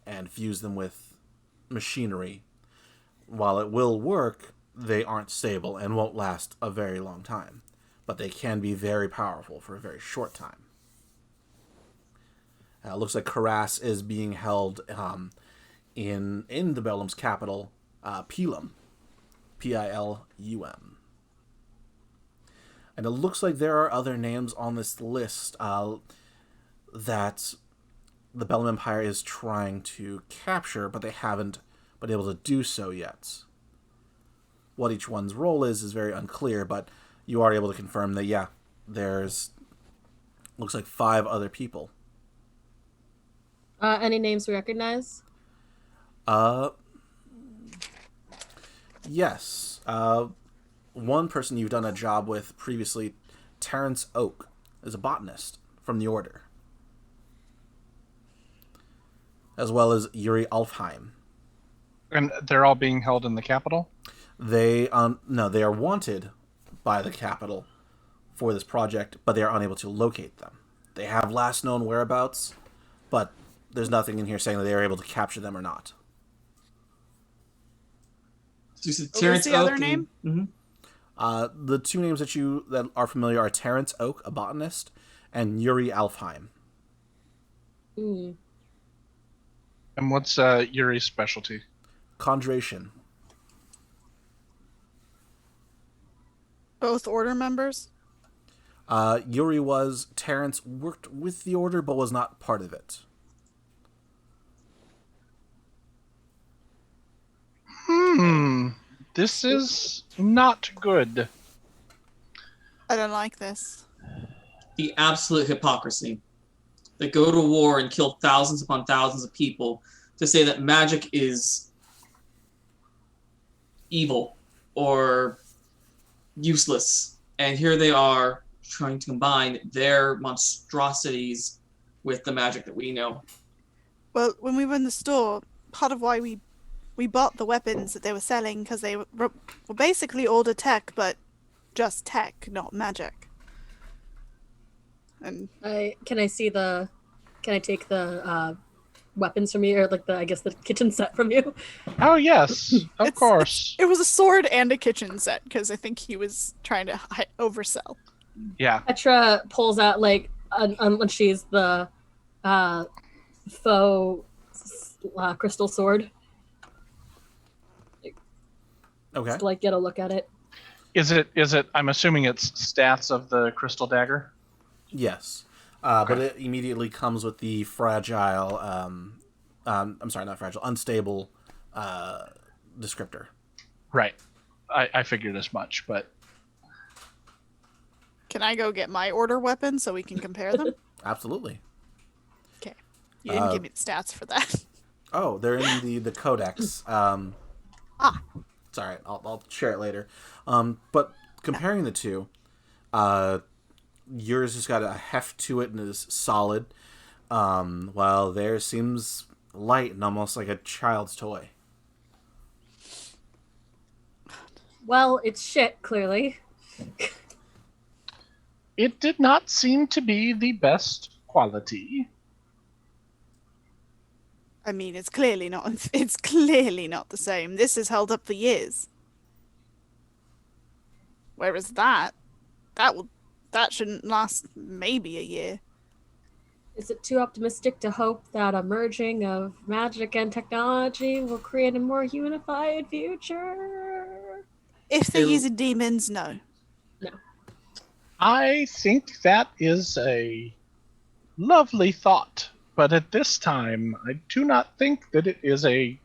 and fuse them with machinery. While it will work, they aren't stable and won't last a very long time. But they can be very powerful for a very short time. Looks like Carass is being held in the Bellum's capital, Pilum. Pilum. And it looks like there are other names on this list that the Bellum Empire is trying to capture, but they haven't been able to do so yet. What each one's role is very unclear, but you are able to confirm that, yeah, there's looks like 5 other people. Any names we recognize? Yes. One person you've done a job with previously, Terrence Oak, is a botanist from the Order. As well as Yuri Alfheim. And they're all being held in the capital? They are wanted by the capital for this project, but they are unable to locate them. They have last known whereabouts, but there's nothing in here saying that they are able to capture them or not. So you said What was Terrence the Oak other name? The 2 names that are familiar are Terrence Oak, a botanist, and Yuri Alfheim. Hmm. And what's Yuri's specialty? Conjuration. Both Order members? Yuri was. Terrence worked with the Order, but was not part of it. This is not good. I don't like this. The absolute hypocrisy. They go to war and kill thousands upon thousands of people to say that magic is evil or useless. And here they are trying to combine their monstrosities with the magic that we know. Well, when we were in the store, part of why we bought the weapons that they were selling, because they were basically Order tech, but just tech, not magic. And Can I take the weapons from you, or like the kitchen set from you? Oh, yes, of course. it was a sword and a kitchen set, because I think he was trying to oversell. Yeah. Petra pulls out she's the faux crystal sword. Okay. Just to get a look at it. Is it? I'm assuming it's stats of the crystal dagger. Yes. But it immediately comes with the fragile, I'm sorry, not fragile, unstable descriptor. Right. I figured as much, but... Can I go get my Order weapon so we can compare them? Absolutely. Okay. You didn't give me the stats for that. Oh, they're in the codex. It's all right. I'll share it later. But comparing the two, yours has got a heft to it and is solid, while theirs seems light and almost like a child's toy. Well, it's shit, clearly. It did not seem to be the best quality. I mean, it's clearly not the same. This has held up for years. Whereas that shouldn't last maybe a year. Is it too optimistic to hope that a merging of magic and technology will create a more unified future? If they're It- using demons, no. I think that is a lovely thought, but at this time, I do not think that it is a.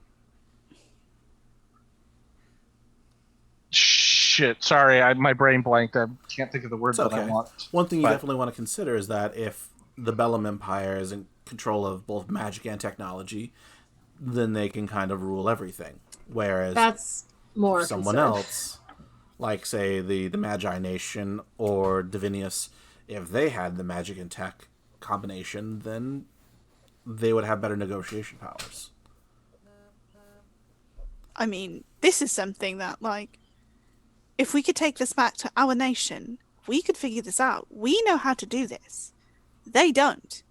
Shit, sorry, my brain blanked. I can't think of the word It's that I okay. want. One thing you But- definitely want to consider is that if the Bellum Empire is in control of both magic and technology, then they can kind of rule everything. Whereas That's more someone concern. else, like say the Magi Nation or Divinius, if they had the magic and tech combination, then they would have better negotiation powers. I mean, this is something that, like, if we could take this back to our nation, we could figure this out. We know how to do this. They don't.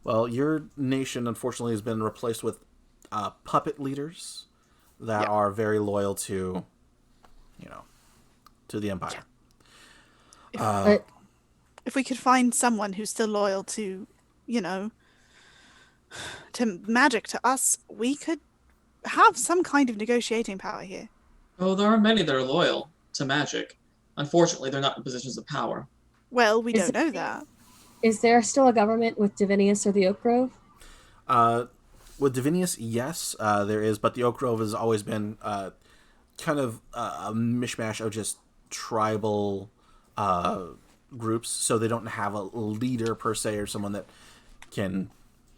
Well, your nation unfortunately has been replaced with puppet leaders that Yeah. are very loyal to, to the Empire. But If we could find someone who's still loyal to, to magic, to us, we could have some kind of negotiating power here. Oh, there are many that are loyal to magic. Unfortunately, they're not in positions of power. Well, we Is don't know that. is there still a government with Divinius or the Oak Grove? With Divinius, yes, there is, but the Oak Grove has always been kind of a mishmash of just tribal groups, so they don't have a leader per se or someone that can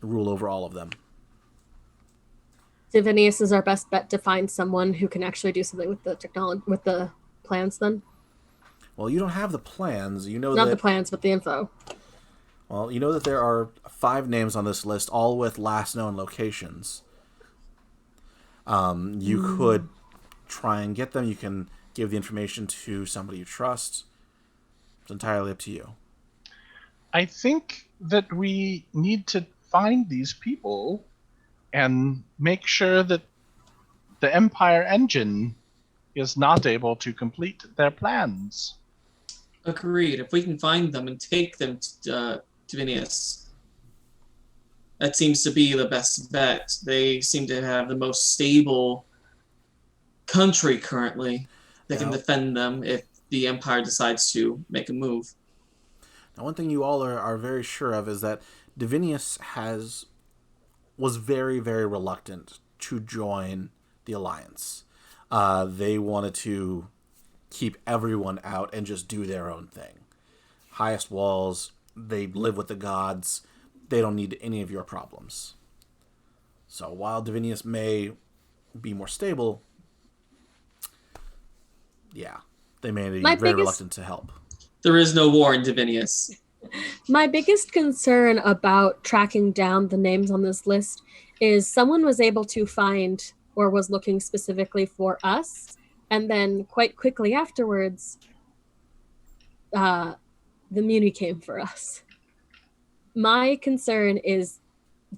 rule over all of them. Divinius is our best bet to find someone who can actually do something with the technology, with the plans. Then, Well, you don't have the plans. You know not that. the plans, but the info. Well, you know that there are 5 names on this list, all with last known locations. You could try and get them. You can give the information to somebody you trust. It's entirely up to you. I think that we need to find these people and make sure that the Empire engine is not able to complete their plans. Agreed. If we can find them and take them to Divinius, that seems to be the best bet. They seem to have the most stable country currently that can Yeah. defend them if the Empire decides to make a move. Now, one thing you all are very sure of is that Divinius was very, very reluctant to join the Alliance. They wanted to keep everyone out and just do their own thing. Highest walls, they live with the gods, they don't need any of your problems. So while Divinius may be more stable, yeah, they may be My very biggest- reluctant to help. There is no war in Divinius. My biggest concern about tracking down the names on this list is someone was able to find or was looking specifically for us, and then quite quickly afterwards, the Muni came for us. My concern is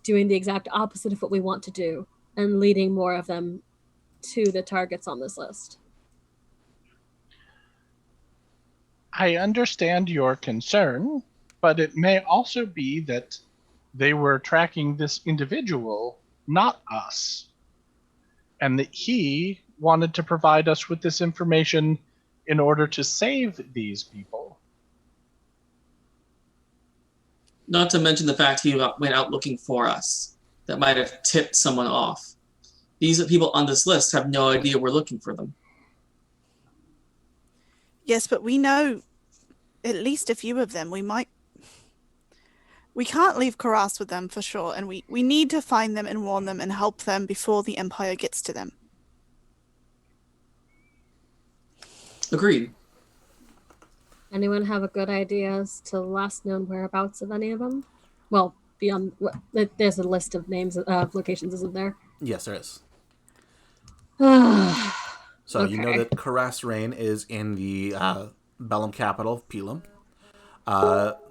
doing the exact opposite of what we want to do and leading more of them to the targets on this list. I understand your concern, but it may also be that they were tracking this individual, not us, and that he wanted to provide us with this information in order to save these people. Not to mention the fact he went out looking for us. That might have tipped someone off. These people on this list have no idea we're looking for them. Yes, but we know at least a few of them. We can't leave Karas with them for sure, and we need to find them and warn them and help them before the Empire gets to them. Agreed. Anyone have a good idea as to the last known whereabouts of any of them? Well, beyond there's a list of names of locations, isn't there? Yes, there is. Okay. So you know that Karas Reign is in the Bellum capital of Pelum.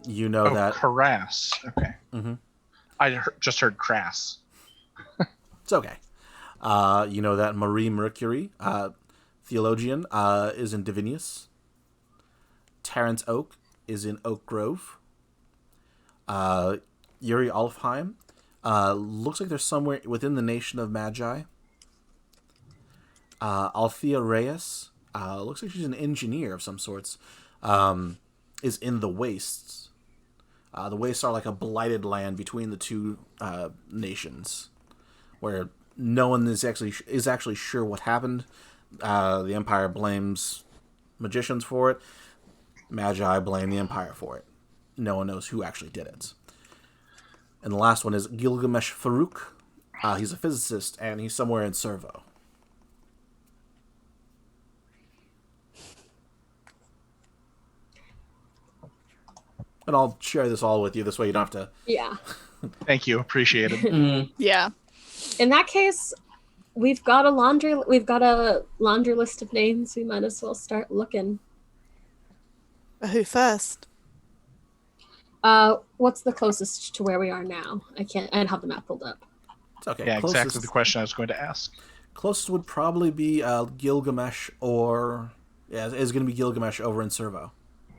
You know that Crass. Okay. Mhm. I just heard crass. it's okay. You know that Marie Mercury, theologian, is in Divinius. Terrence Oak is in Oak Grove. Yuri Alfheim. Looks like they're somewhere within the nation of Magi. Althea Reyes. Looks like she's an engineer of some sorts. Is in the Wastes. The Wastes are like a blighted land between the two nations, where no one is actually sure what happened. The Empire blames magicians for it. Magi blame the Empire for it. No one knows who actually did it. And the last one is Gilgamesh Farouk. He's a physicist, and he's somewhere in Servo. And I'll share this all with you. This way you don't have to... Yeah. Thank you. Appreciate it. Mm. Yeah. In that case, we've got a laundry list of names. We might as well start looking. But who first? What's the closest to where we are now? I don't have the map pulled up. It's okay. Yeah, exactly the question I was going to ask. Closest would probably be Gilgamesh or... Yeah, it's going to be Gilgamesh over in Servo.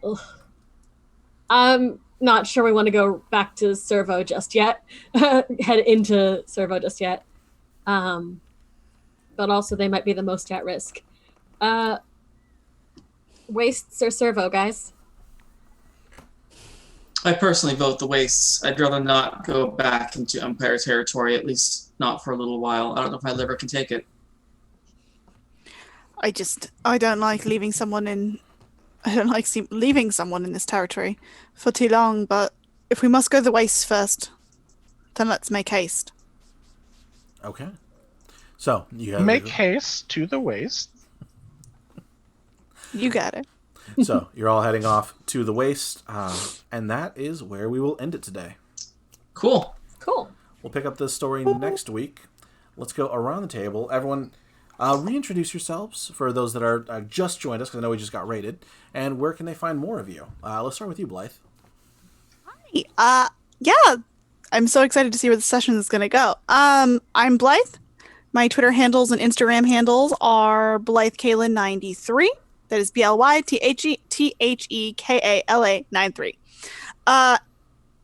Ugh. I'm not sure we want to go back to Servo just yet. Head into Servo just yet. But also they might be the most at risk. Wastes or Servo, guys? I personally vote the Wastes. I'd rather not go back into Empire territory, at least not for a little while. I don't know if my liver can take it. I don't like leaving someone in this territory for too long, but if we must go the Wastes first, then let's make haste. Okay. So, you guys... Make haste to the waste. You got it. So, you're all heading off to the Waste, and that is where we will end it today. Cool. Cool. We'll pick up this story next week. Let's go around the table. Everyone, reintroduce yourselves for those that are just joined us, because I know we just got rated. And where can they find more of you? Let's start with you, Blythe. Hi. Yeah. I'm so excited to see where the session is going to go. I'm Blythe. My Twitter handles and Instagram handles are BlytheKayla93. That is BlytheThekala93.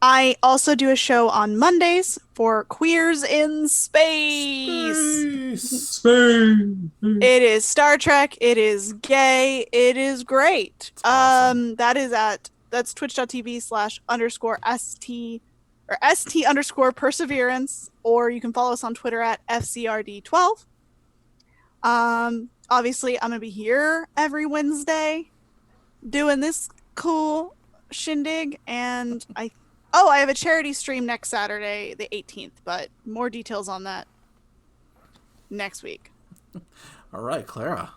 I also do a show on Mondays for Queers in Space. It is Star Trek. It is gay. It is great. Awesome. That's twitch.tv/_ST or ST_perseverance, or you can follow us on Twitter at FCRD12. Obviously, I'm going to be here every Wednesday doing this cool shindig, and I have a charity stream next Saturday, the 18th, but more details on that next week. All right, Clara.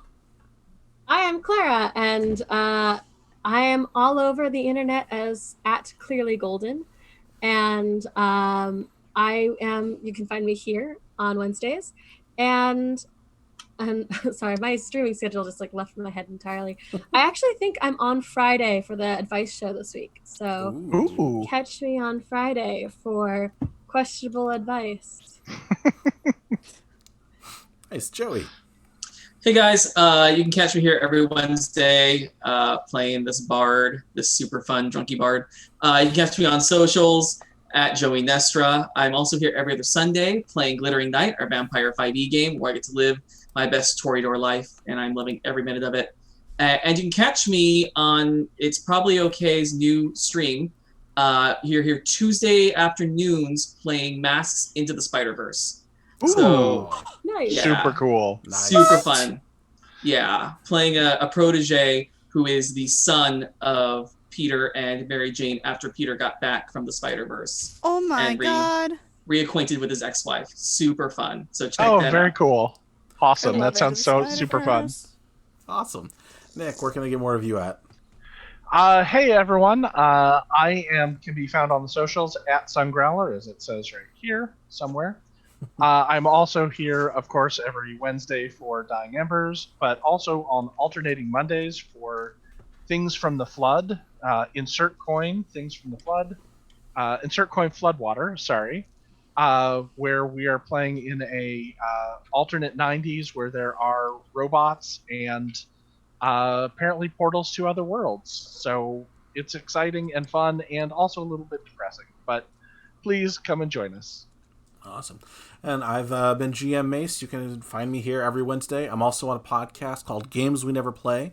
I am Clara, and I am all over the internet as @ClearlyGolden, and you can find me here on Wednesdays, and sorry, my streaming schedule just left my head entirely. I actually think I'm on Friday for the advice show this week. So Ooh. catch me on Friday for questionable advice. Nice, Joey. Hey guys, you can catch me here every Wednesday playing this bard, this super fun drunky bard. You can catch me on socials at Joey Nestra. I'm also here every other Sunday playing Glittering Night, our vampire 5e game, where I get to live my best Toreador life, and I'm loving every minute of it. And you can catch me on It's Probably OK's new stream here Tuesday afternoons playing Masks into the Spider-Verse. So Nice. Yeah. Super cool. Nice. super fun. Yeah, playing a protege who is the son of Peter and Mary Jane after Peter got back from the Spider-Verse. Oh my And god. reacquainted with his ex-wife. Super fun. So check Oh, that very out. cool. Awesome. I love That sounds it. so super fun. Awesome. Nick, where can I get more of you at? Hey everyone. Can be found on the socials at Sungrowler, as it says right here somewhere. I'm also here, of course, every Wednesday for Dying Embers, but also on alternating Mondays for Things from the Flood. Insert coin, Things from the Flood. Insert coin Floodwater, sorry. Where we are playing in a alternate 90s where there are robots and apparently portals to other worlds. So it's exciting and fun and also a little bit depressing. But please come and join us. Awesome. And I've been GM Mace. You can find me here every Wednesday. I'm also on a podcast called Games We Never Play.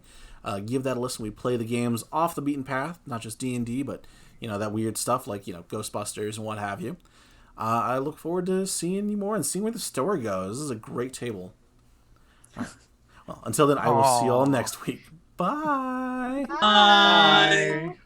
Give that a listen. We play the games off the beaten path, not just D&D, but that weird stuff like Ghostbusters and what have you. I look forward to seeing you more and seeing where the story goes. This is a great table. All right. Well, until then, I will see you all next week. Bye. Bye.